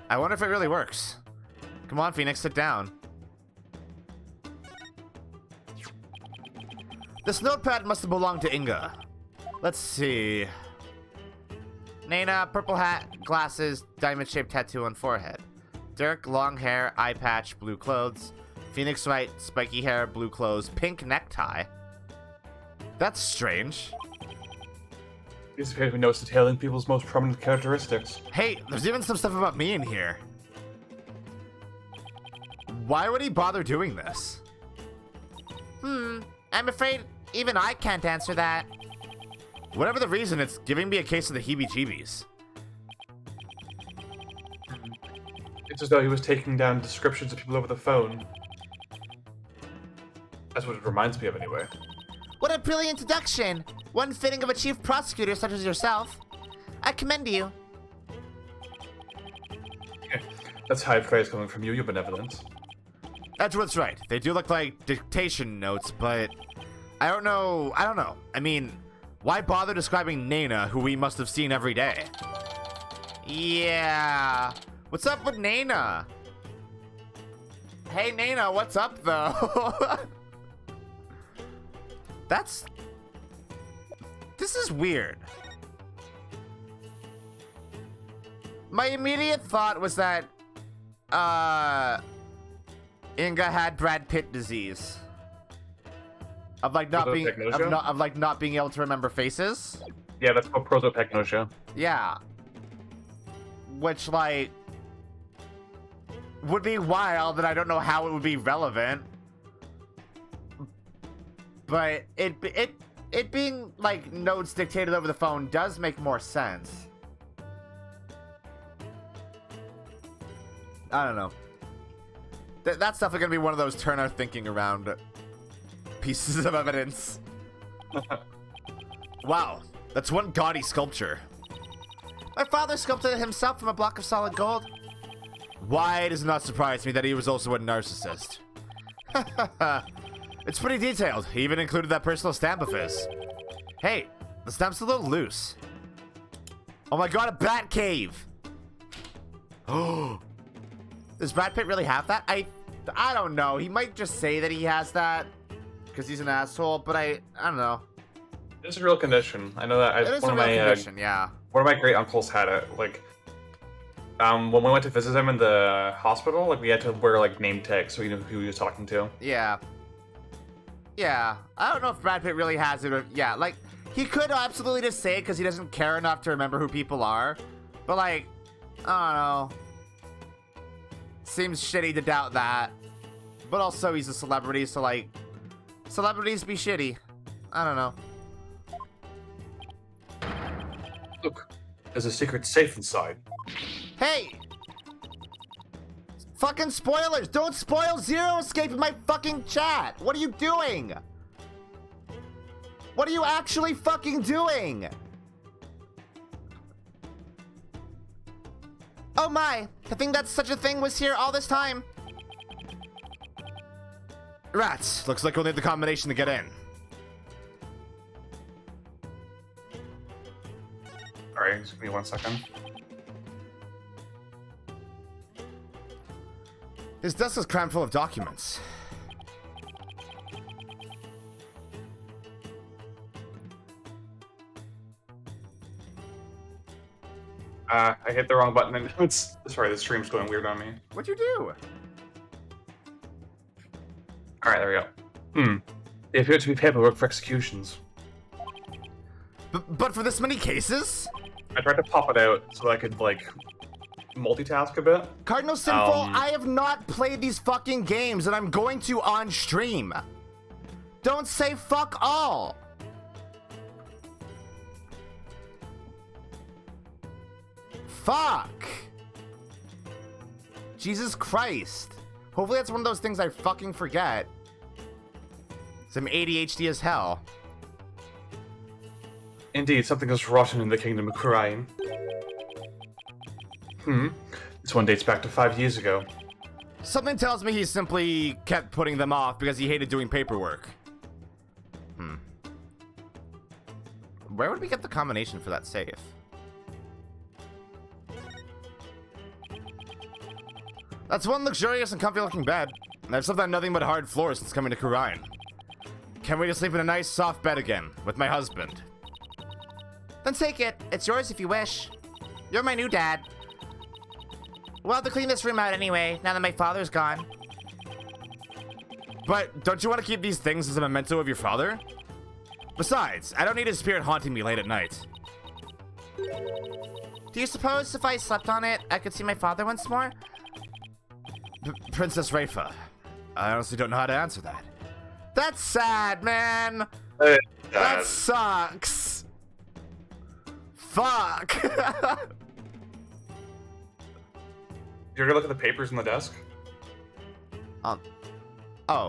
I wonder if it really works. Come on, Phoenix, sit down. This notepad must have belonged to Inga. Let's see. Nana, purple hat, glasses, diamond-shaped tattoo on forehead. Dirk, long hair, eye patch, blue clothes. Phoenix White, spiky hair, blue clothes, pink necktie. That's strange. These appear to be notes detailing people's most prominent characteristics. Hey, there's even some stuff about me in here. Why would he bother doing this? I'm afraid even I can't answer that. Whatever the reason, it's giving me a case of the heebie-jeebies. It's as though he was taking down descriptions of people over the phone. That's what it reminds me of, anyway. What a brilliant deduction! One fitting of a chief prosecutor such as yourself. I commend you. That's high praise coming from you, your benevolence. Edgeworth's right. They do look like dictation notes, but I don't know. I mean, why bother describing Nana, who we must have seen every day? Yeah. What's up with Nana? Hey, Nana, what's up, though? This is weird. My immediate thought was that, Inga had Brad Pitt disease. Of like not being, of like not being able to remember faces. Yeah, that's called prosopagnosia. Yeah. Which, like, would be wild, and I don't know how it would be relevant. But it being, like, notes dictated over the phone does make more sense. I don't know. That's definitely gonna be one of those turn our thinking around pieces of evidence. Wow, that's one gaudy sculpture. My father sculpted it himself from a block of solid gold. Why it does not surprise me that he was also a narcissist. It's pretty detailed. He even included that personal stamp of his. Hey, the stamp's a little loose. Oh my god, a bat cave! Oh, does Brad Pitt really have that? I don't know. He might just say that he has that because he's an asshole, but I don't know. It's a real condition. I know that. It is a real condition, yeah. One of my great uncles had it. Like, when we went to visit him in the hospital, like we had to wear like name tags so we knew who he was talking to. Yeah. Yeah. I don't know if Brad Pitt really has it. Or, yeah, like he could absolutely just say it because he doesn't care enough to remember who people are. But like, I don't know. Seems shitty to doubt that. But also he's a celebrity, so like, celebrities be shitty. I don't know. Look, there's a secret safe inside. Hey! Fucking spoilers! Don't spoil Zero Escape in my fucking chat! What are you doing? What are you actually fucking doing? Oh my, the thing that's such a thing was here all this time. Rats, looks like we'll need the combination to get in. Alright, just give me 1 second. His desk is crammed full of documents. I hit the wrong button and it's... Sorry, the stream's going weird on me. What'd you do? Alright, there we go. They appear to be paperwork for executions. But for this many cases? I tried to pop it out so I could, like, multitask a bit. Cardinal Sinful, I have not played these fucking games, and I'm going to on stream. Don't say fuck all. Fuck. Jesus Christ. Hopefully that's one of those things I fucking forget. Some ADHD as hell. Indeed, something is rotten in the kingdom of Khura'in. This one dates back to 5 years ago. Something tells me he simply kept putting them off because he hated doing paperwork. Where would we get the combination for that safe? That's one luxurious and comfy looking bed. I've slept on nothing but hard floors since coming to Khura'in. Can't wait to sleep in a nice soft bed again with my husband. Then take it. It's yours if you wish. You're my new dad. We'll have to clean this room out anyway, now that my father's gone. But don't you want to keep these things as a memento of your father? Besides, I don't need his spirit haunting me late at night. Do you suppose if I slept on it, I could see my father once more? Princess Rafa, I honestly don't know how to answer that. That's sad, man. That sucks. Fuck. You're gonna look at the papers on the desk? Oh.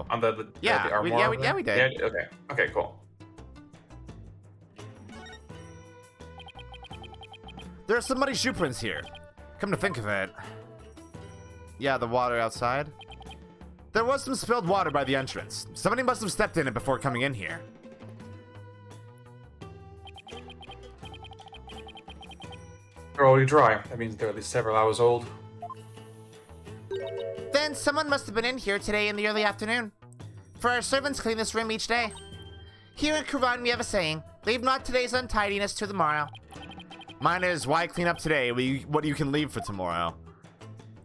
On the Yeah, the armoire yeah, over there? we did. Yeah, okay. Okay, cool. There are some muddy shoe prints here. Come to think of it. Yeah, the water outside. There was some spilled water by the entrance. Somebody must have stepped in it before coming in here. They're already dry. That means they're at least several hours old. Then someone must have been in here today in the early afternoon. For our servants clean this room each day. Here in Khura'in we have a saying, leave not today's untidiness to the morrow. Mine is, why clean up today what you can leave for tomorrow?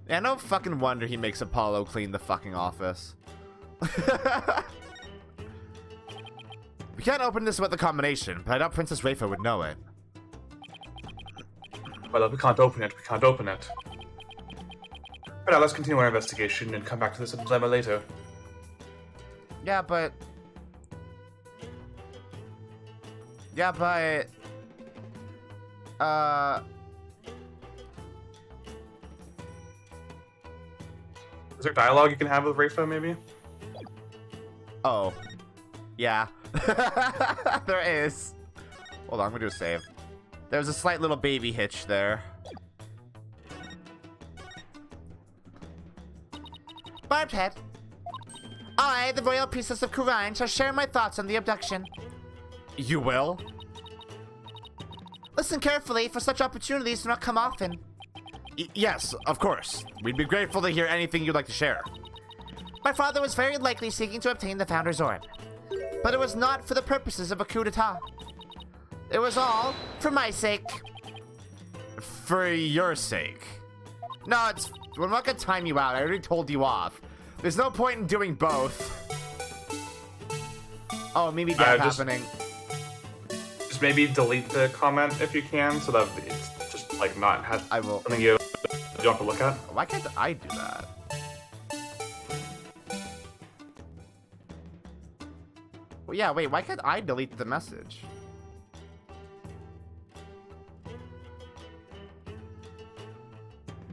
Yeah, no fucking wonder he makes Apollo clean the fucking office. We can't open this with the combination, but I doubt Princess Rafa would know it. Well, we can't open it. We can't open it. But now let's continue our investigation and come back to this dilemma later. Yeah, but... Is there dialogue you can have with Rafa, maybe? Oh. Yeah. There is. Hold on, I'm gonna do a save. There's a slight little baby hitch there. Barbed head. I, the royal priestess of Khura'in, shall share my thoughts on the abduction. You will? Listen carefully, for such opportunities do not come often. Yes, of course. We'd be grateful to hear anything you'd like to share. My father was very likely seeking to obtain the Founder's Orb. But it was not for the purposes of a coup d'etat. It was all for my sake. For your sake. No, we're not gonna time you out. I already told you off. There's no point in doing both. Oh, maybe death happening. Just maybe delete the comment if you can, so that it's just like not have I will. something you don't have to look at. Why can't I do that? Well, yeah, wait, why can't I delete the message?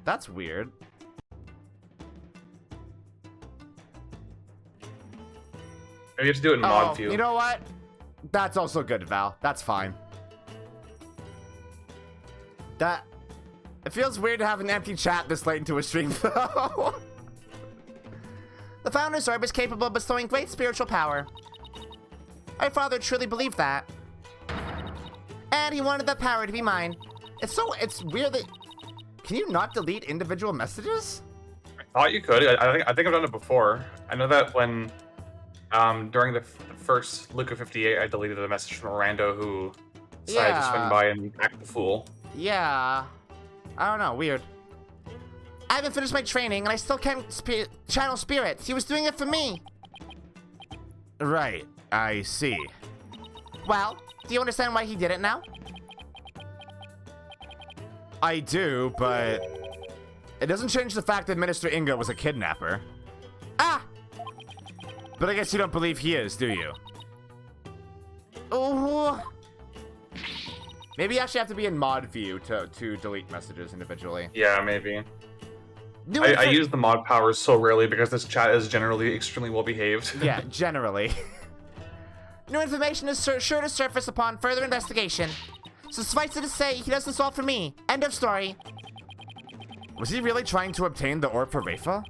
That's weird. Maybe you have to do it in mod view. You know what? That's also good, Val. That's fine. It feels weird to have an empty chat this late into a stream, though. The Founder's Orb is capable of bestowing great spiritual power. My father truly believed that. And he wanted that power to be mine. It's weird that... Can you not delete individual messages? I thought you could. I think I've done it before. I know that when during the first Luka 58, I deleted a message from Orlando who decided to swing by and act the fool. Yeah. I don't know. Weird. I haven't finished my training, and I still can't channel spirits. He was doing it for me. Right. I see. Well, do you understand why he did it now? I do, but... It doesn't change the fact that Minister Inga was a kidnapper. Ah! But I guess you don't believe he is, do you? Oh. Maybe you actually have to be in mod view to delete messages individually. Yeah, maybe. I use the mod powers so rarely because this chat is generally extremely well behaved. Yeah, generally. New information is sure to surface upon further investigation. So suffice it to say, he does this all for me. End of story. Was he really trying to obtain the orb for Rafa?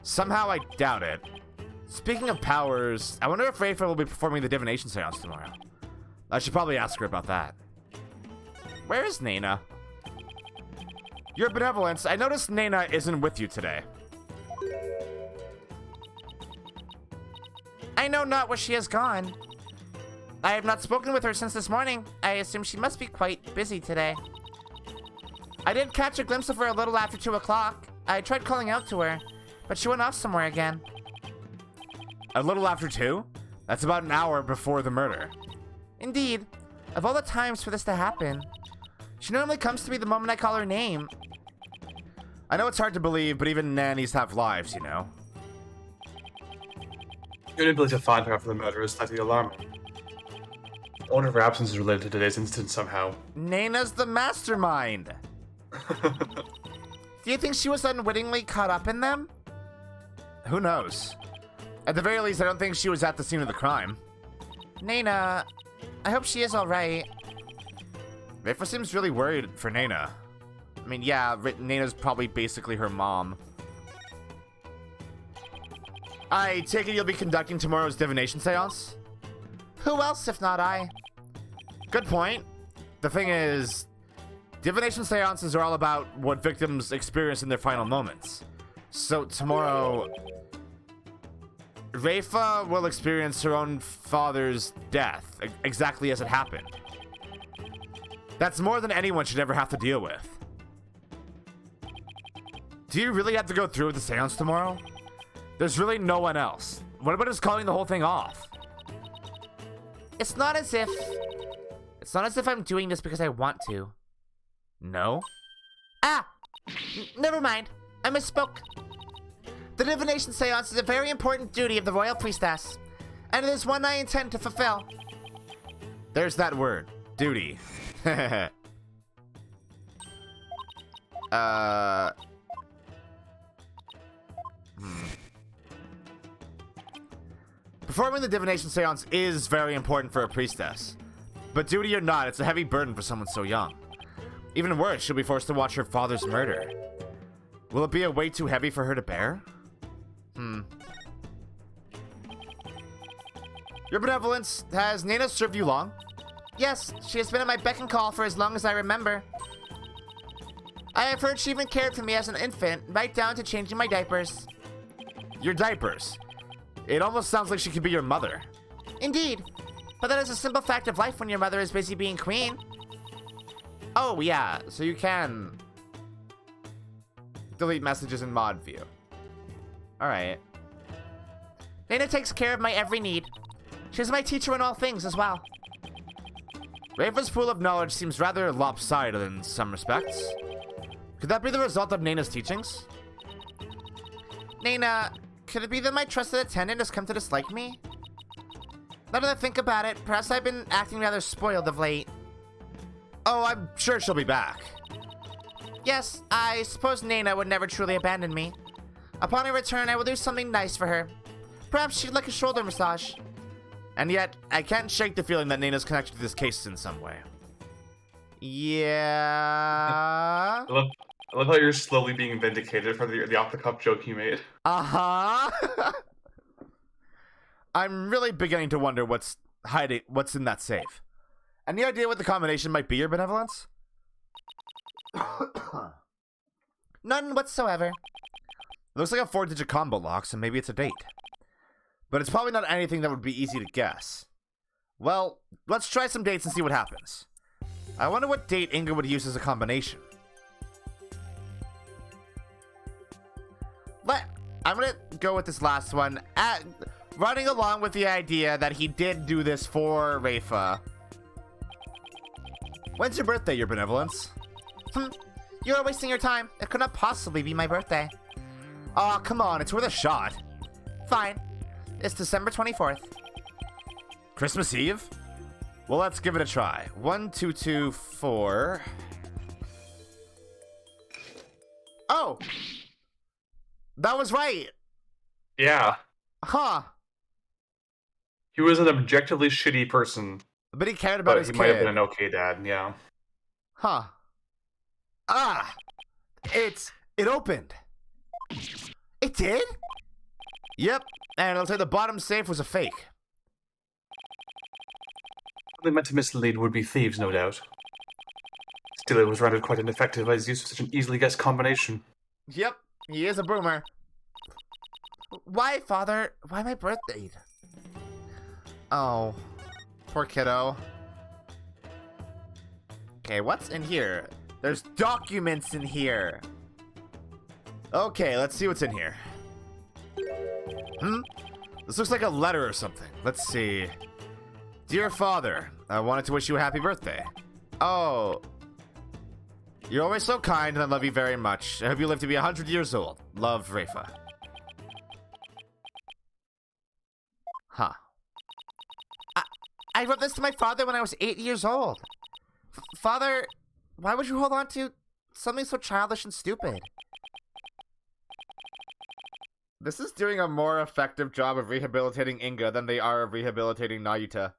Somehow I doubt it. Speaking of powers, I wonder if Rafa will be performing the divination seance tomorrow. I should probably ask her about that. Where is Nana? Your benevolence, I noticed Nana isn't with you today. I know not where she has gone. I have not spoken with her since this morning. I assume she must be quite busy today. I did catch a glimpse of her a little after 2 o'clock. I tried calling out to her, but she went off somewhere again. A little after 2? That's about an hour before the murder. Indeed. Of all the times for this to happen, she normally comes to me the moment I call her name. I know it's hard to believe, but even nannies have lives, you know. Your inability to find her after the murder is slightly alarming. I wonder if her absence is related to today's incident somehow. Nana's the mastermind. The Do you think she was unwittingly caught up in them? Who knows? At the very least, I don't think she was at the scene of the crime. Nana, I hope she is alright. Rafa seems really worried for Nana. I mean, yeah, Nana's probably basically her mom. I take it you'll be conducting tomorrow's divination seance? Who else if not I? Good point. The thing is, divination seances are all about what victims experience in their final moments. So tomorrow, Rafa will experience her own father's death, exactly as it happened. That's more than anyone should ever have to deal with. Do you really have to go through with the seance tomorrow? There's really no one else. What about just calling the whole thing off? It's not as if I'm doing this because I want to. No? Never mind. I misspoke. The divination seance is a very important duty of the royal priestess, and it is one I intend to fulfill. There's that word. Duty. Performing the divination seance is very important for a priestess. But duty or not, it's a heavy burden for someone so young. Even worse, she'll be forced to watch her father's murder. Will it be a weight too heavy for her to bear? Your benevolence, has Nana served you long? Yes, she has been at my beck and call for as long as I remember. I have heard she even cared for me as an infant, right down to changing my diapers. Your diapers? It almost sounds like she could be your mother. Indeed. But that is a simple fact of life when your mother is busy being queen. Oh, yeah, so you can delete messages in mod view. Alright. Nana takes care of my every need. She's my teacher in all things as well. Rafa's pool of knowledge seems rather lopsided in some respects. Could that be the result of Nana's teachings? Nana, could it be that my trusted attendant has come to dislike me? Now that I think about it, perhaps I've been acting rather spoiled of late. Oh, I'm sure she'll be back. Yes, I suppose Nana would never truly abandon me. Upon her return, I will do something nice for her. Perhaps she'd like a shoulder massage. And yet, I can't shake the feeling that Nana's connected to this case in some way. Yeah. I love how you're slowly being vindicated for the off the cuff joke you made. Uh-huh. I'm really beginning to wonder what's in that safe. Any idea what the combination might be, your benevolence? None whatsoever. It looks like a 4-digit combo lock, so maybe it's a date. But it's probably not anything that would be easy to guess. Well, let's try some dates and see what happens. I wonder what date Inga would use as a combination. I'm gonna go with this last one. Running along with the idea that he did do this for Rafa. When's your birthday, your benevolence? You're wasting your time. It could not possibly be my birthday. Aw, come on, it's worth a shot. Fine. It's December 24th. Christmas Eve? Well, let's give it a try. 1, 2, 2, 4. Oh! That was right! Yeah. Huh. He was an objectively shitty person, But he cared about but his he kid. might have been an okay dad, yeah. Huh. Ah! It opened. It did? Yep, and it'll say the bottom safe was a fake. They meant to mislead would-be thieves, no doubt. Still, it was rendered quite ineffective by his use of such an easily guessed combination. Yep, he is a boomer. Why, Father? Why my birthday? Oh, poor kiddo. Okay, what's in here? There's documents in here. Okay, let's see what's in here. This looks like a letter or something. Let's see. Dear Father, I wanted to wish you a happy birthday. Oh. You're always so kind and I love you very much. I hope you live to be 100 years old. Love, Rafa. Huh. I wrote this to my father when I was 8 years old. Father, why would you hold on to something so childish and stupid? This is doing a more effective job of rehabilitating Inga than they are of rehabilitating Nayuta.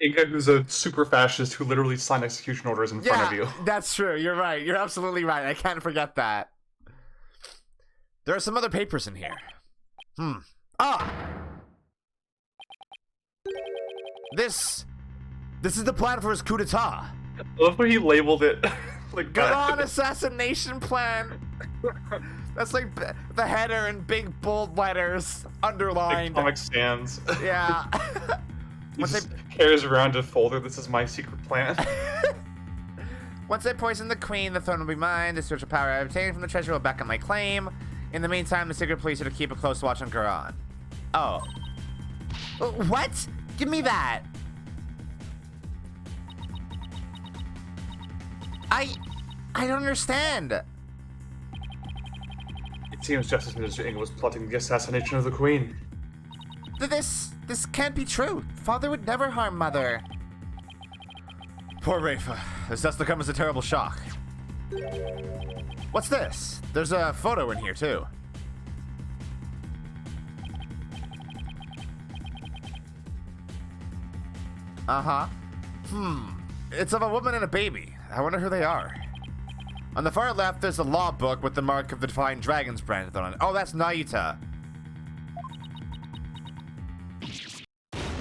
Inga, who's a super fascist who literally signed execution orders in front of you. That's true. You're right. You're absolutely right. I can't forget that. There are some other papers in here. Ah! This is the plan for his coup d'etat. I love when he labeled it like Khura'in that. assassination plan. That's like the header in big bold letters, underlined. Like Comic Sans. Yeah. He just carries around a folder. This is my secret plan. Once I poison the queen, the throne will be mine. The spiritual power I obtained from the treasure will back up my claim. In the meantime, the secret police are to keep a close watch on Khura'in. Oh. What? Give me that. I don't understand. It seems Justice Minister Inga was plotting the assassination of the Queen. This can't be true. Father would never harm Mother. Poor Rafa. This has to come as a terrible shock. What's this? There's a photo in here, too. Uh-huh. It's of a woman and a baby. I wonder who they are. On the far left, there's a law book with the mark of the Defying Dragons branded on it. Oh, that's Nayuta.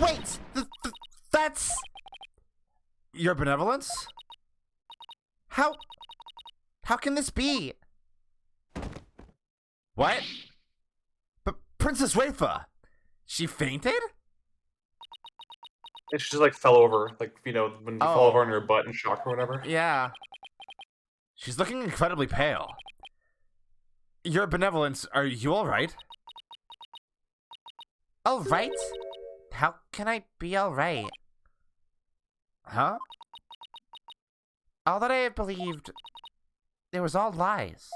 Wait! That's... Your benevolence? How can this be? What? But Princess Rafa! She fainted? And she just like fell over, like, you know, when you fall over on her butt in shock or whatever. Yeah. She's looking incredibly pale. Your benevolence, are you alright? All right? How can I be all right? Huh? All that I have believed, it was all lies.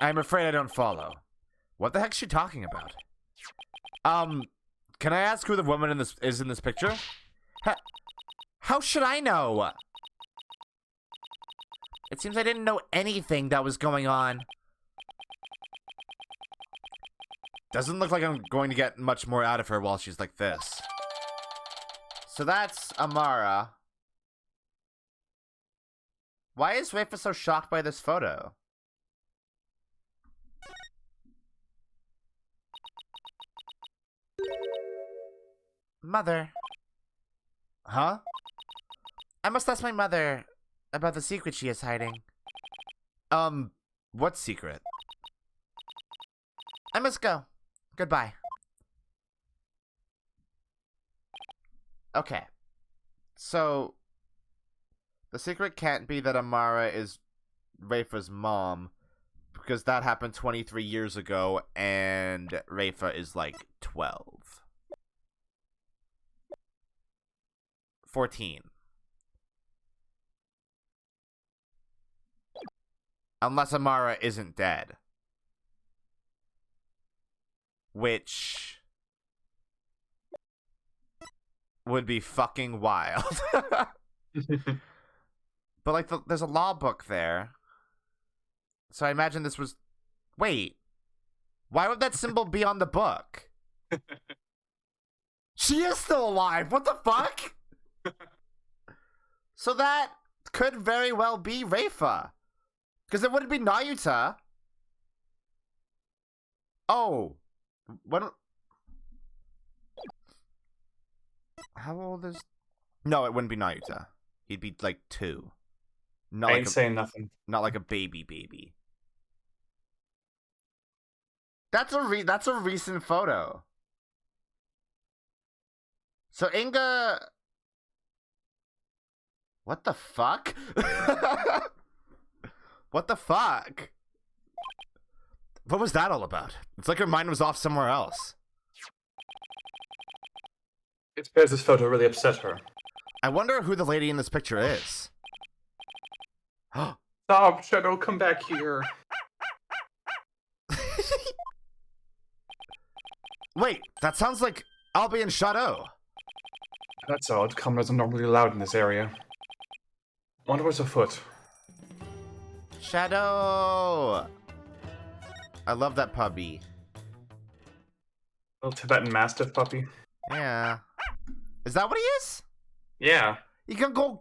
I'm afraid I don't follow. What the heck's she talking about? Can I ask who the woman is in this picture? How should I know? It seems I didn't know anything that was going on. Doesn't look like I'm going to get much more out of her while she's like this. So that's Amara. Why is Rafa so shocked by this photo? Mother. Huh? I must ask my mother about the secret she is hiding. What secret? I must go. Goodbye. Okay. So, the secret can't be that Amara is Rafa's mom, because that happened 23 years ago, and Rafa is like 12. 14. Unless Amara isn't dead. Which would be fucking wild. But like there's a law book there. So I imagine this was... Wait. Why would that symbol be on the book? She is still alive. What the fuck? So that could very well be Rafa. Because it wouldn't be Nayuta. Oh. What? How old is... No, it wouldn't be Nayuta. He'd be like 2. Not I like ain't a, saying nothing. not like a baby. That's a recent photo. So Inga... What the fuck? What the fuck? What was that all about? It's like her mind was off somewhere else. It's because this photo really upset her. I wonder who the lady in this picture is. Stop, Shadow, come back here. Wait, that sounds like Albie and Shadow. That's odd. Commoners are normally loud in this area. Wonder what's afoot. Shadow! I love that puppy. Little Tibetan Mastiff puppy. Yeah. Is that what he is? Yeah. He go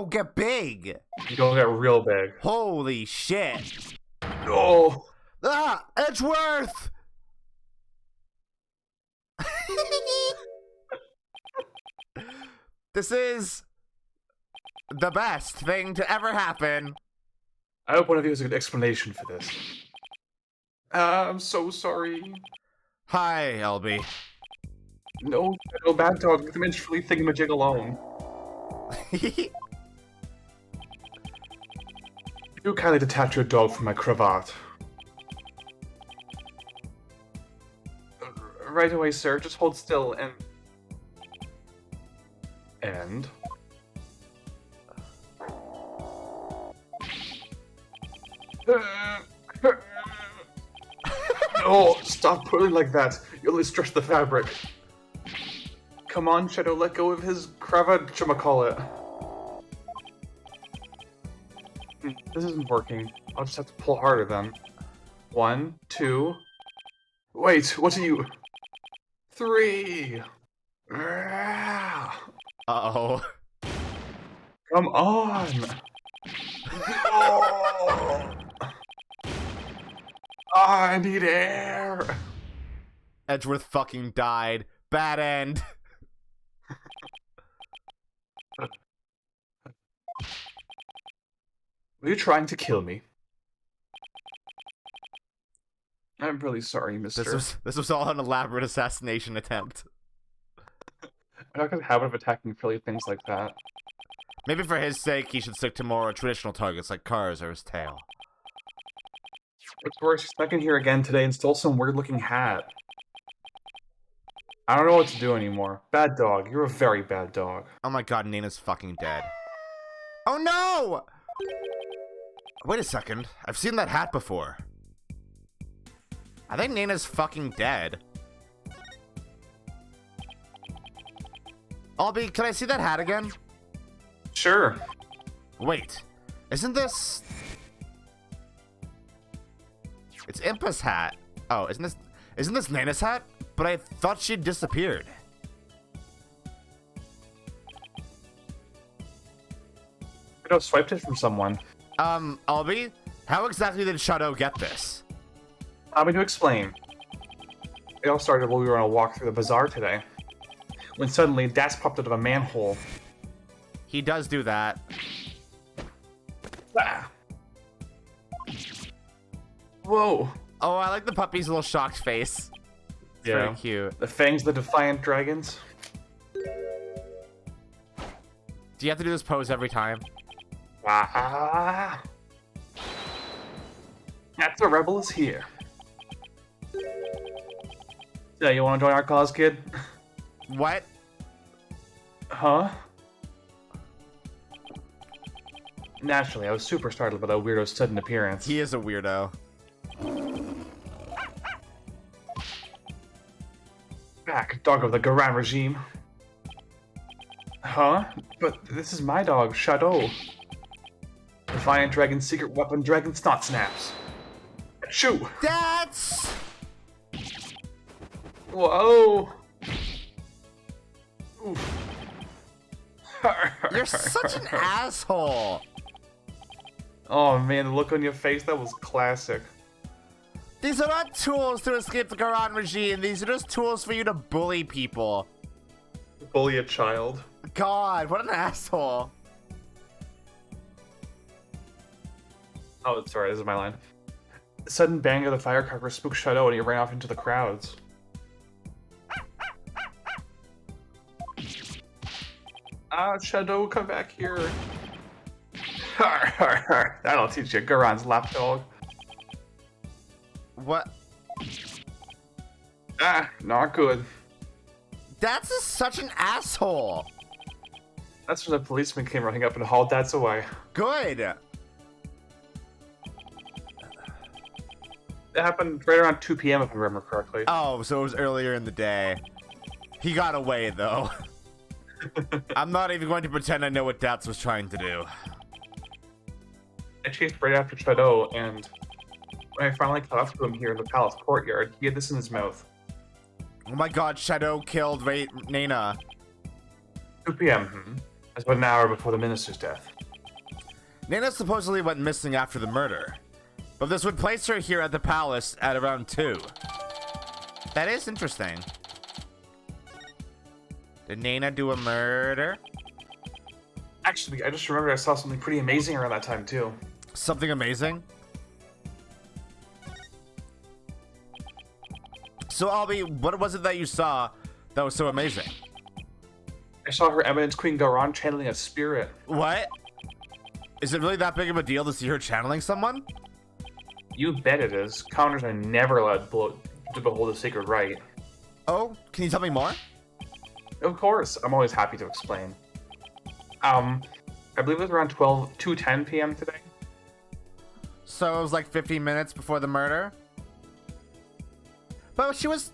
get big. You don't get real big. Holy shit. Oh. Ah, Edgeworth! This is the best thing to ever happen. I hope one of you has a good explanation for this. I'm so sorry. Hi, LB. No, bad dog. Leave the minstrelly thingamajig alone. You kindly detach your dog from my cravat. Right away, sir. Just hold still and... And... No, stop pulling like that. You'll only stretch the fabric. Come on, Shadow, let go of his cravat, whatchamacallit. This isn't working. I'll just have to pull harder then. 1, 2... Wait, what are you... 3... Uh-oh. Come on! Oh! I need air! Edgeworth fucking died. Bad end. Were you trying to kill me? I'm really sorry, mister. This was all an elaborate assassination attempt. I'm not gonna habit of attacking silly things like that. Maybe for his sake, he should stick to more traditional targets like cars or his tail. What's worse, he snuck in here again today and stole some weird-looking hat. I don't know what to do anymore. Bad dog. You're a very bad dog. Oh my god, Nana's fucking dead. Oh no! Wait a second. I've seen that hat before. I think Nana's fucking dead. Albie, can I see that hat again? Sure. Wait. Isn't this... It's Impa's hat. Oh, isn't this Nana's hat? But I thought she'd disappeared. I swiped it from someone. Albie, how exactly did Shadow get this? Allow me to explain. It all started while we were on a walk through the bazaar today. When suddenly, Das popped out of a manhole. He does do that. Ah. Whoa. Oh, I like the puppy's little shocked face. It's very cute. The fangs of the defiant dragons. Do you have to do this pose every time? Ah. That's the rebel is here. So, you want to join our cause, kid? What? Huh? Naturally, I was super startled by that weirdo's sudden appearance. He is a weirdo. Back, dog of the Khura'in regime. Huh? But this is my dog, Shadow. Defiant Dragon's secret weapon, Dragon Snot Snaps. Shoo! That's... Whoa! Oof. You're such an asshole. Oh man, the look on your face, that was classic. These are not tools to escape the Khura'in regime. These are just tools for you to bully people. Bully a child. God, what an asshole. Oh, sorry, this is my line. The sudden bang of the firecracker spooked Shadow and he ran off into the crowds. Ah, Shadow, come back here. That'll teach you, Khura'in's lapdog. What? Ah, not good. That's just such an asshole. That's when the policeman came running up and hauled Dats away. Good. It happened right around 2 p.m. if I remember correctly. Oh, so it was earlier in the day. He got away, though. I'm not even going to pretend I know what Dats was trying to do. I chased right after Shadow, and When I finally caught up to him here in the palace courtyard, he had this in his mouth. Oh my god, Shadow killed Nana. 2 p.m. That's about an hour before the minister's death. Nana supposedly went missing after the murder, but this would place her here at the palace at around 2. That is interesting. Did Nana do a murder? Actually, I just remembered I saw something pretty amazing around that time, too. Something amazing? So, Albie, what was it that you saw that was so amazing? I saw Her Eminence Queen Garon channeling a spirit. What? Is it really that big of a deal to see her channeling someone? You bet it is. Counters are never allowed to behold a sacred rite. Oh, can you tell me more? Of course, I'm always happy to explain. I believe it was around 2:10 p.m. today. So it was like 15 minutes before the murder? But she was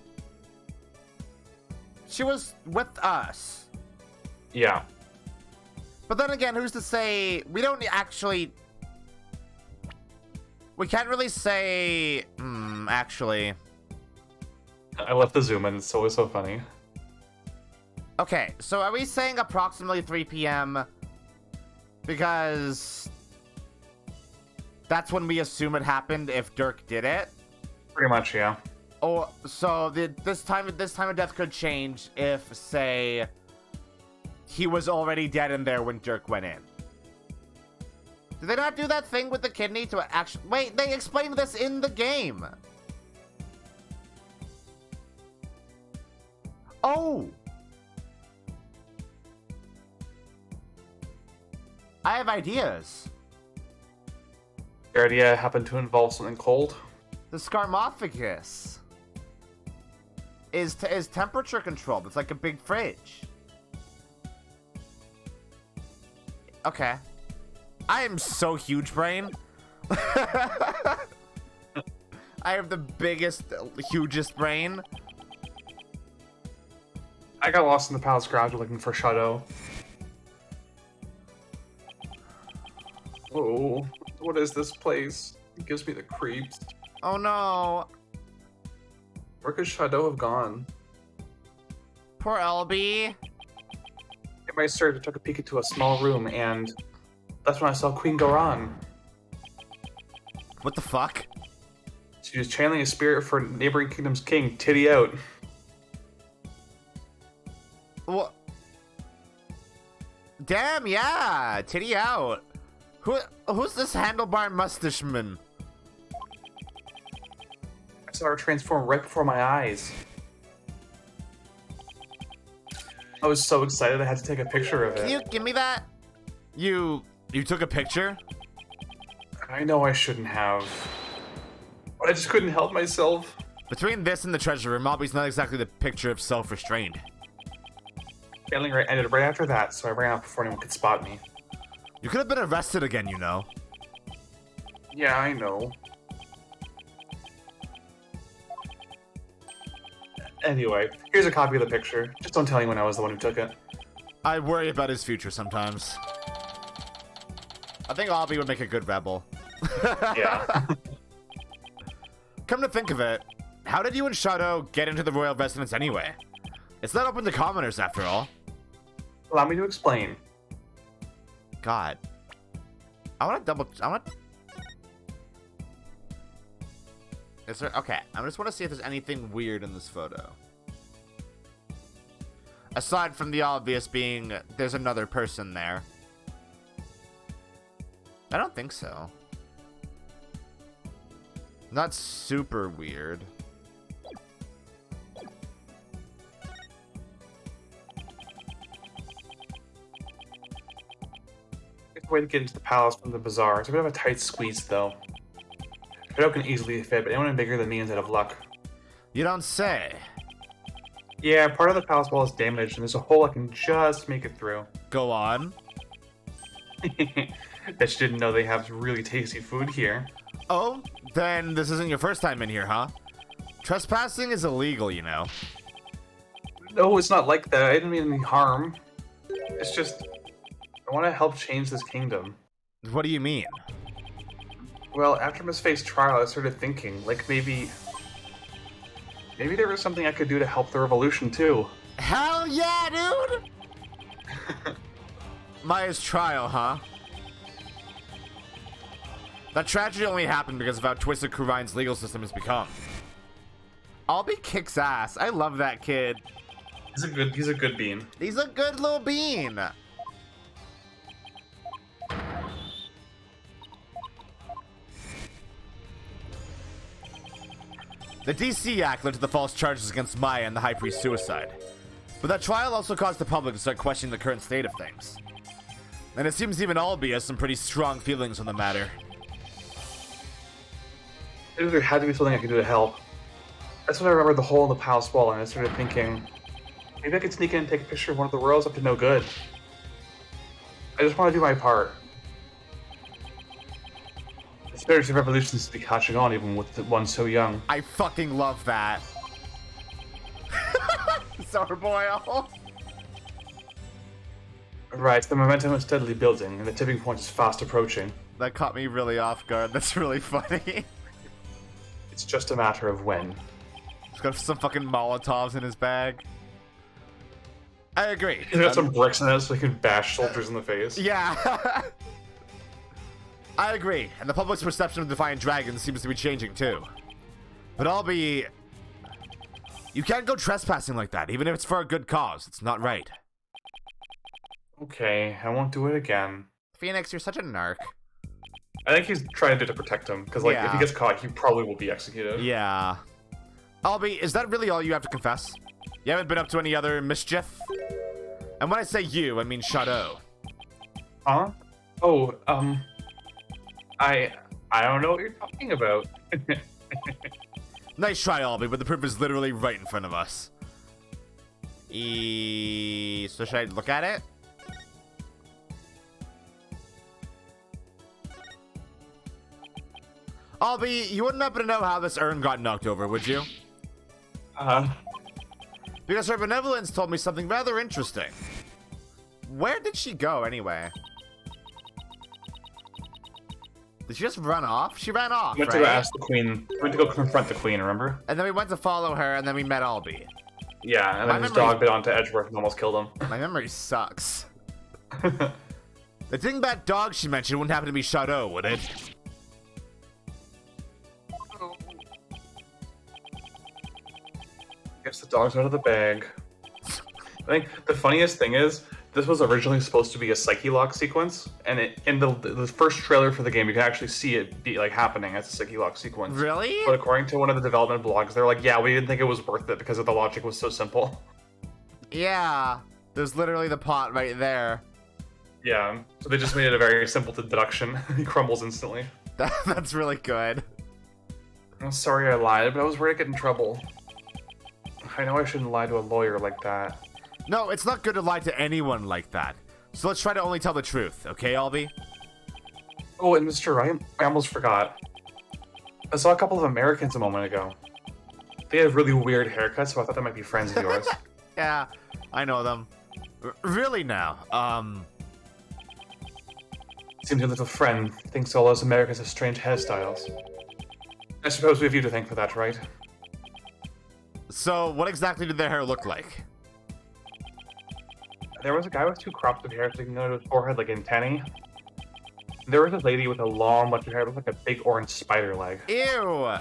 with us. Yeah. But then again, who's to say we don't actually... We can't really say... actually... I left the zoom in, it's always so funny. Okay, so are we saying approximately 3 p.m.? Because... that's when we assume it happened if Dirk did it? Pretty much, yeah. Oh, so this time of death could change if, say, he was already dead in there when Dirk went in. Did they not do that thing with the kidney to actually... Wait, they explained this in the game. Oh. I have ideas. Your idea happened to involve something cold? The Scarmophagus is temperature controlled. It's like a big fridge. Okay. I am so huge brain. I have the biggest, hugest brain. I got lost in the palace garage looking for Shadow. Oh, what is this place? It gives me the creeps. Oh no. Where could Shadow have gone? Poor Albie. In my search, I took a peek into a small room, and that's when I saw Queen Garon. What the fuck? She was channeling a spirit for neighboring kingdom's king, Titty out. What? Damn, yeah. Titty out. Who's this handlebar mustacheman? I saw her transform right before my eyes. I was so excited I had to take a picture of it. Can you give me that? You took a picture? I know I shouldn't have, but I just couldn't help myself. Between this and the treasure room, Albie's not exactly the picture of self-restraint. Failing right ended right after that, so I ran out before anyone could spot me. You could have been arrested again, you know. Yeah, I know. Anyway, here's a copy of the picture. Just don't tell anyone I was the one who took it. I worry about his future sometimes. I think Albie would make a good rebel. Yeah. Come to think of it, how did you and Shadow get into the royal residence anyway? It's not open to commoners after all. Allow me to explain. God. Is there... Okay, I just want to see if there's anything weird in this photo. Aside from the obvious being there's another person there. I don't think so. Not super weird. It's a way to get into the palace from the bazaar. It's a bit of a tight squeeze, though. Shadow can easily fit, but anyone bigger than me is out of luck. You don't say. Yeah, part of the palace wall is damaged, and there's a hole I can just make it through. Go on. Bet you didn't know they have really tasty food here. Oh, then this isn't your first time in here, huh? Trespassing is illegal, you know. No, it's not like that. I didn't mean any harm. It's just, I want to help change this kingdom. What do you mean? Well, after Miss Faye's trial, I started thinking, like, maybe there was something I could do to help the revolution, too. Hell yeah, dude! Maya's trial, huh? That tragedy only happened because of how twisted Khura'in's legal system has become. Albie kicks ass. I love that kid. He's a good bean. He's a good little bean. The DC Act led to the false charges against Maya and the High Priest's suicide. But that trial also caused the public to start questioning the current state of things. And it seems even Albie has some pretty strong feelings on the matter. There had to be something I could do to help. That's when I remembered the hole in the palace wall, and I started thinking, maybe I could sneak in and take a picture of one of the royals up to no good. I just want to do my part. The spirit of revolution seems to be catching on, even with one so young. I fucking love that. Sorboil. Right, the momentum is steadily building, and the tipping point is fast approaching. That caught me really off guard. That's really funny. It's just a matter of when. He's got some fucking Molotovs in his bag. I agree. He's got some bricks in it so he can bash soldiers in the face. Yeah. I agree. And the public's perception of Defiant Dragons seems to be changing too. But Albie, you can't go trespassing like that, even if it's for a good cause. It's not right. Okay, I won't do it again. Phoenix, you're such a narc. I think he's trying to do it to protect him, because, like, if he Yeah. gets caught, he probably will be executed. Yeah. Albie, is that really all you have to confess? You haven't been up to any other mischief? And when I say you, I mean Shadow. Huh? Oh, I don't know what you're talking about. Nice try, Albie, but the proof is literally right in front of us. So should I look at it? Albie, you wouldn't happen to know how this urn got knocked over, would you? Because her benevolence told me something rather interesting. Where did she go, anyway? Did she just run off? She ran off, Went right? to go ask the queen. Went to go confront the queen, remember? And then we went to follow her, and then we met Albie. Yeah, and My then his memory- dog bit onto Edgeworth and almost killed him. My memory sucks. The dingbat dog she mentioned wouldn't happen to be Shadow, would it? Gets the dogs out of the bag. I think the funniest thing is, this was originally supposed to be a Psyche Lock sequence, and in the first trailer for the game, you can actually see it be like happening as a Psyche Lock sequence. Really? But according to one of the development blogs, they're like, yeah, we didn't think it was worth it because of the logic was so simple. Yeah. There's literally the pot right there. Yeah, so they just made it a very simple deduction. He crumbles instantly. That's really good. I'm sorry I lied, but I was worried I'd get in trouble. I know I shouldn't lie to a lawyer like that. No, it's not good to lie to anyone like that. So let's try to only tell the truth, okay, Albie? Oh, and Mr. I almost forgot. I saw a couple of Americans a moment ago. They have really weird haircuts, so I thought they might be friends of yours. Yeah, I know them. Really now, Seems your little friend thinks all those Americans have strange hairstyles. I suppose we have you to thank for that, right? So what exactly did their hair look like? There was a guy with two crops of hair sticking out of his forehead like antennae. There was a lady with a long bunch of hair that looked like a big orange spider leg. Ew!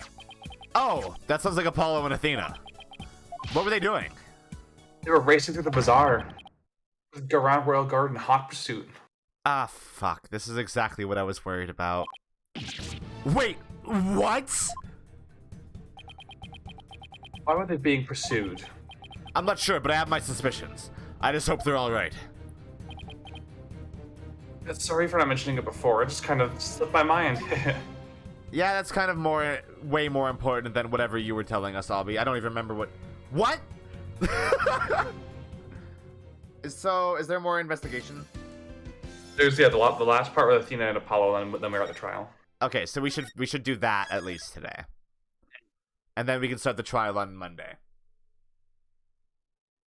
Oh, that sounds like Apollo and Athena. What were they doing? They were racing through the bazaar. Around Royal Guard in hot pursuit. Ah, fuck. This is exactly what I was worried about. Wait, what? Why were they being pursued? I'm not sure, but I have my suspicions. I just hope they're alright. Sorry for not mentioning it before, it just kind of slipped my mind. Yeah, that's kind of way more important than whatever you were telling us, Albie. I don't even remember what. So, is there more investigation? There's, yeah, the last part with Athena and Apollo, and then we're at the trial. Okay, so we should do that at least today. And then we can start the trial on Monday.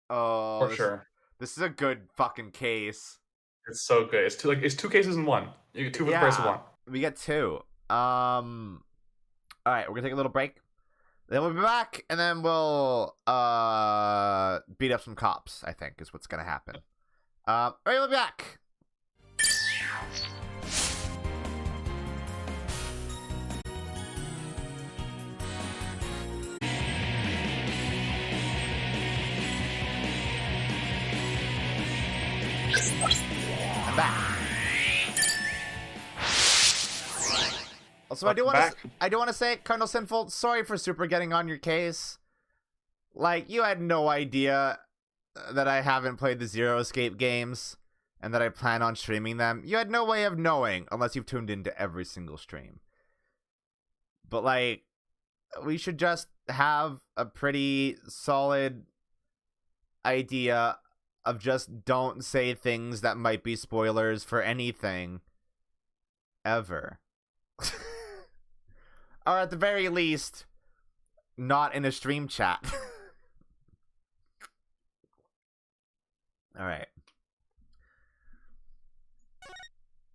Oh, For sure. This is a good fucking case. It's so good. It's two cases in one. You get two for the price of one. We get two. All right, we're gonna take a little break. Then we'll be back, and then we'll beat up some cops. I think is what's gonna happen. All right, we'll be back. I'm back. Also, I do want to say, Colonel Sinful, sorry for Super getting on your case. Like, you had no idea that I haven't played the Zero Escape games and that I plan on streaming them. You had no way of knowing unless you've tuned into every single stream. But, like, we should just have a pretty solid idea of just don't say things that might be spoilers for anything ever. Or at the very least, not in a stream chat. All right.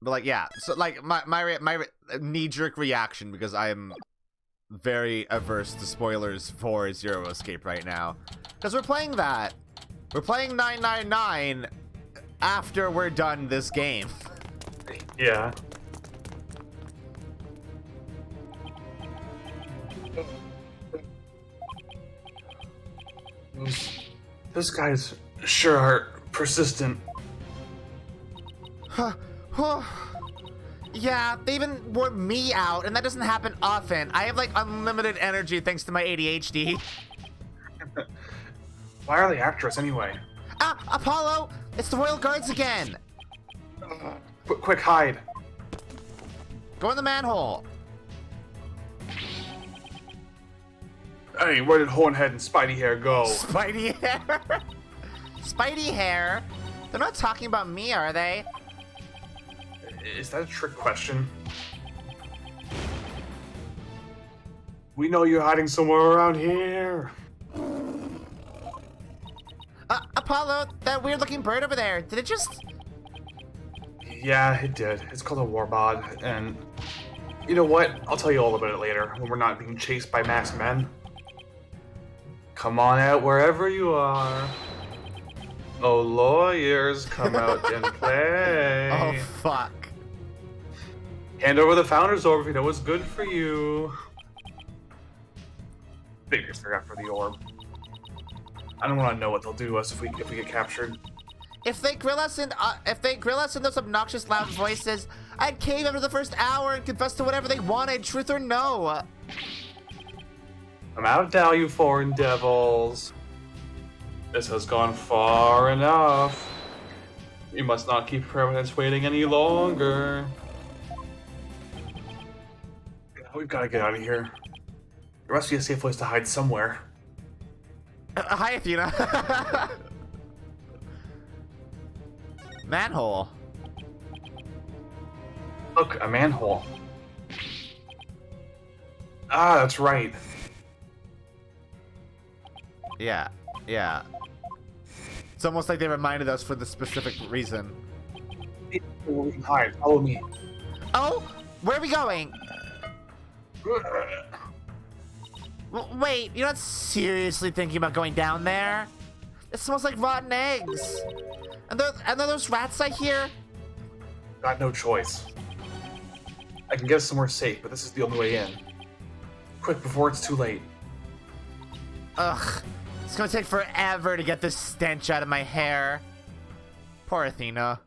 But like, yeah. So like my knee-jerk reaction, because I am very averse to spoilers for Zero Escape right now, because we're playing that. We're playing 999 after we're done this game. Yeah. Those guys sure are persistent. Yeah, they even wore me out, and that doesn't happen often. I have like unlimited energy thanks to my ADHD. Why are they after us anyway? Ah, Apollo! It's the Royal Guards again! Quick, hide. Go in the manhole. Hey, where did Hornhead and Spidey Hair go? Spidey hair? Spidey hair? They're not talking about me, are they? Is that a trick question? We know you're hiding somewhere around here. Apollo, that weird-looking bird over there, did it just... Yeah, it did. It's called a warbod, and... You know what? I'll tell you all about it later, when we're not being chased by masked men. Come on out wherever you are. Oh, lawyers, come out and play. Oh, fuck. Hand over the Founder's Orb if you know what's good for you. Figures they're after the orb. I don't want to know what they'll do to us if we get captured. If they grill us in those obnoxious loud voices, I'd cave after the first hour and confess to whatever they wanted, truth or no. I'm out of doubt, you foreign devils. This has gone far enough. You must not keep permanents waiting any longer. We've got to get out of here. There must be a safe place to hide somewhere. Hi, Athena. Manhole. Look, a manhole. Ah, that's right. Yeah. It's almost like they reminded us for the specific reason. We can hide. Follow me. Oh, where are we going? Wait, you're not seriously thinking about going down there? It smells like rotten eggs. And there those rats I hear? Got no choice. I can get us somewhere safe, but this is the only way in. Quick, before it's too late. Ugh, it's gonna take forever to get this stench out of my hair. Poor Athena.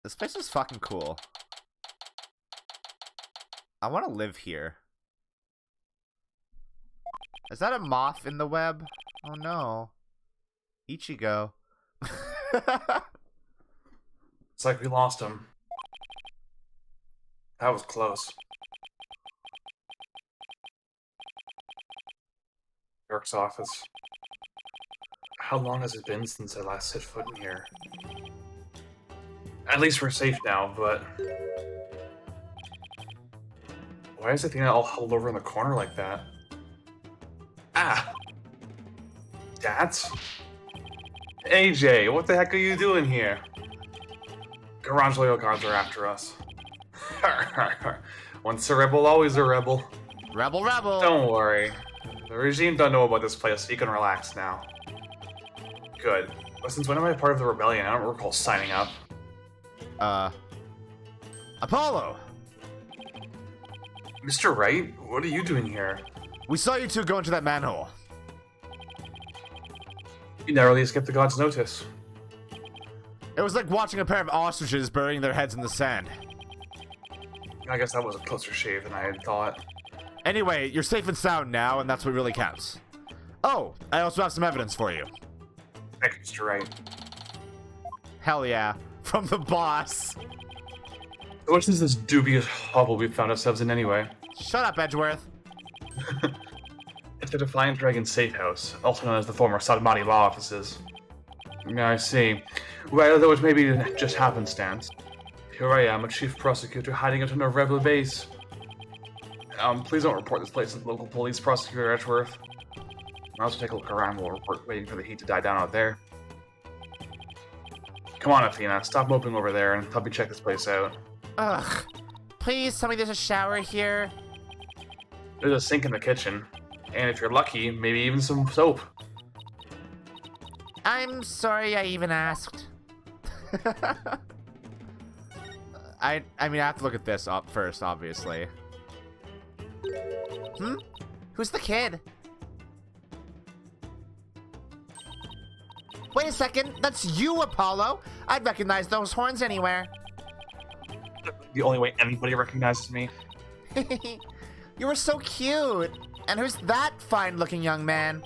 This place is fucking cool. I want to live here. Is that a moth in the web? Oh no. Ichigo. It's like we lost him. That was close. York's office. How long has it been since I last set foot in here? At least we're safe now, but... Why is Athena all huddled over in the corner like that? Ah! Dats? AJ, what the heck are you doing here? Garage loyal guards are after us. Once a rebel, always a rebel. Rebel, rebel. Don't worry. The regime don't know about this place, so you can relax now. Good. But since when am I part of the rebellion? I don't recall signing up. Apollo! Mr. Wright, what are you doing here? We saw you two go into that manhole. You narrowly escaped the god's notice. It was like watching a pair of ostriches burying their heads in the sand. I guess that was a closer shave than I had thought. Anyway, you're safe and sound now, and that's what really counts. Oh, I also have some evidence for you. Thank you, Mr. Wright. Hell yeah. From the boss. What is this dubious hovel we found ourselves in anyway? Shut up, Edgeworth. It's the Defiant Dragon Safe House, also known as the former Sadmati law offices. I see. Well, though it may be just happenstance. Here I am, a chief prosecutor hiding out in a rebel base. Please don't report this place to the local police, Prosecutor Edgeworth. I'll also take a look around while we're waiting for the heat to die down out there. Come on, Athena, stop moping over there and help me check this place out. Ugh. Please tell me there's a shower here. There's a sink in the kitchen, and if you're lucky, maybe even some soap. I'm sorry I even asked. I mean, I have to look at this up first, obviously. Who's the kid? Wait a second, that's you, Apollo. I'd recognize those horns anywhere. The only way anybody recognizes me. You were so cute. And who's that fine-looking young man?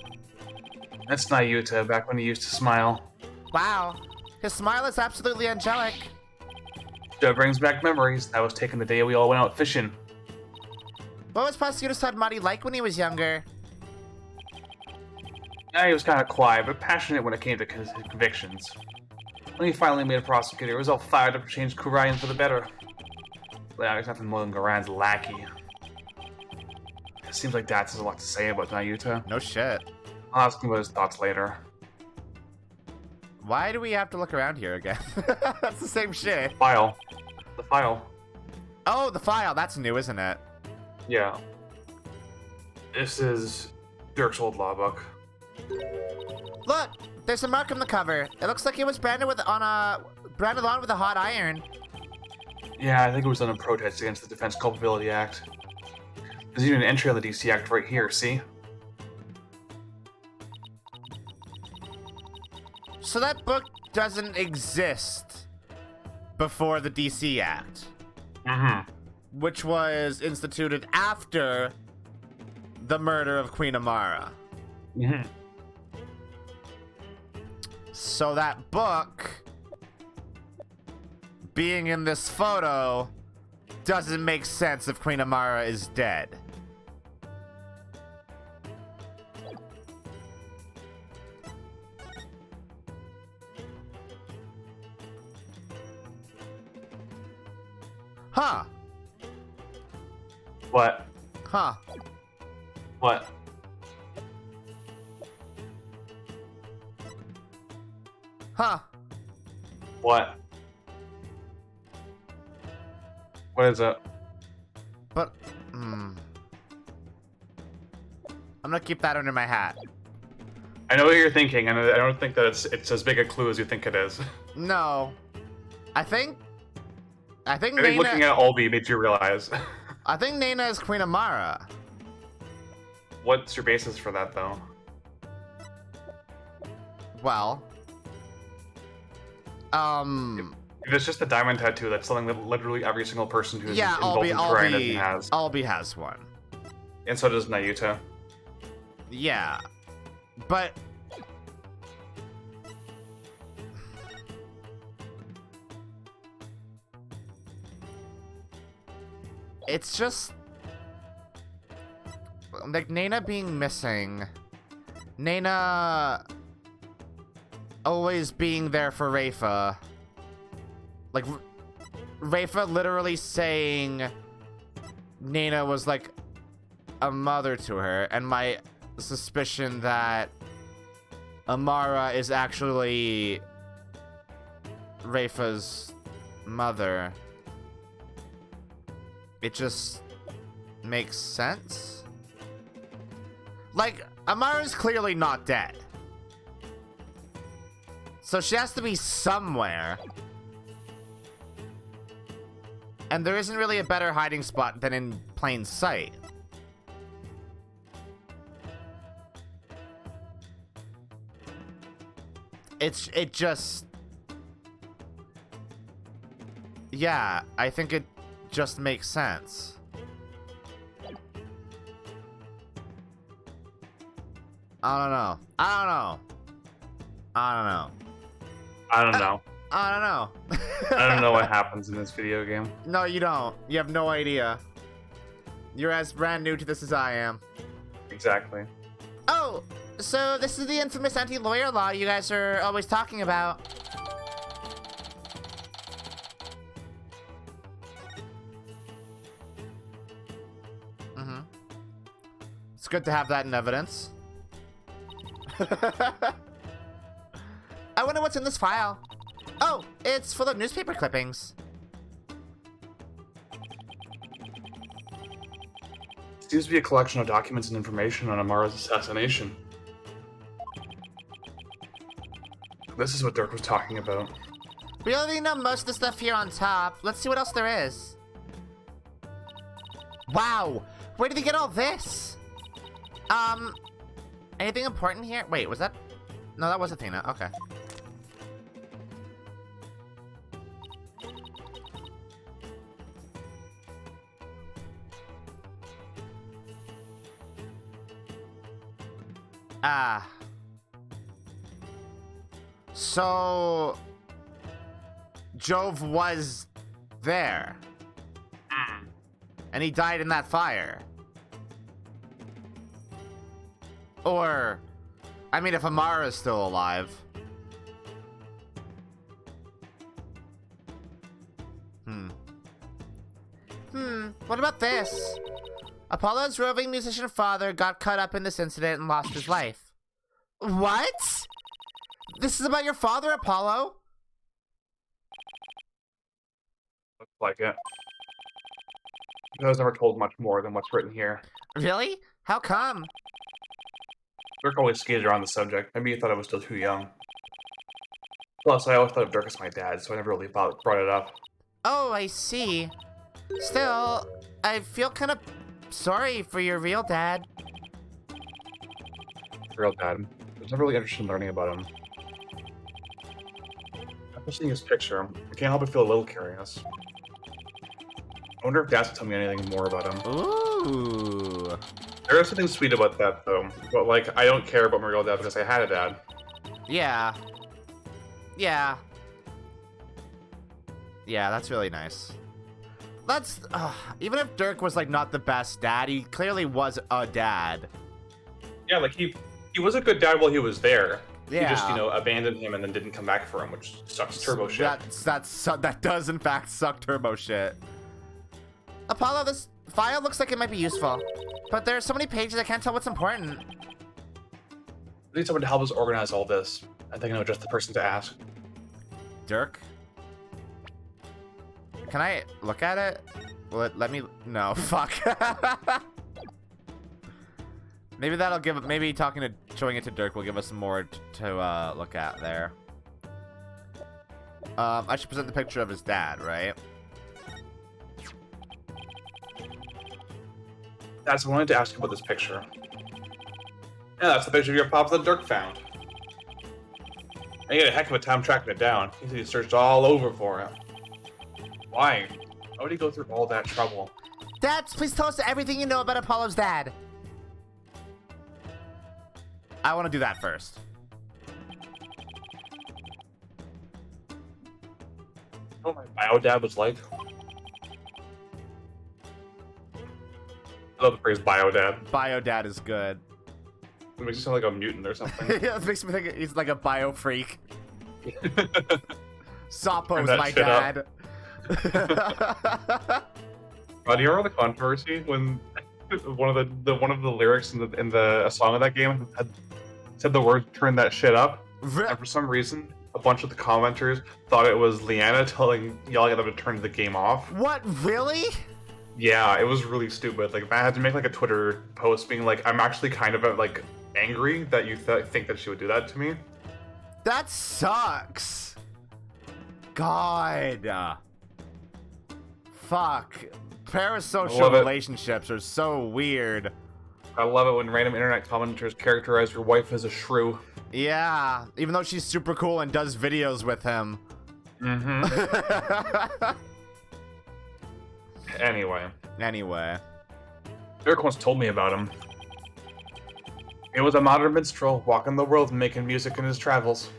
That's Nayuta, back when he used to smile. Wow, his smile is absolutely angelic. That brings back memories. That was taken the day we all went out fishing. What was Prosecutor Sadmati like when he was younger? He was kind of quiet, but passionate when it came to his convictions. When he finally made a prosecutor, he was all fired up to change Khura'in for the better. But he's nothing more than Garan's lackey. It seems like Dad has a lot to say about Nayuta. No shit. I'll ask him about his thoughts later. Why do we have to look around here again? That's the same shit. File. The file. Oh, the file. That's new, isn't it? Yeah. This is Dirk's old law book. Look, there's a mark on the cover. It looks like it was branded on with a hot iron. Yeah, I think it was on a protest against the Defense Culpability Act. There's even an entry on the DC Act right here, see? So that book doesn't exist before the DC Act. Which was instituted after the murder of Queen Amara. So that book being in this photo doesn't make sense if Queen Amara is dead. Huh. What? Huh. What? Huh. What? What is it? But, I'm gonna keep that under my hat. I know what you're thinking, and I don't think that it's as big a clue as you think it is. No. I think I think Nana, looking at Olby made you realize. I think Nana is Queen Amara. What's your basis for that, though? Well, If it's just a diamond tattoo, that's something that literally every single person who's yeah, involved in Khura'in has. Albie has one. And so does Nayuta. Yeah, but it's just like Nana being missing, Nana always being there for Rafa, like Rafa literally saying Nana was like a mother to her, and my suspicion that Amara is actually Rafa's mother. It just makes sense. Like, Amara's clearly not dead. So she has to be somewhere. And there isn't really a better hiding spot than in plain sight. It just... Yeah, I think it just makes sense. I don't know. I don't know. I don't know. I don't know. I don't know. I don't know what happens in this video game. No, you don't. You have no idea. You're as brand new to this as I am. Exactly. Oh, so this is the infamous anti-lawyer law you guys are always talking about. Mm-hmm. It's good to have that in evidence. I wonder what's in this file. Oh, it's full of newspaper clippings. Seems to be a collection of documents and information on Amara's assassination. This is what Dirk was talking about. We already know most of the stuff here on top. Let's see what else there is. Wow, where did he get all this? Anything important here? Wait, was that? No, that was Athena. Okay. Ah. So... Jove was there. And he died in that fire. Or... I mean, if Amara's still alive. What about this? Apollo's roving musician father got caught up in this incident and lost his life. What? This is about your father, Apollo? Looks like it. I was never told much more than what's written here. Really? How come? Dirk always skated around the subject. Maybe he thought I was still too young. Plus, I always thought of Dirk as my dad, so I never really brought it up. Oh, I see. Still, I feel kind of sorry for your real dad. Real dad. I was never really interested in learning about him. After seeing his picture, I can't help but feel a little curious. I wonder if Dad will tell me anything more about him. Ooh. There is something sweet about that, though. But, like, I don't care about my real dad because I had a dad. Yeah. Yeah. Yeah, that's really nice. That's... even if Dirk was, like, not the best dad, he clearly was a dad. Yeah, like, he was a good dad while he was there. Yeah. He just, abandoned him and then didn't come back for him, which sucks turbo shit. That does, in fact, suck turbo shit. Apollo, this file looks like it might be useful. But there are so many pages I can't tell what's important. I need someone to help us organize all this. I think I know just the person to ask. Dirk? Can I look at it? Let me... No, fuck. Maybe that'll give... Maybe showing it to Dirk will give us some more to look at there. I should present the picture of his dad, right? Dad, so I wanted to ask you about this picture. Yeah, that's the picture of your pop that Dirk found. I had a heck of a time tracking it down. He said he searched all over for it. Why? Why would he go through all that trouble? Dad, please tell us everything you know about Apollo's dad. I want to do that first. You know what my bio dad was like? I love the phrase bio dad. Bio dad is good. It makes you sound like a mutant or something. Yeah, it makes me think he's like a bio freak. Sapo's that my shit up. dad. Do you remember the controversy when one of the lyrics in the a song of that game said the word "turn that shit up"? And for some reason, a bunch of the commenters thought it was Leanna yelling at them to turn the game off. What, really? Yeah, it was really stupid. Like, I had to make like a Twitter post being like, I'm actually kind of like angry that you think that she would do that to me. That sucks. God. Fuck. Parasocial relationships are so weird. I love it when random internet commenters characterize your wife as a shrew. Yeah, even though she's super cool and does videos with him. Mm-hmm. Anyway. Dirk once told me about him. He was a modern minstrel, walking the world and making music in his travels.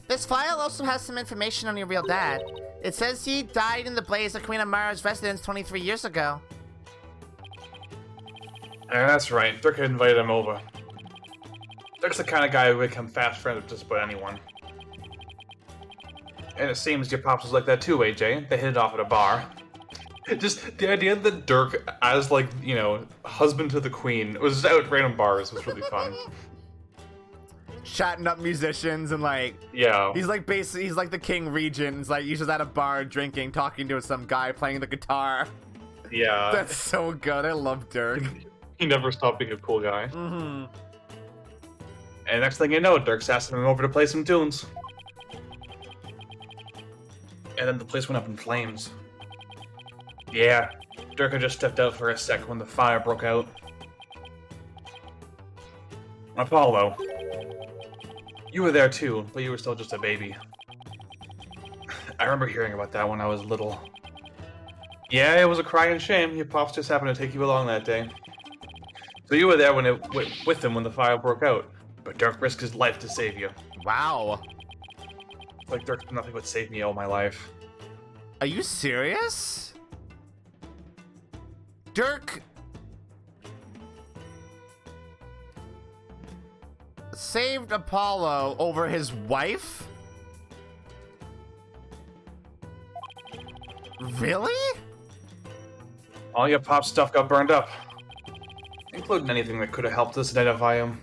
This file also has some information on your real dad. It says he died in the blaze of Queen Amara's residence 23 years ago. Yeah, that's right. Dirk had invited him over. Dirk's the kind of guy who would become fast friends with just about anyone. And it seems your pops was like that too, AJ. They hit it off at a bar. Just the idea that Dirk, as like, you know, husband to the queen, was out at random bars was really fun. Chatting up musicians and like, yeah. He's like the king regent. It's like he's just at a bar drinking, talking to some guy playing the guitar. Yeah. That's so good. I love Dirk. He never stopped being a cool guy. Mm-hmm. And next thing you know, Dirk's asking him over to play some tunes. And then the place went up in flames. Yeah, Dirk had just stepped out for a sec when the fire broke out. Apollo, you were there too, but you were still just a baby. I remember hearing about that when I was little. Yeah, it was a crying shame. Your pops just happened to take you along that day. So you were there with him when the fire broke out, but Dirk risked his life to save you. Wow. Like Dirk did nothing but save me all my life. Are you serious? Dirk saved Apollo over his wife? Really? All your pop's stuff got burned up, including anything that could have helped us identify him.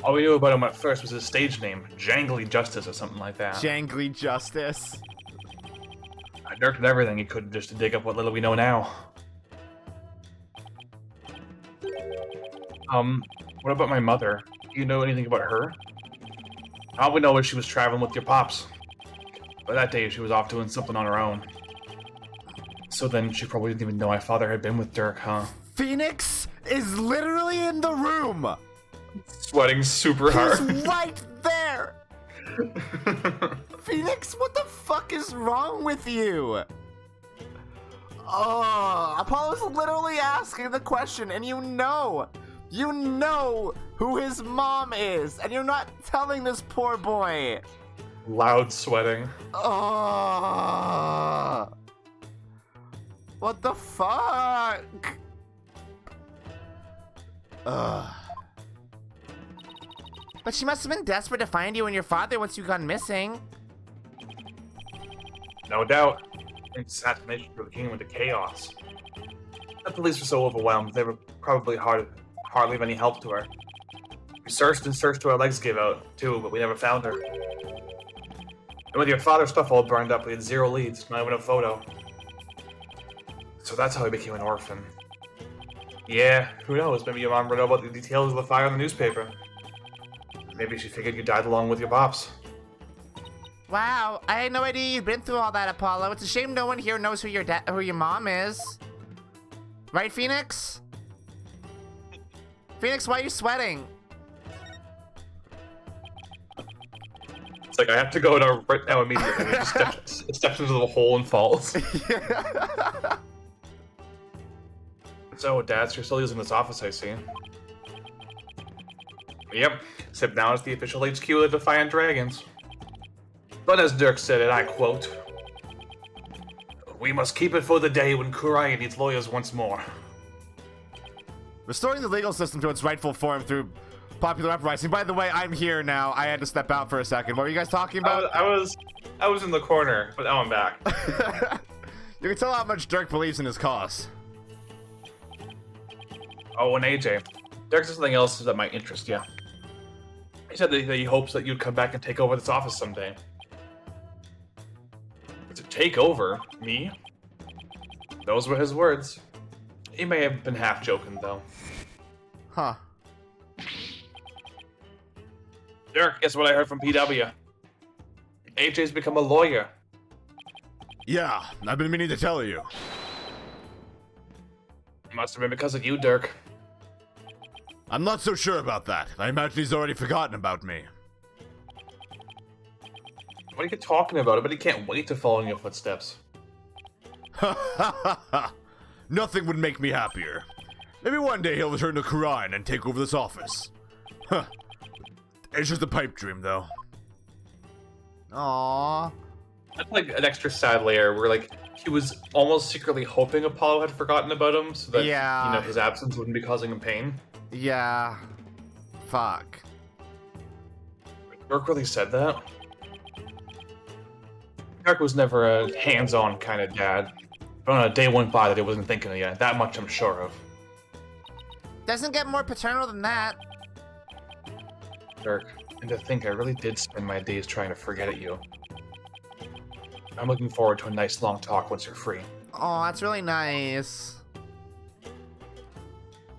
All we knew about him at first was his stage name, Jangly Justice or something like that. Jangly Justice. Dirk did everything he could just to dig up what little we know now. What about my mother? Do you know anything about her? All we know is she was traveling with your pops. But that day she was off doing something on her own. So then she probably didn't even know my father had been with Dirk, huh? Phoenix is literally in the room. Sweating super hard. He's right there. Phoenix, what the fuck is wrong with you? Oh, Apollo's literally asking the question, and you know who his mom is, and you're not telling this poor boy. Loud sweating. Oh, what the fuck? Ugh. But she must have been desperate to find you and your father once you gone missing. No doubt. The assassination for the king went to chaos. The police were so overwhelmed, they were probably hardly of any help to her. We searched and searched till our legs gave out, too, but we never found her. And with your father's stuff all burned up, we had 0 leads, not even a photo. So that's how I became an orphan. Yeah, who knows, maybe your mom read about the details of the fire in the newspaper. Maybe she figured you died along with your pops. Wow, I had no idea you'd been through all that, Apollo. It's a shame no one here knows who your mom is. Right, Phoenix? Phoenix, why are you sweating? It's like, I have to go right now immediately. He just steps into the hole and falls. So, Dads, you're still using this office, I see. Yep, except now it's the official HQ of the Defiant Dragons. But as Dirk said it, I quote, "We must keep it for the day when Khura'in needs lawyers once more." Restoring the legal system to its rightful form through popular uprising. By the way, I'm here now. I had to step out for a second. What were you guys talking about? I was in the corner, but now I'm back. You can tell how much Dirk believes in his cause. Oh, and AJ, Dirk says something else that might interest you. He said that he hopes that you'd come back and take over this office someday. To take over? Me? Those were his words. He may have been half joking, though. Huh. Dirk, guess what I heard from PW? AJ's become a lawyer. Yeah, I've been meaning to tell you. Must have been because of you, Dirk. I'm not so sure about that. I imagine he's already forgotten about me. What are you talking about? I bet he can't wait to follow in your footsteps. Nothing would make me happier. Maybe one day he'll return to Khura'in and take over this office. Huh. It's just a pipe dream, though. Aww. That's like an extra sad layer where, like, he was almost secretly hoping Apollo had forgotten about him so that, Yeah. you know, his absence wouldn't be causing him pain. Yeah. Fuck. Dirk really said that? Dirk was never a hands-on kind of dad. But on a day went by that he wasn't thinking of yet. That much I'm sure of. Doesn't get more paternal than that. Dirk, and to think I really did spend my days trying to forget at you. I'm looking forward to a nice long talk once you're free. Oh, that's really nice.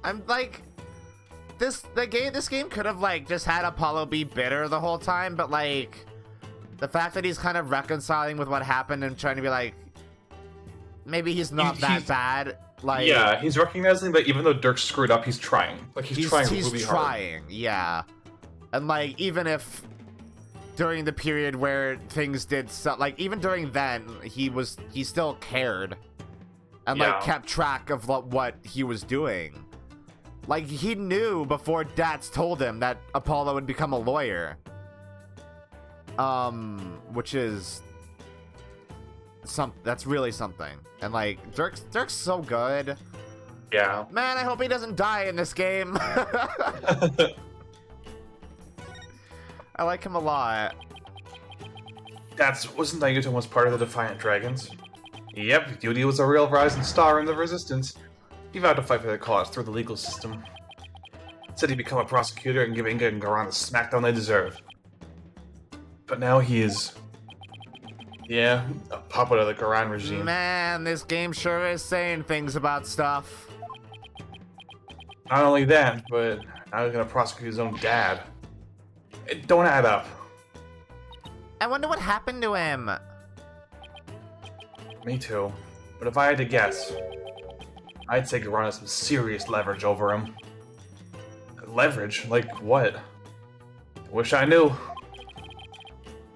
I'm like, this game could have like just had Apollo be bitter the whole time, but like the fact that he's kind of reconciling with what happened and trying to be like, maybe he's not that bad. Like, yeah, he's recognizing that even though Dirk screwed up, he's trying. Like he's trying really trying, hard. yeah. And like even if during the period where things did so, like even during then he still cared and like kept track of what he was doing. Like he knew before Dats told him that Apollo would become a lawyer. Which is that's really something. And like Dirk's so good. Yeah. Man, I hope he doesn't die in this game. I like him a lot. Wasn't Naruto once part of the Defiant Dragons? Yep, Yudi was a real rising star in the Resistance. He vowed to fight for their cause through the legal system. Said he'd become a prosecutor and give Inga and Garan the smackdown they deserve. But now he is... yeah, a puppet of the Garan regime. Man, this game sure is saying things about stuff. Not only that, but now he's gonna prosecute his own dad. It don't add up. I wonder what happened to him. Me too. But if I had to guess, I'd say Garan has some serious leverage over him. Leverage? Like what? Wish I knew.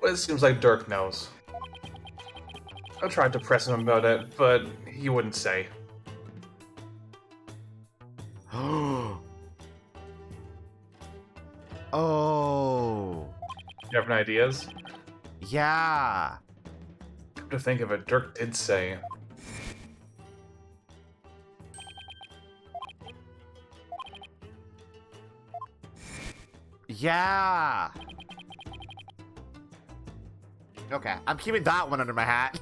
But it seems like Dirk knows. I tried to press him about it, but he wouldn't say. Oh. You have any ideas? Yeah. Come to think of it, Dirk did say. Yeah. Okay, I'm keeping that one under my hat.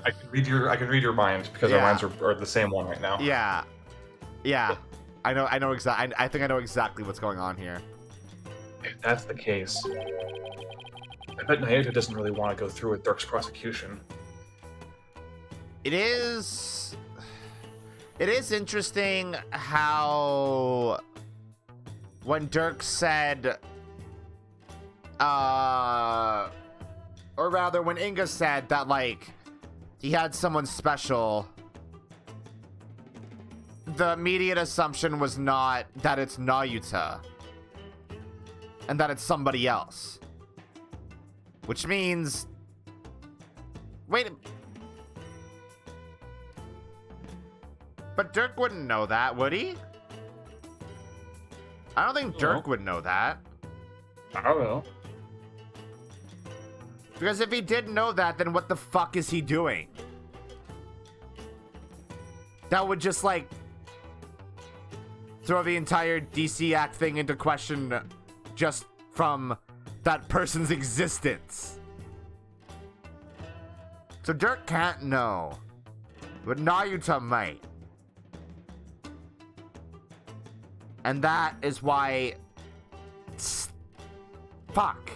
I can read your mind because our minds are the same one right now. Yeah. Yeah. I know exactly. I think I know exactly what's going on here. If that's the case, I bet Naeta doesn't really want to go through with Dirk's prosecution. It is interesting how when Dirk said, or rather when Inga said that like he had someone special, the immediate assumption was not that it's Nayuta and that it's somebody else, which means but Dirk wouldn't know that, would he? I don't think Dirk would know that. I don't know. Because if he did know that, then what the fuck is he doing? That would just, like, throw the entire DC Act thing into question just from that person's existence. So Dirk can't know, but Nayuta might. And that is why Fuck.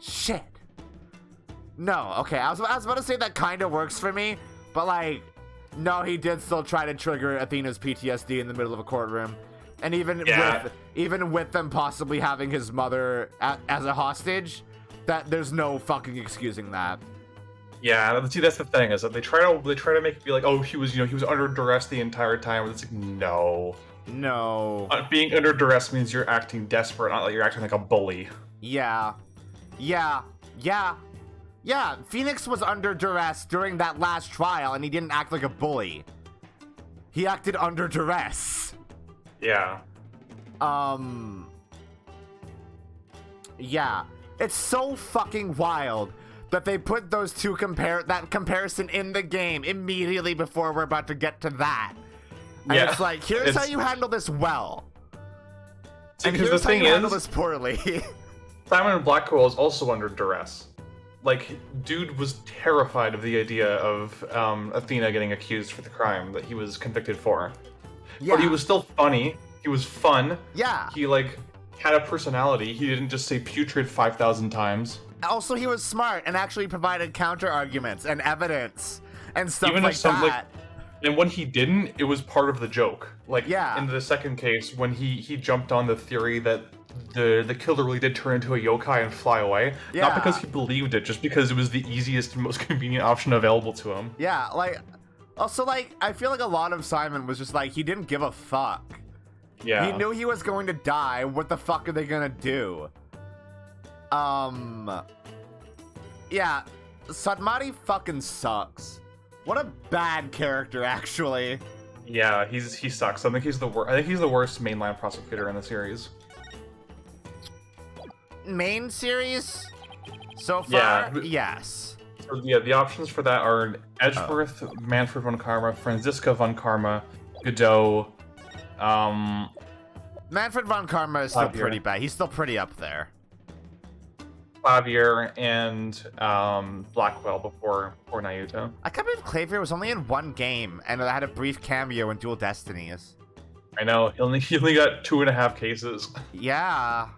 Shit. No, okay, I was about to say that kind of works for me, but like, no, he did still try to trigger Athena's PTSD in the middle of a courtroom. And even with them possibly having his mother as a hostage, that there's no fucking excusing that. Yeah, see, that's the thing, is that they try to make it be like, oh, he was under duress the entire time. It's like, no. No. Being under duress means you're acting desperate, not like you're acting like a bully. Yeah. Phoenix was under duress during that last trial, and he didn't act like a bully. He acted under duress. Yeah. Yeah. It's so fucking wild that they put those two comparison in the game immediately before we're about to get to that. And Yeah. it's like, here's how you handle this well. See, And because here's the how thing you handle is, this poorly. Simon and Blackwell is also under duress. Like, dude was terrified of the idea of Athena getting accused for the crime that he was convicted for. Yeah. But he was still funny. He was fun. Yeah. He, like, had a personality. He didn't just say putrid 5,000 times. Also, he was smart and actually provided counter arguments and evidence and stuff Even like if some, that. And when he didn't, it was part of the joke. Like, Yeah. in the second case, when he jumped on the theory that the killer really did turn into a yokai and fly away. Yeah. Not because he believed it, just because it was the easiest and most convenient option available to him. Yeah, like, also, like, I feel like a lot of Simon was just like, he didn't give a fuck. Yeah. He knew he was going to die. What the fuck are they gonna do? Yeah, Sadmati fucking sucks. What a bad character, actually. Yeah, he sucks. I think he's the worst mainline prosecutor in the series. Main series? So Yeah. far? Yes. So yeah, the options for that are Edgeworth, Manfred von Karma, Franziska von Karma, Godot, Manfred von Karma is still Clavier. pretty bad. He's still pretty up there. Clavier, and Blackwell before Nayuta. I can't believe Clavier was only in one game and had a brief cameo in Dual Destinies. I know, he only got 2.5 cases. Yeah.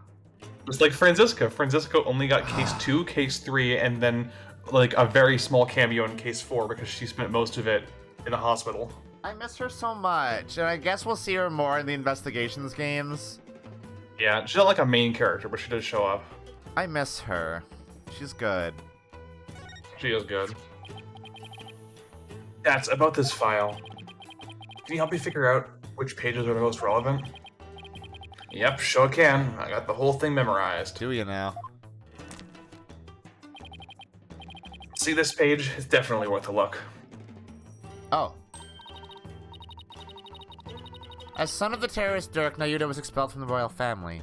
It's like Franziska. Franziska only got case 2, case 3, and then like a very small cameo in case 4 because she spent most of it in a hospital. I miss her so much, and I guess we'll see her more in the Investigations games. Yeah, she's not like a main character, but she does show up. I miss her. She's good. She is good. That's about this file. Can you help me figure out which pages are the most relevant? Yep, sure can. I got the whole thing memorized. Do you now? See this page? It's definitely worth a look. Oh. As son of the terrorist Dirk, Nayuta was expelled from the royal family.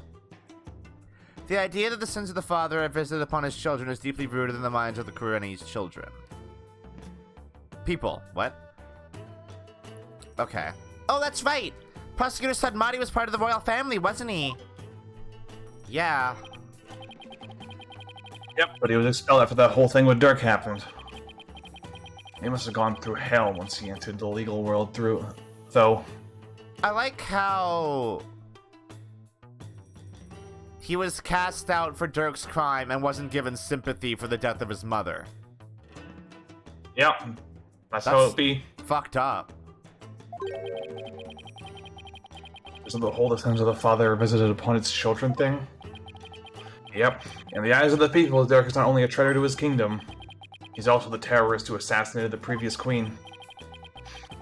The idea that the sins of the father are visited upon his children is deeply rooted in the minds of the Khura'in's children. People. What? Okay. Oh, that's right! Prosecutor Sadmati was part of the royal family, wasn't he? Yeah. Yep, but he was expelled after that whole thing with Dirk happened. He must have gone through hell once he entered the legal world though. I like how he was cast out for Dirk's crime and wasn't given sympathy for the death of his mother. Yep, that's how it be. Fucked up. Isn't the whole the sins of the father visited upon its children thing? Yep. In the eyes of the people, Dirk is not only a traitor to his kingdom, he's also the terrorist who assassinated the previous queen.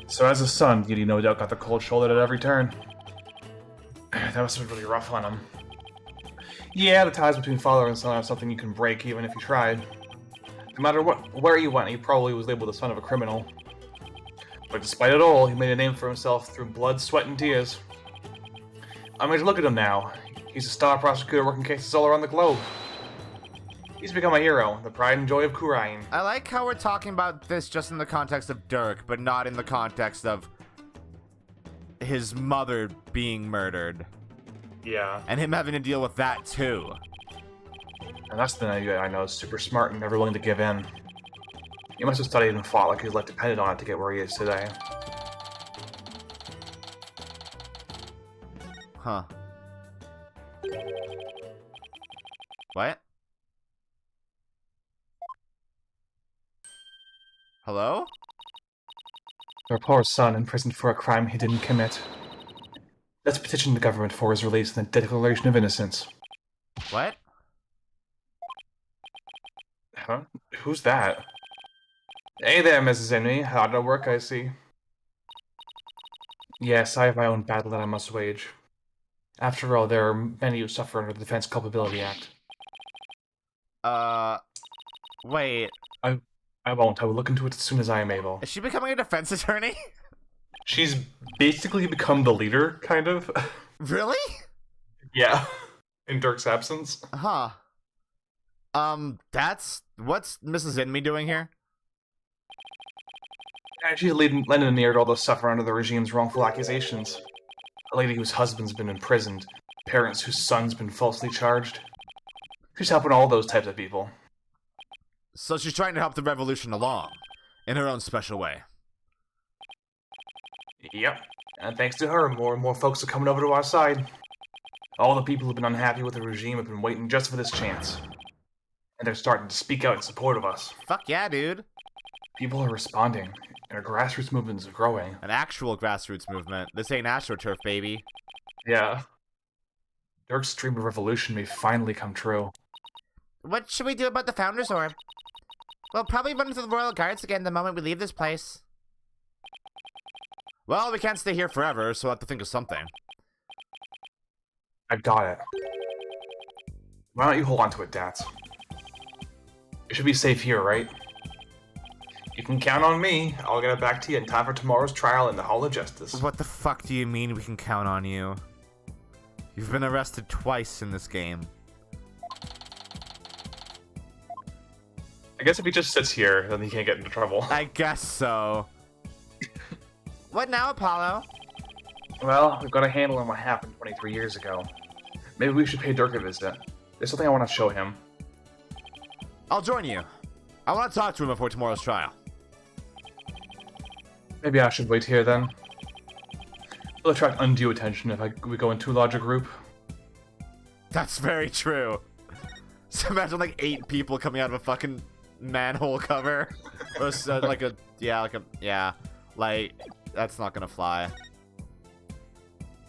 So as a son, Yudi no doubt got the cold shoulder at every turn. That must have been really rough on him. Yeah, the ties between father and son are something you can break even if you tried. No matter where he went, he probably was labeled the son of a criminal. But despite it all, he made a name for himself through blood, sweat, and tears. I mean, look at him now. He's a star prosecutor working cases all around the globe. He's become a hero, the pride and joy of Khura'in. I like how we're talking about this just in the context of Dirk, but not in the context of his mother being murdered. Yeah. And him having to deal with that too. And that's the guy I know is super smart and never willing to give in. He must have studied and fought like his life depended on it to get where he is today. Huh. What? Hello? Our poor son imprisoned for a crime he didn't commit. Let's petition the government for his release and the declaration of innocence. What? Huh? Who's that? Hey there, Mrs. Henry. Hard at work, I see. Yes, I have my own battle that I must wage. After all, there are many who suffer under the Defense Culpability Act. Wait. I won't. I will look into it as soon as I am able. Is she becoming a defense attorney? She's basically become the leader, kind of. Really? Yeah. In Dirk's absence. Huh. What's Mrs. Inme doing here? She lent an ear to all those suffer under the regime's wrongful accusations. A lady whose husband's been imprisoned. Parents whose son's been falsely charged. She's helping all those types of people. So she's trying to help the revolution along, in her own special way. Yep. And thanks to her, more and more folks are coming over to our side. All the people who've been unhappy with the regime have been waiting just for this chance. And they're starting to speak out in support of us. Fuck yeah, dude. People are responding, and our grassroots movement is growing. An actual grassroots movement. This ain't AstroTurf, baby. Yeah. Dirk's dream of revolution may finally come true. What should we do about the Founder's Orb? We'll probably run into the Royal Guards again the moment we leave this place. Well, we can't stay here forever, so we'll have to think of something. I got it. Why don't you hold on to it, Dats? It should be safe here, right? You can count on me. I'll get it back to you in time for tomorrow's trial in the Hall of Justice. What the fuck do you mean we can count on you? You've been arrested twice in this game. I guess if he just sits here, then he can't get into trouble. I guess so. What now, Apollo? Well, we've got a handle on what happened 23 years ago. Maybe we should pay Dirk a visit. There's something I want to show him. I'll join you. I want to talk to him before tomorrow's trial. Maybe I should wait here then. It'll attract undue attention if we go in too large a group. That's very true. So imagine like 8 people coming out of a fucking manhole cover. Or like, that's not gonna fly.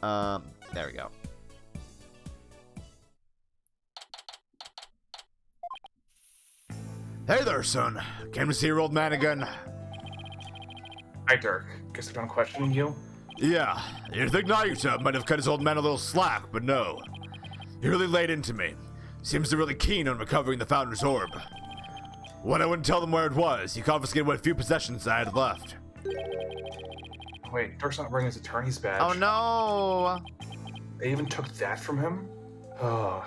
There we go. Hey there, son. Came to see your old man again? Hi, Dirk. Guess I'm done questioning you? Yeah, you'd think Nayuta might have cut his old man a little slack, but no. He really laid into me. Seems to really keen on recovering the Founder's Orb. When I wouldn't tell them where it was, he confiscated what few possessions I had left. Wait, Dirk's not wearing his attorney's badge. Oh no! They even took that from him? Ugh.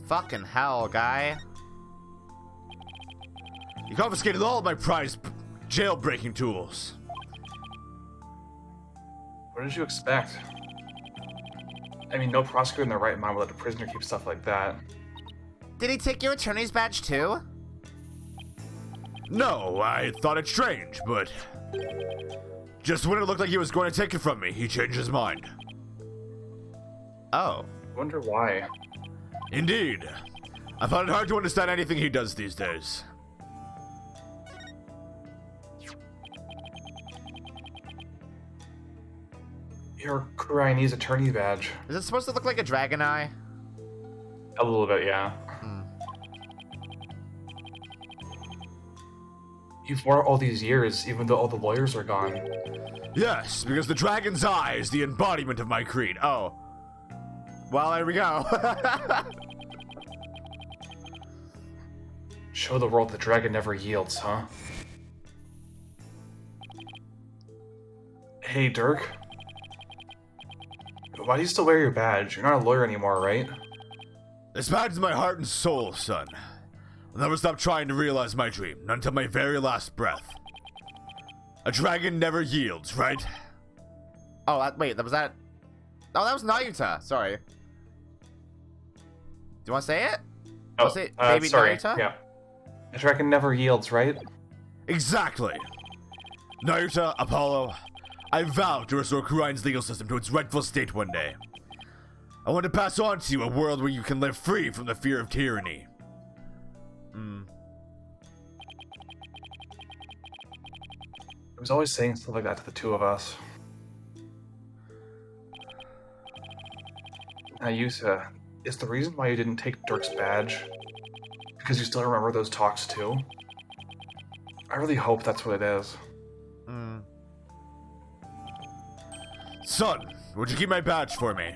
Fucking hell, guy. He confiscated all of my prized jailbreaking tools. What did you expect? I mean, no prosecutor in their right mind will let a prisoner keep stuff like that. Did he take your attorney's badge too? No, I thought it strange, but... just when it looked like he was going to take it from me, he changed his mind. Oh. I wonder why. Indeed. I find it hard to understand anything he does these days. Your Khura'in's attorney badge. Is it supposed to look like a dragon eye? A little bit, yeah. You've worn it all these years, even though all the lawyers are gone. Yes, because the dragon's eye is the embodiment of my creed. Oh. Well, there we go. Show the world the dragon never yields, huh? Hey, Dirk. Why do you still wear your badge? You're not a lawyer anymore, right? This badge is my heart and soul, son. I'll never stop trying to realize my dream, not until my very last breath. A dragon never yields, right? Oh, wait, that was that? Oh, that was Nayuta. Sorry. Do you want to say it? Oh, say baby sorry. Nayuta? Yeah. A dragon never yields, right? Exactly. Nayuta, Apollo, I vow to restore Khura'in's legal system to its rightful state one day. I want to pass on to you a world where you can live free from the fear of tyranny. He was always saying stuff like that to the two of us. Ayusa, is the reason why you didn't take Dirk's badge because you still remember those talks too? I really hope that's what it is. Son, would you keep my badge for me?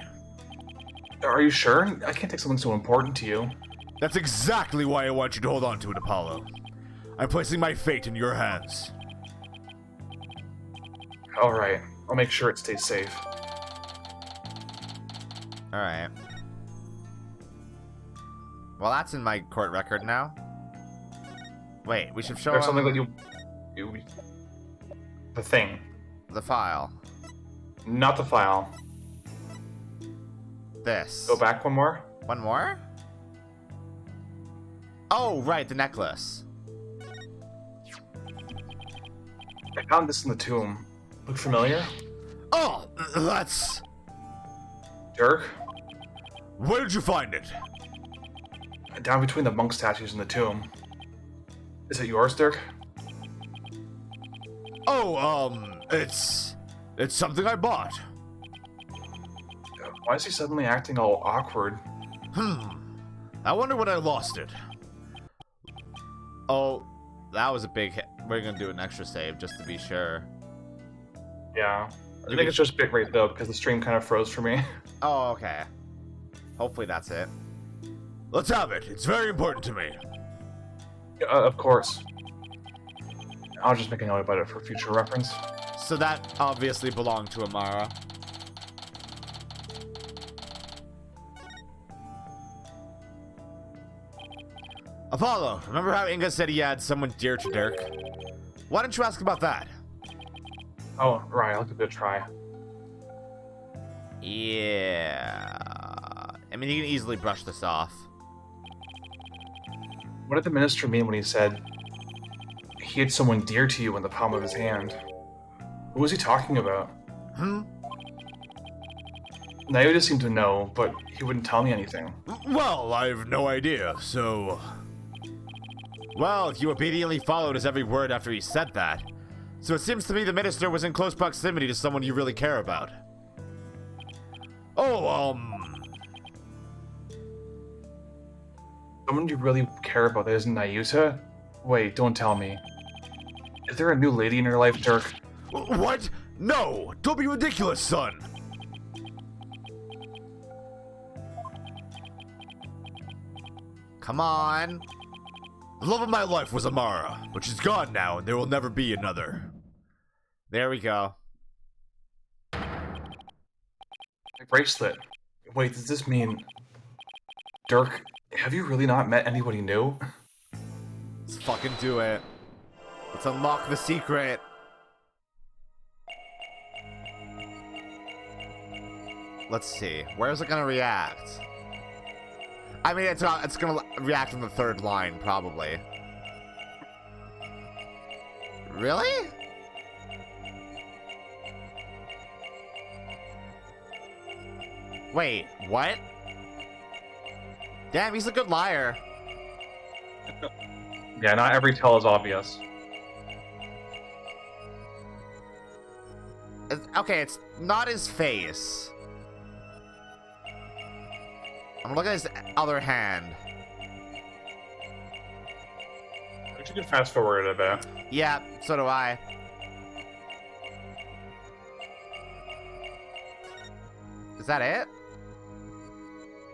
Are you sure? I can't take something so important to you. That's exactly why I want you to hold on to it, Apollo. I'm placing my fate in your hands. Alright, I'll make sure it stays safe. Alright. Well, that's in my court record now. Wait, we should show There's him something that you... The thing. the file. Not the file. This. Go back one more. One more? Oh, right, the necklace. I found this in the tomb. Look familiar? Oh, that's... Dirk? Where did you find it? Down between the monk statues in the tomb. Is it yours, Dirk? Oh, it's something I bought. Why is he suddenly acting all awkward? I wonder when I lost it. Oh, that was a big hit. We're gonna do an extra save just to be sure. Yeah. I think it's just bitrate though, because the stream kind of froze for me. Oh, okay. Hopefully that's it. Let's have it. It's very important to me. Of course. I'll just make a note about it for future reference. So that obviously belonged to Amara. Apollo, remember how Inga said he had someone dear to Dirk? Why don't you ask about that? Oh, right, I'll give it a try. Yeah. I mean, you can easily brush this off. What did the minister mean when he said he had someone dear to you in the palm of his hand? Who was he talking about? Naoda seemed to know, but he wouldn't tell me anything. Well, I have no idea, so... Well, you obediently followed his every word after he said that. So it seems to me the minister was in close proximity to someone you really care about. Oh, Someone you really care about that isn't Nayuta? Wait, don't tell me. Is there a new lady in your life, Dirk? What? No! Don't be ridiculous, son! Come on. The love of my life was Amara, but she's gone now, and there will never be another. There we go. My bracelet. Wait, does this mean... Dirk, have you really not met anybody new? Let's fucking do it. Let's unlock the secret. Let's see. Where's it gonna react? I mean, it's gonna react on the third line, probably. Really? Wait, what? Damn, he's a good liar. Yeah, not every tell is obvious. Okay, it's not his face. I'm looking at his other hand. But you can fast forward it a bit. Yeah, so do I. Is that it?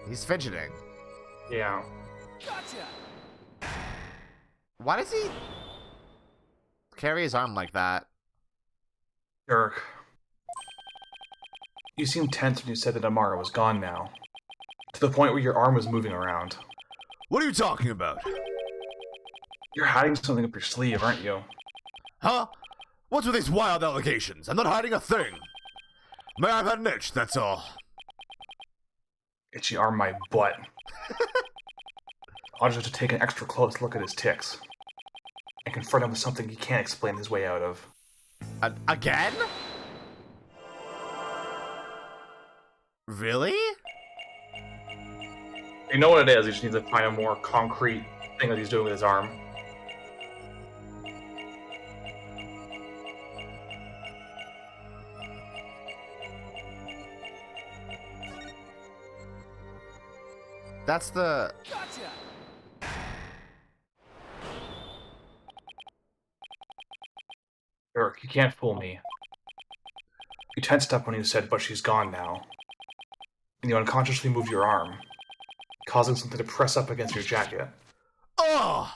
He's fidgeting. Yeah. Why does he carry his arm like that? Dirk. You seemed tense when you said that Amara was gone now. To the point where your arm was moving around. What are you talking about? You're hiding something up your sleeve, aren't you? Huh? What's with these wild allegations? I'm not hiding a thing. May I have had an itch, that's all. Itchy arm my butt. I'll just have to take an extra close look at his tics. And confront him with something he can't explain his way out of. Again? Really? You know what it is, he just needs to find a more concrete thing that he's doing with his arm. That's the... Dirk, you can't fool me. You tensed up when you said, but she's gone now. And you unconsciously moved your arm, causing something to press up against your jacket. Oh!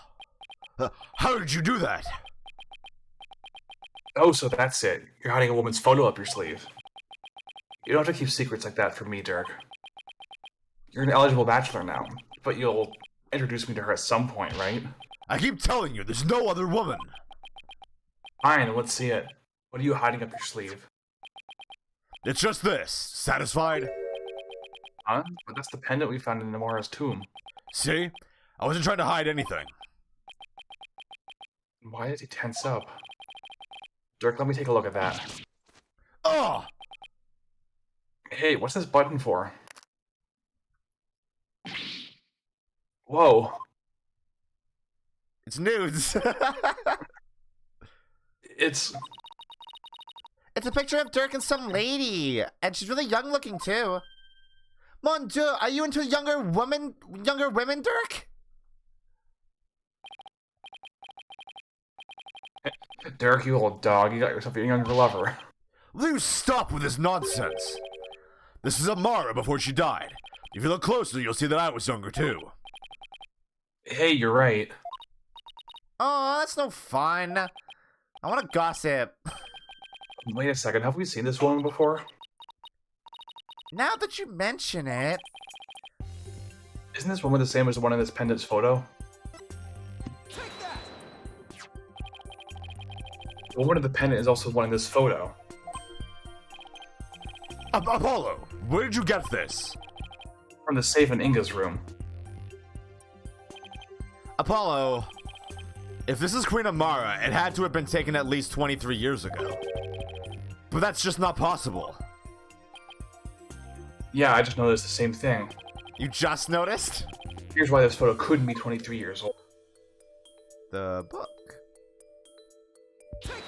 How did you do that? Oh, so that's it. You're hiding a woman's photo up your sleeve. You don't have to keep secrets like that from me, Dirk. You're an eligible bachelor now, but you'll introduce me to her at some point, right? I keep telling you, there's no other woman. Fine, let's see it. What are you hiding up your sleeve? It's just this. Satisfied? Huh? But that's the pendant we found in Namara's tomb. See? I wasn't trying to hide anything. Why did he tense up? Dirk, let me take a look at that. Oh! Hey, what's this button for? Whoa. It's nudes. It's It's a picture of Dirk and some lady. And she's really young looking, too. Mon Dieu, are you into younger women, Dirk? Dirk, you old dog. You got yourself a younger lover. Will you stop with this nonsense? This is Amara before she died. If you look closely, you'll see that I was younger too. Hey, you're right. Oh, that's no fun. I want to gossip. Wait a second, have we seen this woman before? Now that you mention it... Isn't this woman the same as the one in this pendant's photo? The woman in the pendant is also the one in this photo. Apollo, where did you get this? From the safe in Inga's room. Apollo, if this is Queen Amara, it had to have been taken at least 23 years ago. But that's just not possible. Yeah, I just noticed the same thing. You just noticed? Here's why this photo couldn't be 23 years old. The book. Take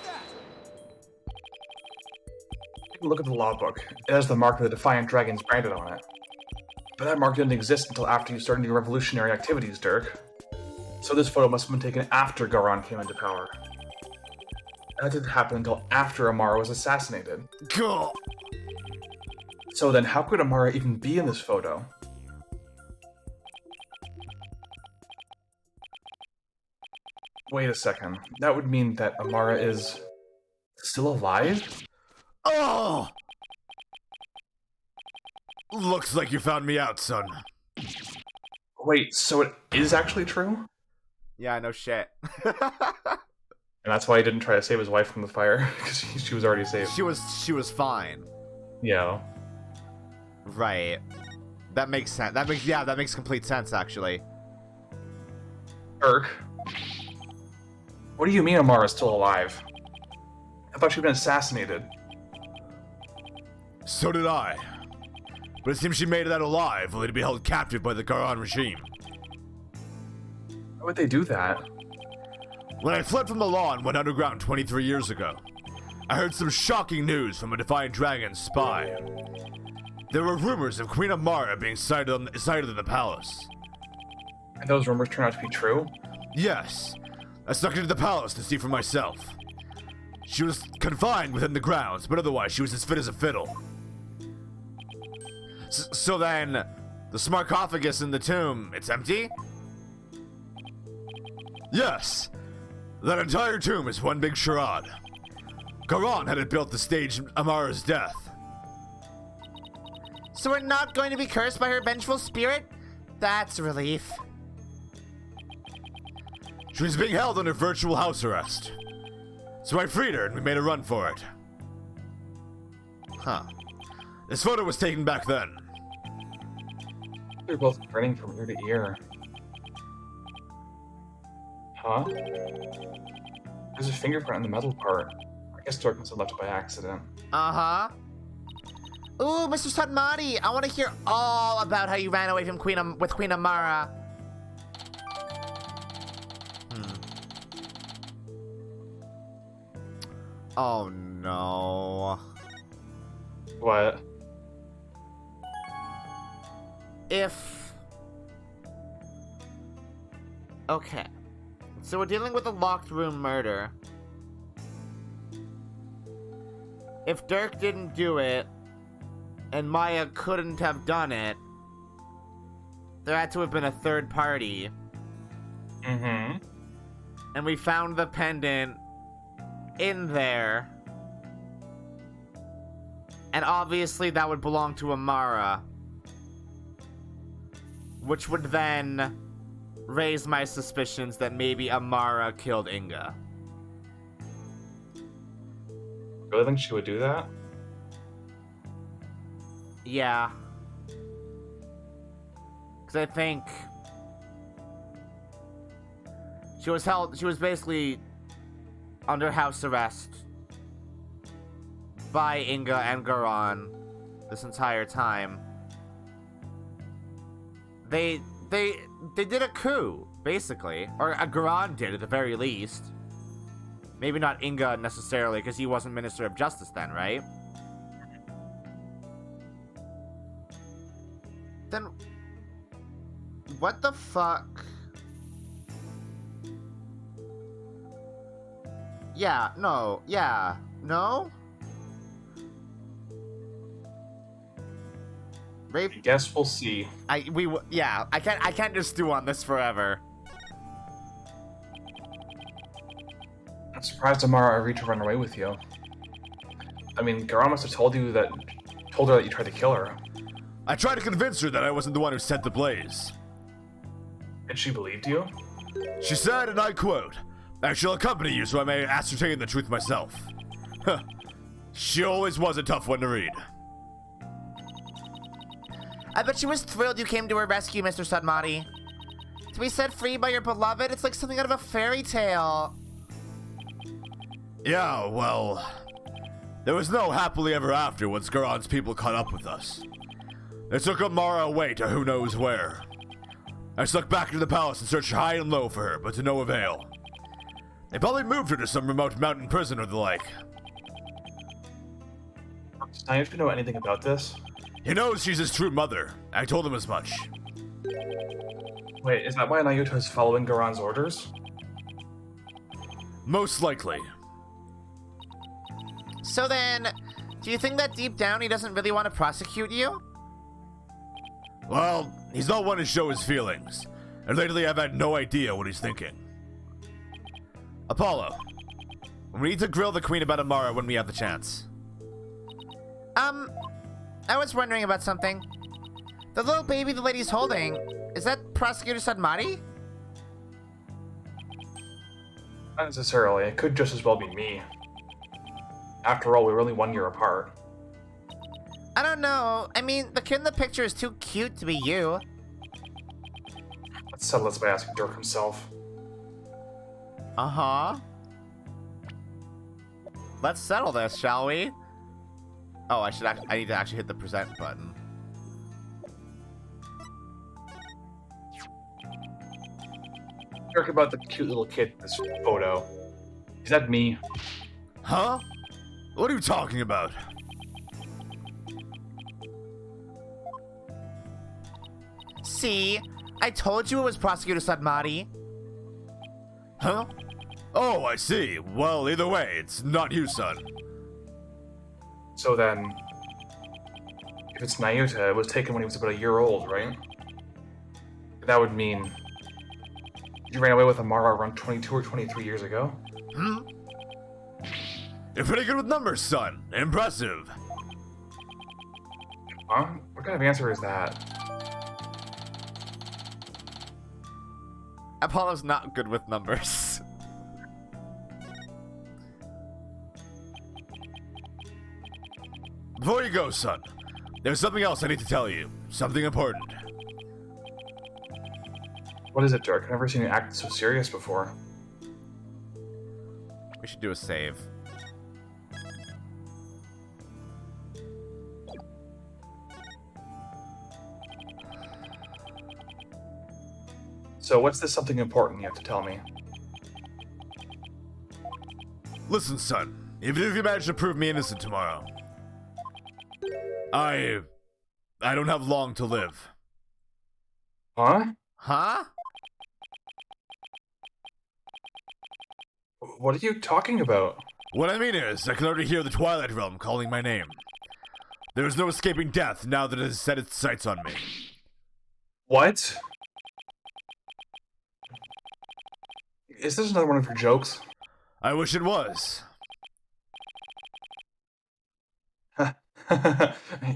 a look at the logbook. It has the mark of the Defiant Dragons branded on it. But that mark didn't exist until after you started your revolutionary activities, Dirk. So this photo must have been taken after Garon came into power. And that didn't happen until after Amara was assassinated. Go. So then, how could Amara even be in this photo? Wait a second. That would mean that Amara is still alive? Oh! Looks like you found me out, son. Wait, so it is actually true? Yeah, no shit. And that's why he didn't try to save his wife from the fire, because she was already saved. She was fine. Yeah. Right. That makes sense. That makes complete sense, actually. Dirk. What do you mean Amara's still alive? I thought she'd been assassinated. So did I. But it seems she made it out alive, only to be held captive by the Garon regime. Why would they do that? When I fled from the law and went underground 23 years ago, I heard some shocking news from a Defiant Dragon spy. There were rumors of Queen Amara being sighted in the palace. And those rumors turned out to be true? Yes, I snuck into the palace to see for myself. She was confined within the grounds, but otherwise she was as fit as a fiddle. So then, the sarcophagus in the tomb, it's empty? Yes, that entire tomb is one big charade. Garon had it built to stage Amara's death. So we're not going to be cursed by her vengeful spirit? That's a relief. She was being held under virtual house arrest. So I freed her and we made a run for it. Huh. This photo was taken back then. They're both grinning from ear to ear. Huh? There's a fingerprint on the metal part. I guess Dirk must have left it by accident. Uh-huh. Ooh, Mr. Sunmati, I want to hear all about how you ran away from with Queen Amara. Oh no. What? Okay. So we're dealing with a locked room murder. If Dirk didn't do it, and Maya couldn't have done it, there had to have been a third party. Mm-hmm. And we found the pendant in there. And obviously that would belong to Amara. Which would then raise my suspicions that maybe Amara killed Inga. Really think she would do that? Yeah. Because I think she was basically under house arrest by Inga and Garan this entire time. They did a coup, basically. Or Garan did, at the very least. Maybe not Inga necessarily, because he wasn't Minister of Justice then, right? Then what the fuck? Yeah, no. Rape. I guess we'll see. I can't just stew on this forever. I'm surprised Amara agreed to run away with you. I mean, Garan must have told her that you tried to kill her. I tried to convince her that I wasn't the one who set the blaze. And she believed you? She said, and I quote, "I shall accompany you so I may ascertain the truth myself." Huh. She always was a tough one to read. I bet she was thrilled you came to her rescue, Mr. Sunmati. To be set free by your beloved, it's like something out of a fairy tale. Yeah, well, there was no happily ever after once Garon's people caught up with us. They took Amara away to who knows where. I snuck back into the palace and searched high and low for her, but to no avail. They probably moved her to some remote mountain prison or the like. Does Nayuta know anything about this? He knows she's his true mother. I told him as much. Wait, is that why Nayuta is following Garan's orders? Most likely. So then, do you think that deep down he doesn't really want to prosecute you? Well, he's not one to show his feelings, and lately I've had no idea what he's thinking. Apollo, we need to grill the Queen about Amara when we have the chance. I was wondering about something. The little baby the lady's holding, is that Prosecutor Sunmati? Not necessarily. It could just as well be me. After all, we were only 1 year apart. I don't know. I mean, the kid in the picture is too cute to be you. Let's settle this by asking Dirk himself. Uh-huh. Let's settle this, shall we? Oh, I need to actually hit the present button. Dirk, about the cute little kid in this photo. Is that me? Huh? What are you talking about? See? I told you it was Prosecutor Sunmati. Huh? Oh, I see. Well, either way, it's not you, son. So then, if it's Nayuta, it was taken when he was about 1 year old, right? That would mean you ran away with Amara around 22 or 23 years ago? Hmm? You're pretty good with numbers, son. Impressive. Huh? What kind of answer is that? Apollo's not good with numbers. Before you go, son, there's something else I need to tell you. Something important. What is it, Dirk? I've never seen you act so serious before. We should do a save. So what's this something important you have to tell me? Listen, son. Even if you manage to prove me innocent tomorrow, I don't have long to live. Huh? Huh? What are you talking about? What I mean is, I can already hear the Twilight Realm calling my name. There is no escaping death now that it has set its sights on me. What? Is this another one of your jokes? I wish it was.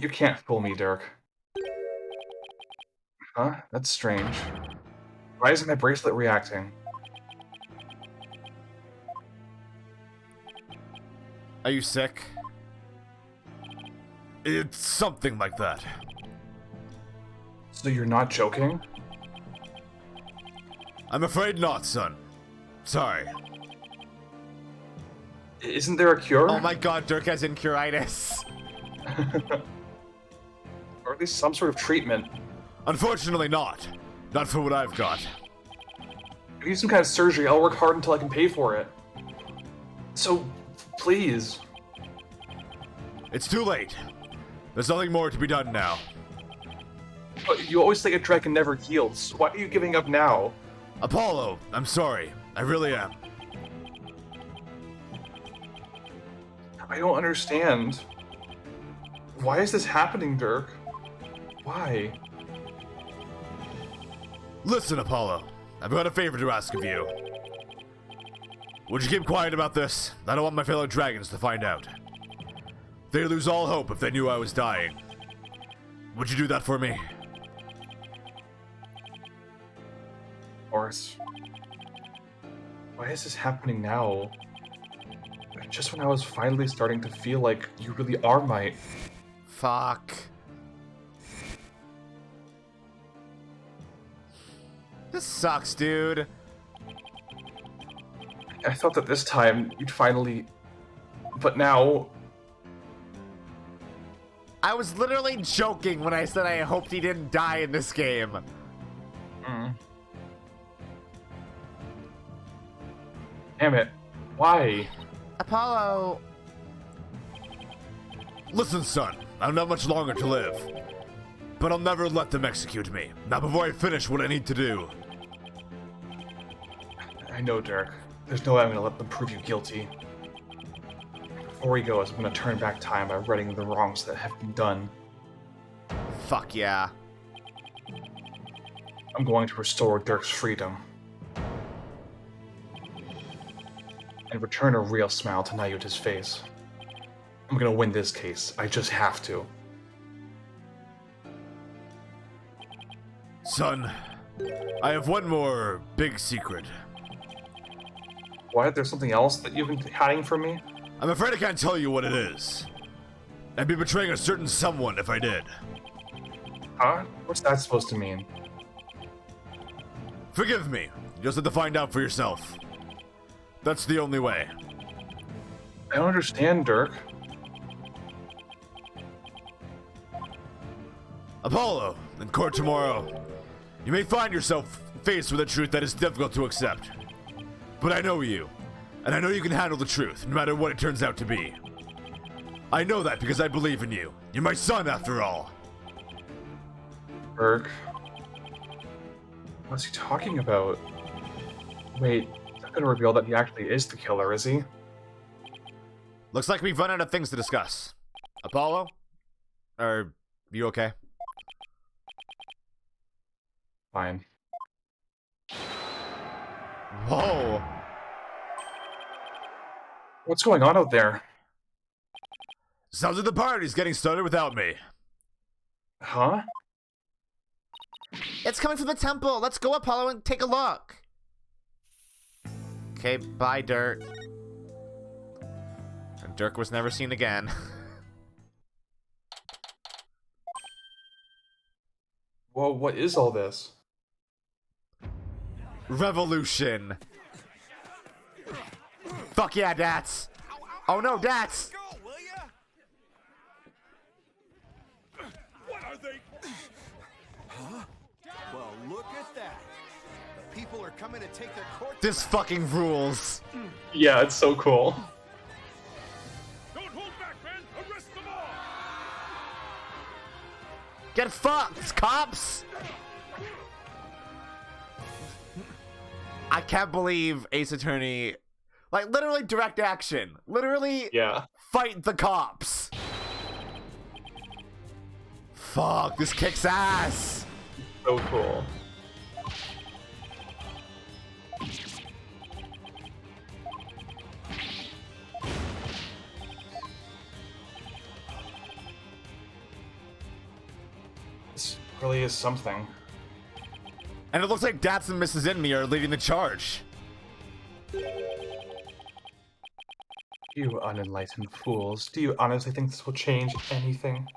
You can't fool me, Dirk. Huh? That's strange. Why isn't my bracelet reacting? Are you sick? It's something like that. So you're not joking? I'm afraid not, son. Sorry. Isn't there a cure? Oh my god, Dirk has incuritis. Or at least some sort of treatment. Unfortunately not. Not for what I've got. If you need some kind of surgery, I'll work hard until I can pay for it. So, please. It's too late. There's nothing more to be done now. But you always say a dragon never heals. Why are you giving up now? Apollo, I'm sorry. I really am. I don't understand. Why is this happening, Dirk? Why? Listen, Apollo. I've got a favor to ask of you. Would you keep quiet about this? I don't want my fellow dragons to find out. They'd lose all hope if they knew I was dying. Would you do that for me? Of course. Why is this happening now? Just when I was finally starting to feel like you really are my... Fuck. This sucks, dude. I thought that this time you'd finally... But now... I was literally joking when I said I hoped he didn't die in this game. Damn it. Why? Apollo... Listen, son. I don't have much longer to live. But I'll never let them execute me. Not before I finish what I need to do. I know, Dirk. There's no way I'm gonna let them prove you guilty. Before he goes, I'm gonna turn back time by righting the wrongs that have been done. Fuck yeah. I'm going to restore Dirk's freedom. And return a real smile to Nayuta's face. I'm gonna win this case. I just have to. Son, I have one more big secret. What? There's something else that you've been hiding from me? I'm afraid I can't tell you what it is. I'd be betraying a certain someone if I did. Huh? What's that supposed to mean? Forgive me. You just have to find out for yourself. That's the only way. I don't understand, Dirk. Apollo, in court tomorrow, you may find yourself faced with a truth that is difficult to accept. But I know you, and I know you can handle the truth, no matter what it turns out to be. I know that because I believe in you. You're my son, after all. Dirk. What's he talking about? Wait, he's not gonna reveal that he actually is the killer, is he? Looks like we've run out of things to discuss. Apollo? Are you okay? Fine. Whoa. What's going on out there? Sounds like the party's getting started without me. Huh? It's coming from the temple. Let's go, Apollo, and take a look. Okay, bye, Dirk. And Dirk was never seen again. Whoa, what is all this? Revolution. Fuck yeah, Dats. Oh no, Dats. What are they? Huh? Well, look at that. people are coming to take their courts This back. fucking rules. Yeah, it's so cool. Don't hold back, men! Arrest them all! Get fucked, cops! I can't believe Ace Attorney, like, literally direct action. Literally Yeah. fight the cops. Fuck, this kicks ass. So cool. This really is something. And it looks like Dats and Mrs. Inme are leading the charge. You unenlightened fools. Do you honestly think this will change anything?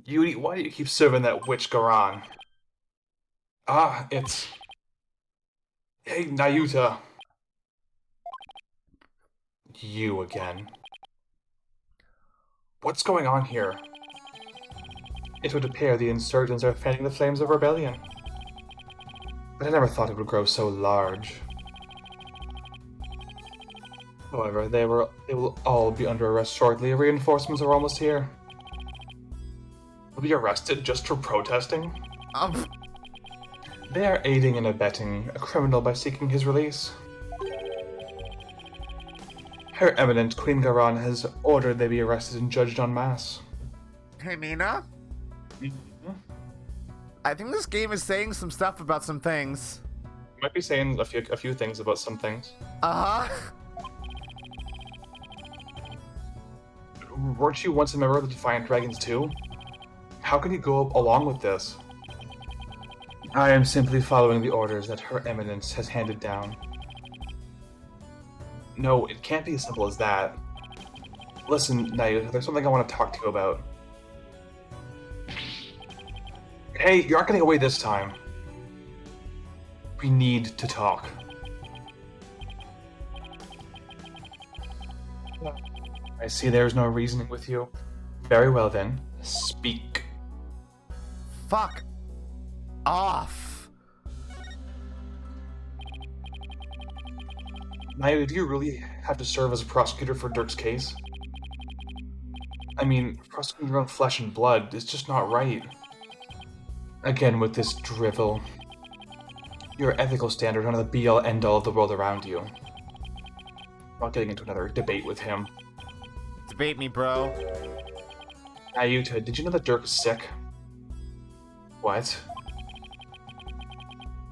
Yuri, why do you keep serving that witch Garan? Ah, it's... Hey, Nayuta. You again. What's going on here? It would appear the insurgents are fanning the flames of rebellion. But I never thought it would grow so large. However, they will all be under arrest shortly. Reinforcements are almost here. Will be arrested just for protesting? They are aiding and abetting a criminal by seeking his release. Her Eminent Queen Garan has ordered they be arrested and judged en masse. Hey, Nina? I think this game is saying some stuff about some things. Might be saying a few things about some things. Uh-huh. Weren't you once a member of the Defiant Dragons too? How can you go along with this? I am simply following the orders that Her Eminence has handed down. No, it can't be as simple as that. Listen, Nayuta, there's something I want to talk to you about. Hey, you're not getting away this time. We need to talk. I see there's no reasoning with you. Very well then, speak. Fuck off. Naya, do you really have to serve as a prosecutor for Dirk's case? I mean, prosecuting your own flesh and blood is just not right. Again with this drivel. Your ethical standards are the be-all end-all of the world around you. I'm not getting into another debate with him. Debate me, bro. Nayuta, did you know that Dirk is sick? What?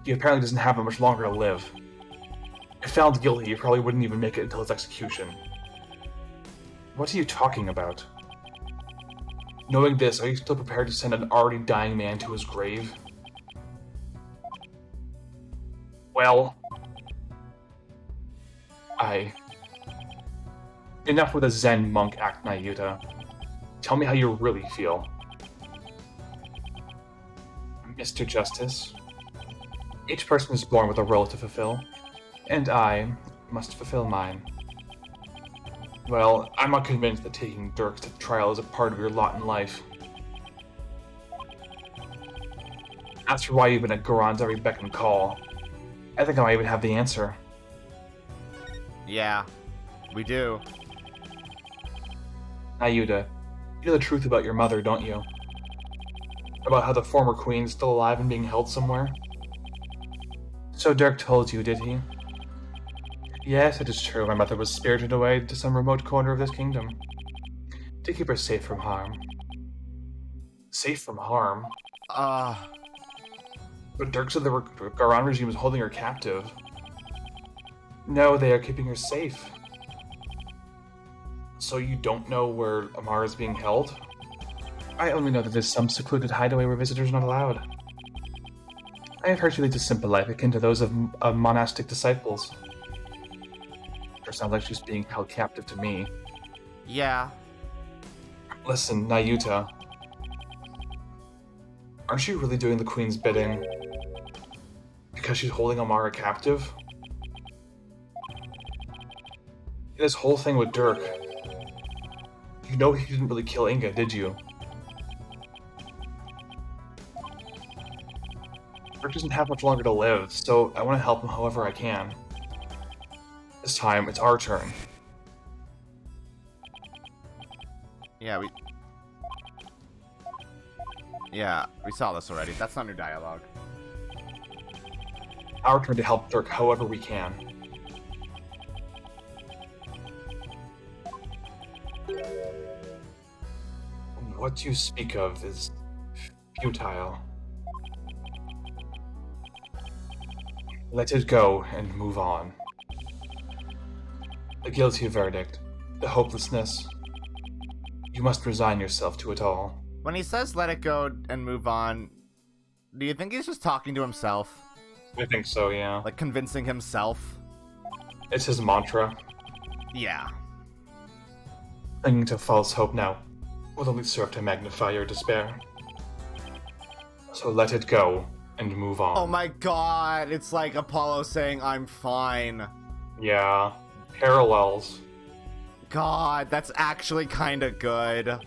He apparently doesn't have much longer to live. If found guilty, he probably wouldn't even make it until his execution. What are you talking about? Knowing this, are you still prepared to send an already dying man to his grave? Well... Enough with a Zen monk act, Nayuta. Tell me how you really feel. Mr. Justice, each person is born with a role to fulfill, and I must fulfill mine. Well, I'm not convinced that taking Dirk to trial is a part of your lot in life. As for why you've been at Goron's every beck and call, I think I might even have the answer. Yeah, we do. Nayuta, you know the truth about your mother, don't you? About how the former queen's still alive and being held somewhere? So Dirk told you, did he? Yes, it is true. My mother was spirited away to some remote corner of this kingdom. To keep her safe from harm. Safe from harm? But Dirk said the Garan regime was holding her captive. No, they are keeping her safe. So you don't know where Amara is being held? I only know that there's some secluded hideaway where visitors are not allowed. I have heard she leads a simple life akin to those of monastic disciples. Sure sounds like she's being held captive to me. Yeah. Listen, Nayuta. Aren't you really doing the Queen's bidding? Because she's holding Amara captive? This whole thing with Dirk. You know he didn't really kill Inga, did you? Rick doesn't have much longer to live, so I want to help him however I can. This time, it's our turn. Yeah, we saw this already. That's not new dialogue. Our turn to help Dirk however we can. What you speak of is futile. Let it go and move on. The guilty verdict, the hopelessness. You must resign yourself to it all. When he says let it go and move on, do you think he's just talking to himself? I think so, yeah. Like convincing himself? It's his mantra. Yeah. Clinging to false hope now will only serve to magnify your despair. So let it go and move on. Oh my god, it's like Apollo saying I'm fine. Yeah. Parallels. God, that's actually kind of good.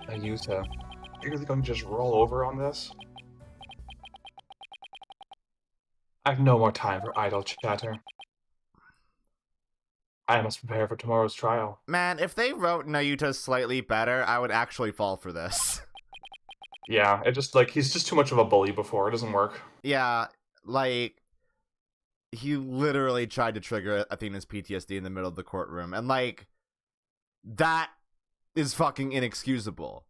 Ayuta, you're really going to just roll over on this? I have no more time for idle chatter. I must prepare for tomorrow's trial. Man, if they wrote Nayuta slightly better, I would actually fall for this. Yeah, it just, like, he's just too much of a bully before. It doesn't work. Yeah, like, he literally tried to trigger Athena's PTSD in the middle of the courtroom, and, like, that is fucking inexcusable.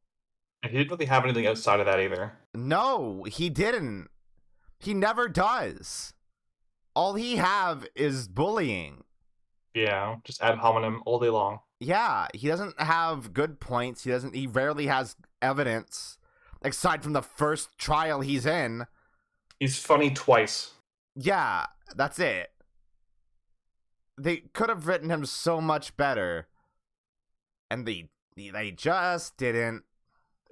And he didn't really have anything outside of that either. No, he didn't. He never does. All he have is bullying. Yeah, just ad hominem all day long. Yeah, he doesn't have good points. He rarely has evidence, aside from the first trial he's in. He's funny twice. Yeah, that's it. They could have written him so much better, and they just didn't.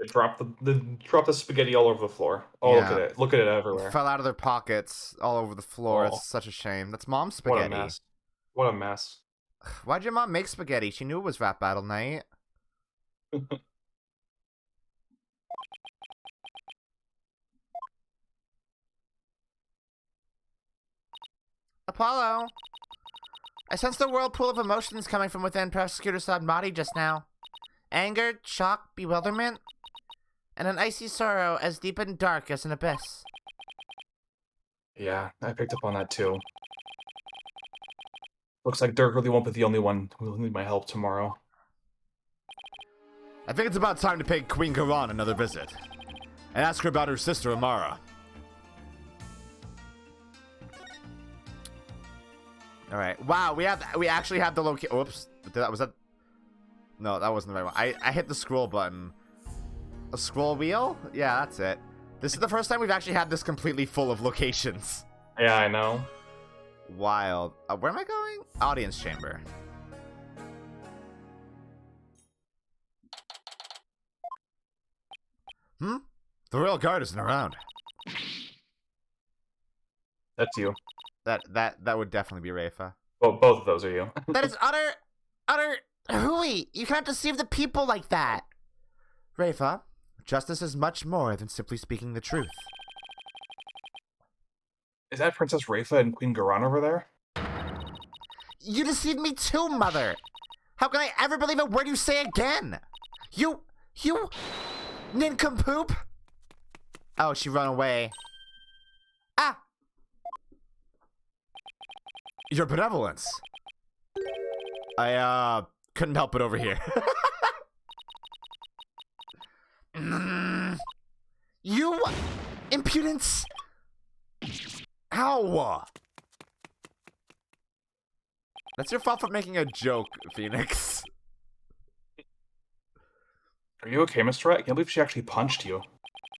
They dropped the spaghetti all over the floor. Oh, Yeah. look at it. Look at it everywhere. Fell out of their pockets all over the floor. Oh. It's such a shame. That's mom's What spaghetti. a mess. What a mess. Why'd your mom make spaghetti? She knew it was rap battle night. Apollo! I sensed a whirlpool of emotions coming from within Prosecutor Sadmati just now. Anger, shock, bewilderment, and an icy sorrow as deep and dark as an abyss. Yeah, I picked up on that too. Looks like Dirk really won't be the only one who will need my help tomorrow. I think it's about time to pay Queen Khura'in another visit and ask her about her sister Amara. All right. Wow, we actually have the location. Oops. Was that? No, that wasn't the right one. I hit the scroll button. A scroll wheel? Yeah, that's it. This is the first time we've actually had this completely full of locations. Yeah, I know. Wild. Where am I going? Audience chamber. The royal guard isn't around. That's you. That would definitely be Rafa. Well, both of those are you. That is utter hooey. You cannot deceive the people like that. Rafa, justice is much more than simply speaking the truth. Is that Princess Rafa and Queen Khura'in over there? You deceived me too, Mother. How can I ever believe a word you say again? You nincompoop. Oh, she ran away. Ah, Your benevolence. I couldn't help it over here. you impudence. Ow! That's your fault for making a joke, Phoenix. Are you okay, Mr. Rat? I can't believe she actually punched you.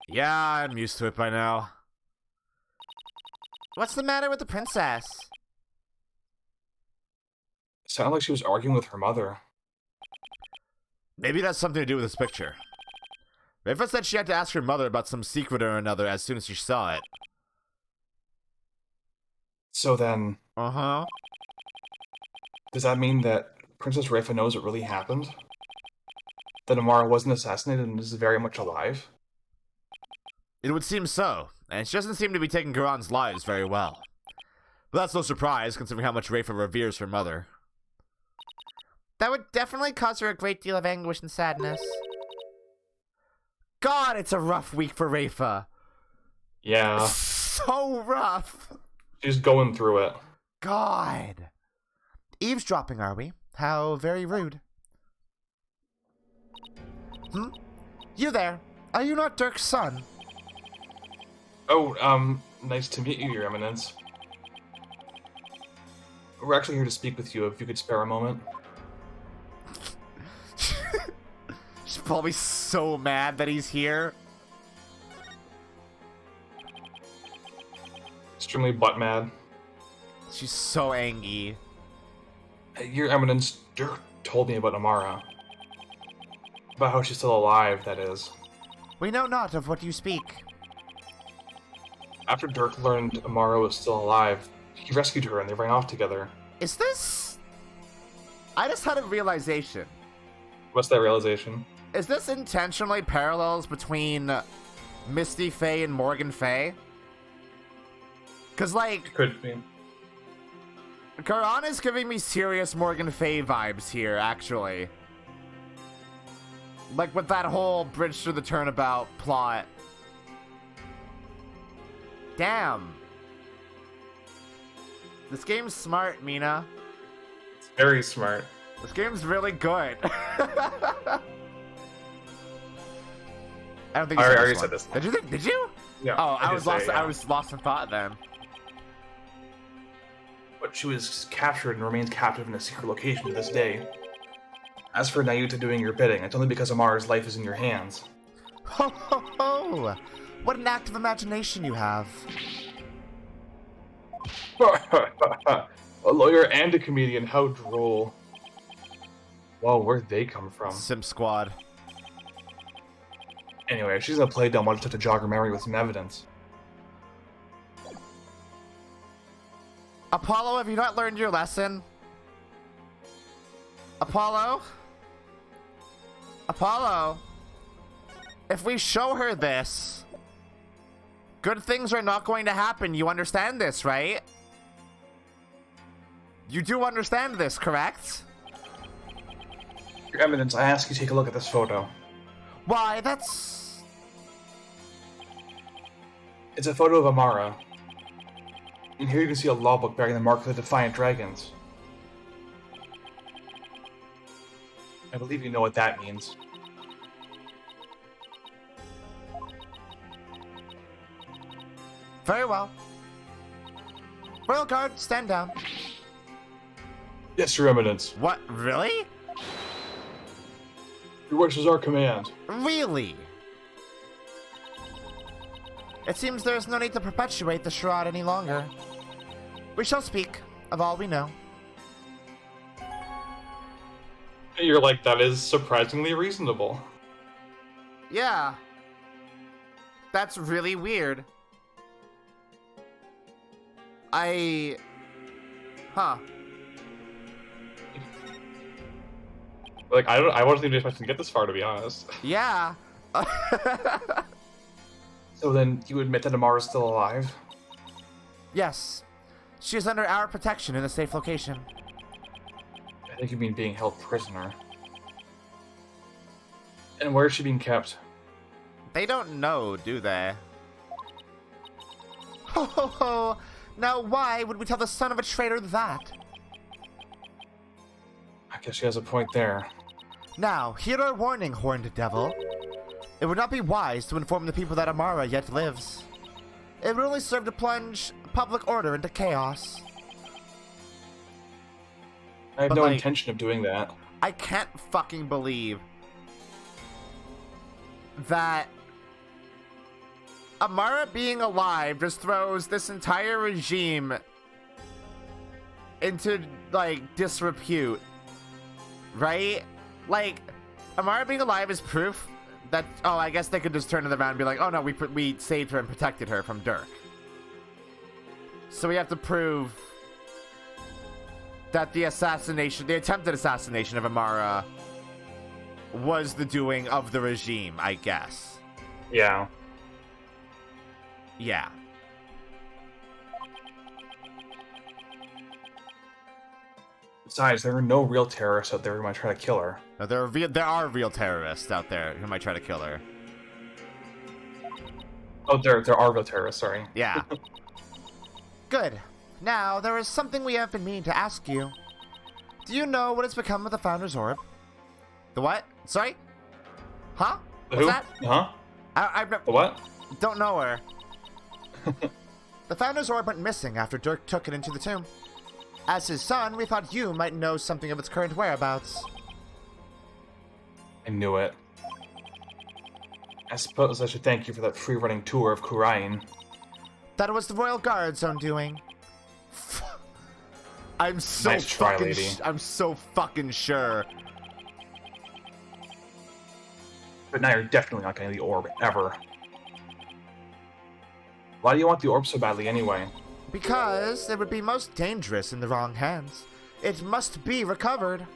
Yeah, I'm used to it by now. What's the matter with the princess? It sounded like she was arguing with her mother. Maybe that's something to do with this picture. Rafa said she had to ask her mother about some secret or another as soon as she saw it. So then, Uh-huh. does that mean that Princess Rafa knows what really happened? That Amara wasn't assassinated and is very much alive? It would seem so, and she doesn't seem to be taking Khura'in's lives very well. But that's no surprise, considering how much Rafa reveres her mother. That would definitely cause her a great deal of anguish and sadness. God, it's a rough week for Rafa. Yeah. So rough. She's going through it. God. Eavesdropping, are we? How very rude. You there. Are you not Dirk's son? Oh, nice to meet you, Your Eminence. We're actually here to speak with you, if you could spare a moment. She's probably so mad that he's here. Extremely butt mad. She's so angry. Your Eminence, Dirk told me about Amara. About how she's still alive, that is. We know not of what you speak. After Dirk learned Amara was still alive, he rescued her and they ran off together. Is this... I just had a realization. What's that realization? Is this intentionally parallels between Misty Faye and Morgan Faye? Because, like, Could be. Khura'in is giving me serious Morgan Faye vibes here, actually. Like, with that whole Bridge to the Turnabout plot. Damn. This game's smart, Mina. It's very smart. This game's really good. I don't think I you already one. said this. Did you? Did you? Yeah. Oh, I did was say, lost. yeah. I was lost in thought then. But she was captured and remains captive in a secret location to this day. As for Nayuta doing your bidding, it's only because Amara's life is in your hands. Ho ho ho! What an active imagination you have. A lawyer and a comedian, how droll. Well, where'd they come from? Simp Squad. Anyway, she's gonna play dumb. I'll just have to jog her memory with some evidence. Apollo, have you not learned your lesson? Apollo? Apollo? If we show her this, good things are not going to happen. You understand this, right? You do understand this, correct? Your Eminence, I ask you to take a look at this photo. Why, that's... It's a photo of Amara. And here you can see a law book bearing the mark of the Defiant Dragons. I believe you know what that means. Very well. Royal Guard, stand down. Yes, Your Eminence. What, really? Your wish is our command. Really? It seems there is no need to perpetuate the charade any longer. We shall speak of all we know. You're like, that is surprisingly reasonable. Yeah. That's really weird. Huh. Like, I wasn't even expecting to get this far, to be honest. Yeah. So then, you admit that Amara's still alive? Yes. She is under our protection in a safe location. I think you mean being held prisoner. And where is she being kept? They don't know, do they? Ho ho ho! Now why would we tell the son of a traitor that? I guess she has a point there. Now, hear our warning, horned devil. It would not be wise to inform the people that Amara yet lives. It would only serve to plunge public order into chaos. I have But, no like, intention of doing that. I can't fucking believe that Amara being alive just throws this entire regime into, like, disrepute. Right? Like, Amara being alive is proof that, oh, I guess they could just turn it around and be like, oh no, we saved her and protected her from Dirk. So we have to prove that the attempted assassination of Amara was the doing of the regime, I guess. Yeah. Yeah. Besides, there are no real terrorists out there who might try to kill her. Now, there are real terrorists out there who might try to kill her. Oh, there are real terrorists, sorry. Yeah. Good. Now, there is something we have been meaning to ask you. Do you know what has become of the Founder's Orb? The what? Sorry? Huh? The What's who? that? Huh? I The what? don't know her. The Founder's Orb went missing after Dirk took it into the tomb. As his son, we thought you might know something of its current whereabouts. I knew it. I suppose I should thank you for that free-running tour of Khura'in. That was the Royal Guard's own doing. I'm so Nice try, fucking lady. I'm so fucking sure. But now you're definitely not getting the orb, ever. Why do you want the orb so badly anyway? Because it would be most dangerous in the wrong hands. It must be recovered.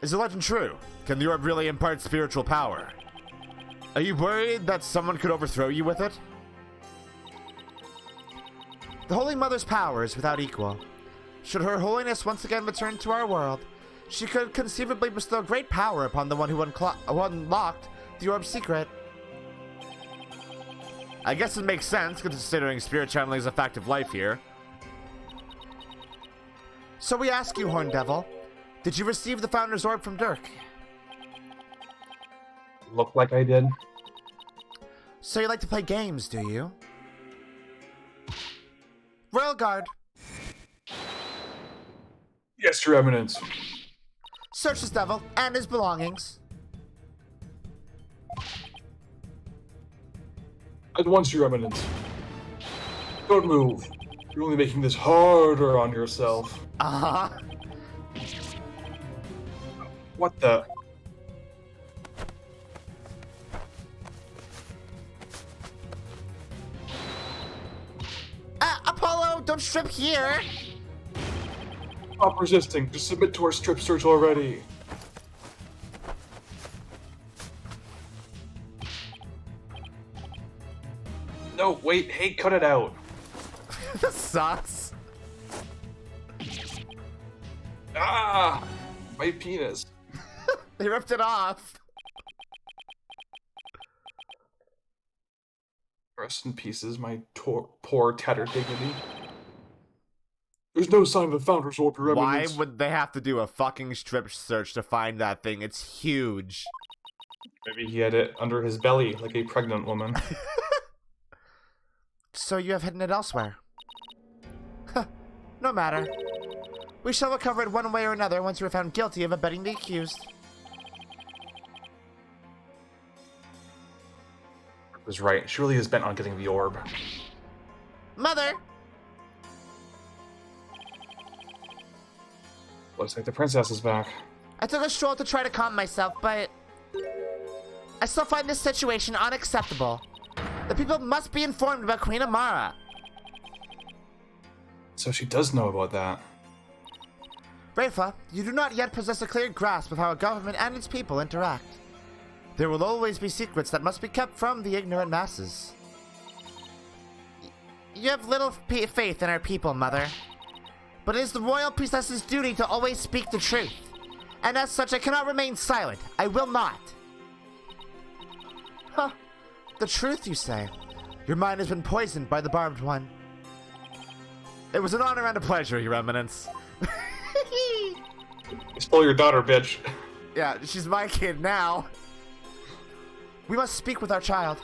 Is the legend true? Can the orb really impart spiritual power? Are you worried that someone could overthrow you with it? The Holy Mother's power is without equal. Should Her Holiness once again return to our world, she could conceivably bestow great power upon the one who unlocked the orb's secret. I guess it makes sense, considering spirit channeling is a fact of life here. So we ask you, Horn Devil, did you receive the Founder's Orb from Dirk? Looked like I did. So you like to play games, do you? Royal Guard, Yes, Your Eminence. search this devil and his belongings. At once, Your Eminence. Don't move. You're only making this harder on yourself. Uh-huh. What the? Apollo, don't strip here! Stop resisting. Just submit to our strip search already. No, wait. Hey, cut it out. This sucks. Ah! My penis. They ripped it off. Rest in pieces, my poor tattered dignity. There's no sign of the Founder's Orb, Your Why Eminence. would they have to do a fucking strip search to find that thing? It's huge. Maybe he had it under his belly like a pregnant woman. So you have hidden it elsewhere. No matter. We shall recover it one way or another once you are found guilty of abetting the accused. Was right. She really is bent on getting the orb. Mother! Looks like the princess is back. I took a stroll to try to calm myself, but I still find this situation unacceptable. The people must be informed about Queen Amara. So she does know about that. Rafa, you do not yet possess a clear grasp of how a government and its people interact. There will always be secrets that must be kept from the ignorant masses. You have little faith in our people, Mother. But it is the royal priestess's duty to always speak the truth. And as such, I cannot remain silent. I will not. Huh. The truth, you say? Your mind has been poisoned by the barbed one. It was an honor and a pleasure, Your Eminence. Spoil your daughter, bitch. Yeah, she's my kid now. We must speak with our child.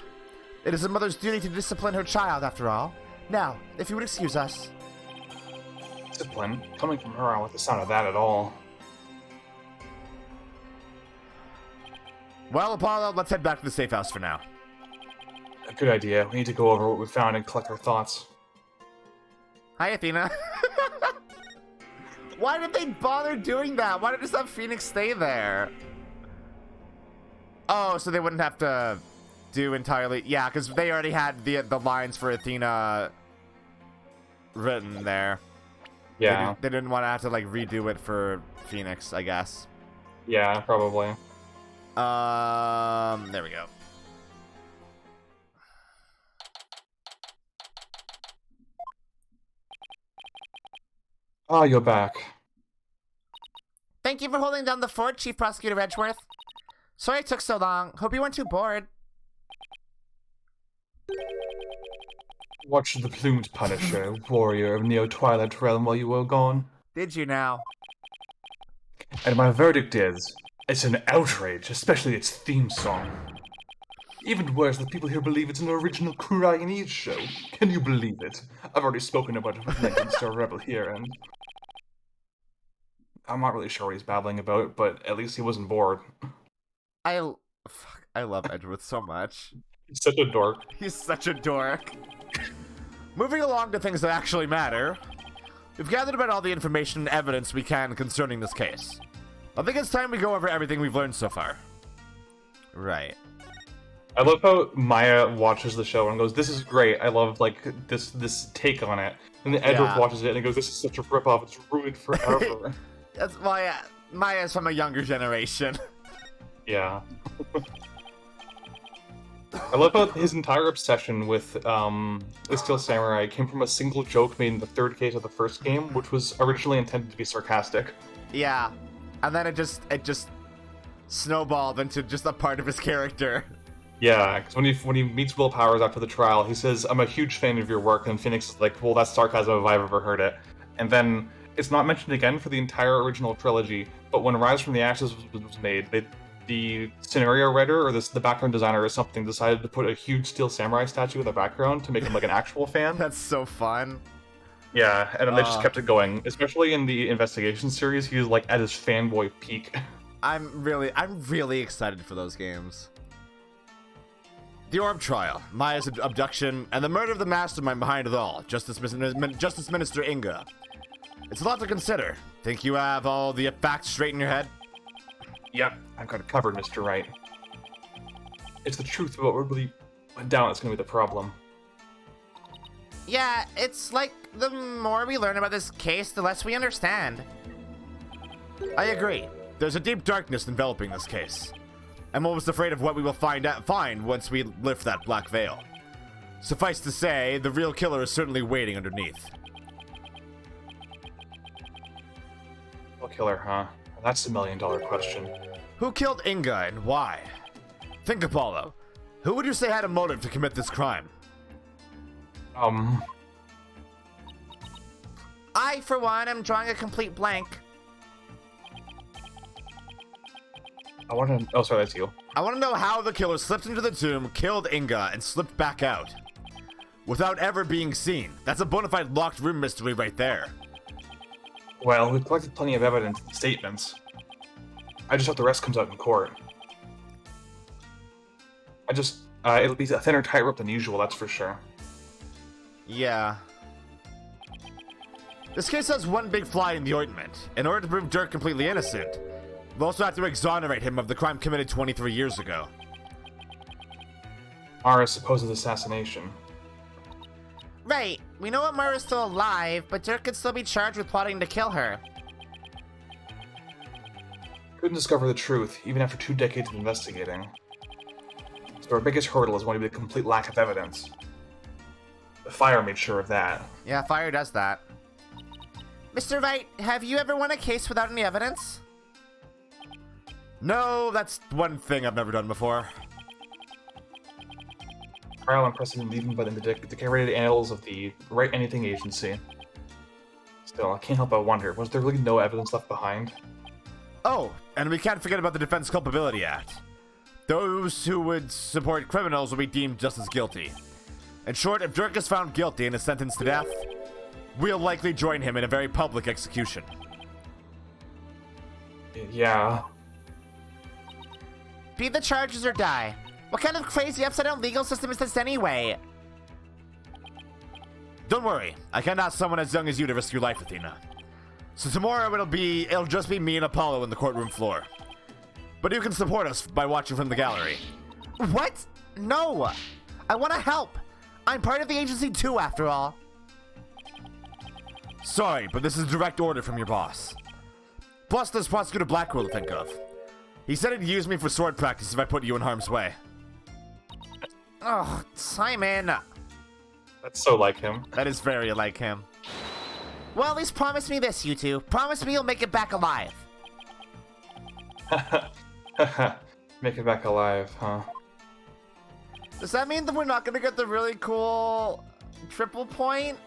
It is a mother's duty to discipline her child, after all. Now, if you would excuse us. Discipline? Coming from her, I don't like the sound of that at all. Well, Apollo, let's head back to the safe house for now. A good idea. We need to go over what we found and collect our thoughts. Hi, Athena. Why did they bother doing that? Why did just have Phoenix stay there? Oh, so they wouldn't have to do entirely... Yeah, because they already had the lines for Athena written there. Yeah. They didn't want to have to, like, redo it for Phoenix, I guess. Yeah, probably. There we go. Ah, you're back. Thank you for holding down the fort, Chief Prosecutor Edgeworth. Sorry it took so long. Hope you weren't too bored. Watched the plumed Punisher, warrior of Neo-Twilight Realm while you were gone. Did you now? And my verdict is, it's an outrage, especially its theme song. Even worse, the people here believe it's an original Khura'in show. Can you believe it? I've already spoken about it with Lincoln Star Rebel here, and I'm not really sure what he's babbling about, but at least he wasn't bored. I love Edgeworth so much. He's such a dork. He's such a dork. Moving along to things that actually matter, we've gathered about all the information and evidence we can concerning this case. I think it's time we go over everything we've learned so far. Right. I love how Maya watches the show and goes, "This is great. I love like this take on it." And then Edward watches it and he goes, "This is such a ripoff. It's ruined forever." That's why Maya's from a younger generation. Yeah. I love how his entire obsession with the Steel Samurai came from a single joke made in the third case of the first game, which was originally intended to be sarcastic. Yeah. And then it just snowballed into just a part of his character. Yeah, because when he meets Will Powers after the trial, he says, "I'm a huge fan of your work," and Phoenix is like, "Well, that's sarcasm if I've ever heard it." And then it's not mentioned again for the entire original trilogy, but when Rise from the Ashes was made, the scenario writer or the background designer or something decided to put a huge Steel Samurai statue in the background to make him like an actual fan. That's so fun. Yeah, and then they just kept it going. Especially in the Investigation series, he was like at his fanboy peak. I'm really excited for those games. The Orb Trial, Maya's abduction, and the murder of the mastermind behind it all, Justice Minister Inga. It's a lot to consider. Think you have all the facts straight in your head? Yep, I've got it covered, Mr. Wright. It's the truth about what really went down that's going to be the problem. Yeah, it's like the more we learn about this case, the less we understand. I agree. There's a deep darkness enveloping this case. I'm almost afraid of what we will find once we lift that black veil. Suffice to say, the real killer is certainly waiting underneath. Real killer, huh? That's the million-dollar question. Who killed Inga and why? Think, Apollo. Who would you say had a motive to commit this crime? I, for one, am drawing a complete blank. I want to... Oh, sorry, that's you. I want to know how the killer slipped into the tomb, killed Inga, and slipped back out. Without ever being seen. That's a bona fide locked room mystery right there. Well, we've collected plenty of evidence and statements. I just hope the rest comes out in court. It'll be a thinner tightrope than usual, that's for sure. Yeah. This case has one big fly in the ointment. In order to prove Dirk completely innocent, we'll also have to exonerate him of the crime committed 23 years ago. Mara's supposed assassination. Right, we know that Mara's still alive, but Dirk could still be charged with plotting to kill her. Couldn't discover the truth, even after 2 decades of investigating. So our biggest hurdle is going to be the complete lack of evidence. The fire made sure of that. Yeah, fire does that. Mr. Wright, have you ever won a case without any evidence? No, that's one thing I've never done before. Trial and precedent even by the decorated annals of the Write Anything Agency. Still, I can't help but wonder, was there really no evidence left behind? Oh, and we can't forget about the Defense Culpability Act. Those who would support criminals will be deemed just as guilty. In short, if Dirk is found guilty and is sentenced to death, we'll likely join him in a very public execution. Yeah. Beat the charges or die. What kind of crazy upside-down legal system is this anyway? Don't worry, I can't ask someone as young as you to risk your life, Athena. So tomorrow it'll just be me and Apollo on the courtroom floor. But you can support us by watching from the gallery. What? No! I want to help! I'm part of the agency too, after all. Sorry, but this is a direct order from your boss. Plus, there's Prosecutor Blackwell to think of. He said he'd use me for sword practice if I put you in harm's way. Oh, Simon. That's so like him. That is very like him. Well, at least promise me this, you two. Promise me you'll make it back alive. Make it back alive, huh? Does that mean that we're not gonna get the really cool triple point?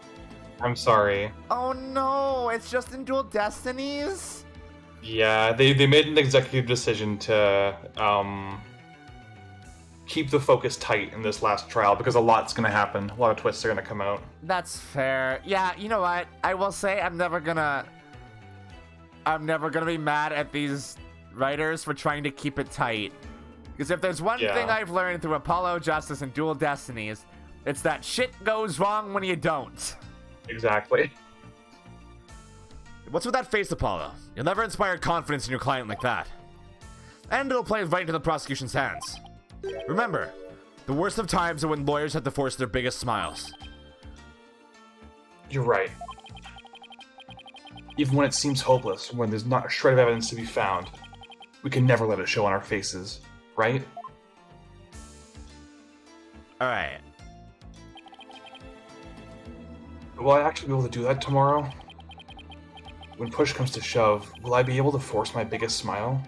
I'm sorry. Oh no, it's just in Dual Destinies? Yeah, they made an executive decision to keep the focus tight in this last trial because a lot's gonna happen. A lot of twists are gonna come out. That's fair. Yeah, you know what? I will say I'm never gonna be mad at these writers for trying to keep it tight. Because if there's one thing I've learned through Apollo Justice and Dual Destinies, it's that shit goes wrong when you don't. Exactly. What's with that face, Apollo? You'll never inspire confidence in your client like that. And it'll play right into the prosecution's hands. Remember, the worst of times are when lawyers have to force their biggest smiles. You're right. Even when it seems hopeless, when there's not a shred of evidence to be found, we can never let it show on our faces, right? Alright. Will I actually be able to do that tomorrow? When push comes to shove, will I be able to force my biggest smile?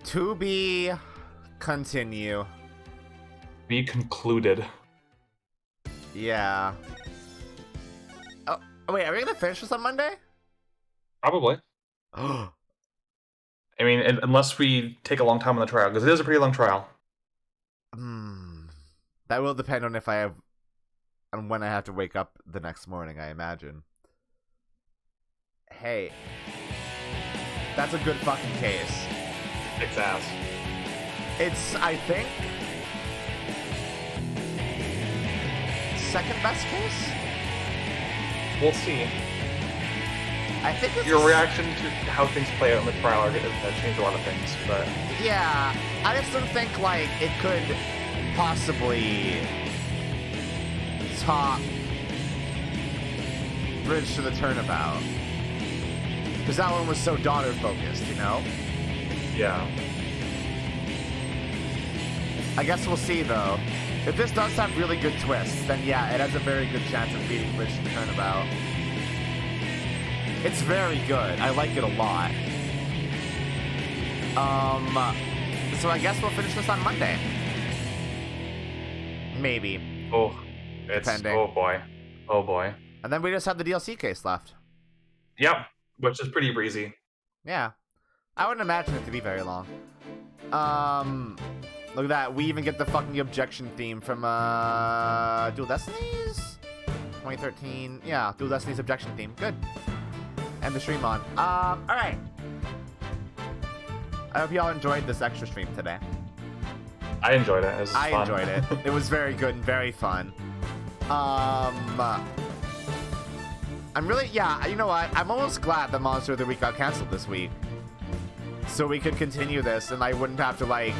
To be continue. Be concluded. Yeah. Oh, wait, are we gonna finish this on Monday? Probably. I mean, unless we take a long time on the trial, because it is a pretty long trial. That will depend on on when I have to wake up the next morning, I imagine. Hey. That's a good fucking case. Kicks ass. It's, I think, second best case? We'll see. I think it's Your reaction to how things play out in the trial are going to change a lot of things, but... Yeah, I just don't think, like, it could possibly top Bridge to the Turnabout. Because that one was so daughter-focused, you know? Yeah. I guess we'll see, though. If this does have really good twists, then yeah, it has a very good chance of beating Bridge to the Turnabout. It's very good. I like it a lot. So I guess we'll finish this on Monday. Maybe. Oh, it's... Depending. Oh, boy. Oh, boy. And then we just have the DLC case left. Yep, which is pretty breezy. Yeah. I wouldn't imagine it to be very long. Look at that. We even get the fucking objection theme from, Dual Destinies? 2013. Yeah, Dual Destinies objection theme. Good. And the stream on. Alright. I hope y'all enjoyed this extra stream today. I enjoyed it. It was fun. I enjoyed it. It was very good and very fun. I'm really, yeah, you know what? I'm almost glad the Monster of the Week got canceled this week. So we could continue this and I wouldn't have to, like,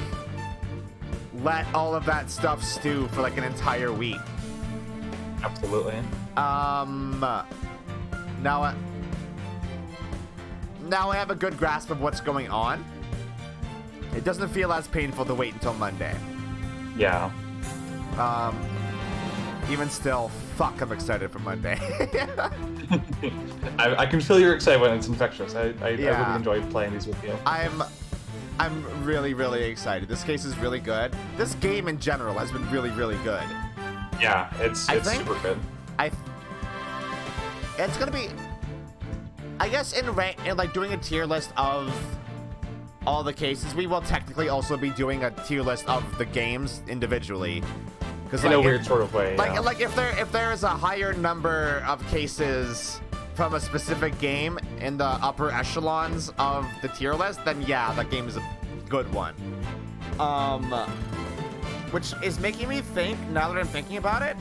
let all of that stuff stew for, like, an entire week. Absolutely. Now I have a good grasp of what's going on. It doesn't feel as painful to wait until Monday. Yeah. Even still, fuck, I'm excited for Monday. I can feel your excitement. It's infectious. I really Yeah. enjoy playing these with you. I'm really, really excited. This case is really good. This game in general has been really, really good. Yeah, it's think- super good. It's gonna be, I guess, in like doing a tier list of all the cases, we will technically also be doing a tier list of the games individually. Because In a weird sort of way. like yeah. like if there is a higher number of cases from a specific game in the upper echelons of the tier list, then yeah, that game is a good one. Which is making me think, now that I'm thinking about it,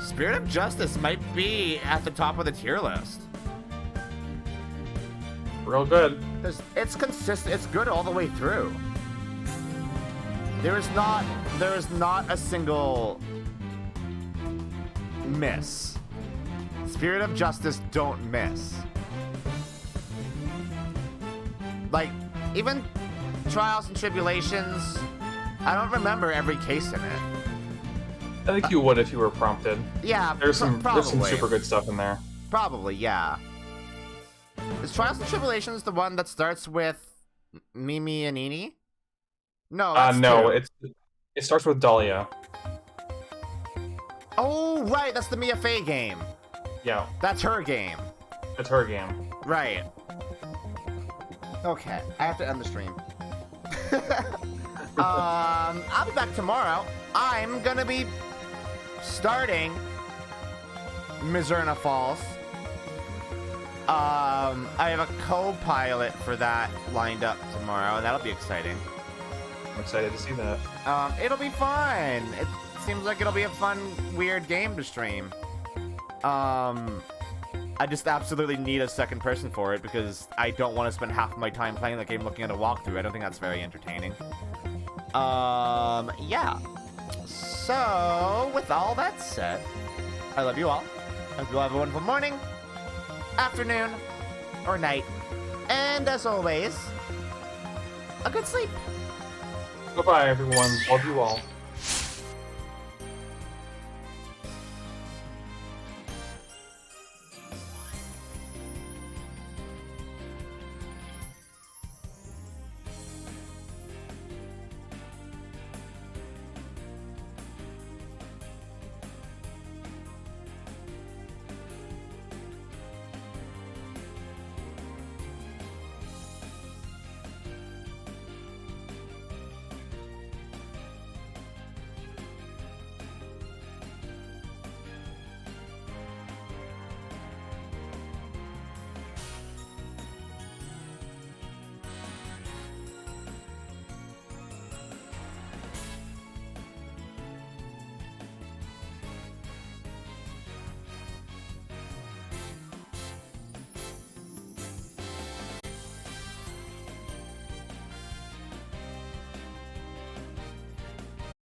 Spirit of Justice might be at the top of the tier list. Real good. It's consistent. It's good all the way through. There is not a single miss. Spirit of Justice don't miss. Like, even Trials and Tribulations, I don't remember every case in it. I think you would if you were prompted. Yeah, There's some probably. super good stuff in there. Probably, yeah. Is Trials and Tribulations the one that starts with Mimi and Nini? No, that's No, two. it starts with Dahlia. Oh, right, that's the Mia Fey game. Yeah, That's her game. it's her game. Right. Okay, I have to end the stream. I'll be back tomorrow. I'm gonna be starting Mizurna Falls. I have a co-pilot for that lined up tomorrow, and that'll be exciting. I'm excited to see that. It'll be fun. It seems like it'll be a fun, weird game to stream. I just absolutely need a second person for it because I don't want to spend half of my time playing the game looking at a walkthrough. I don't think that's very entertaining. Yeah. So, with all that said, I love you all. I hope you all have a wonderful morning, afternoon, or night. And as always, a good sleep. Goodbye, everyone. Love you all.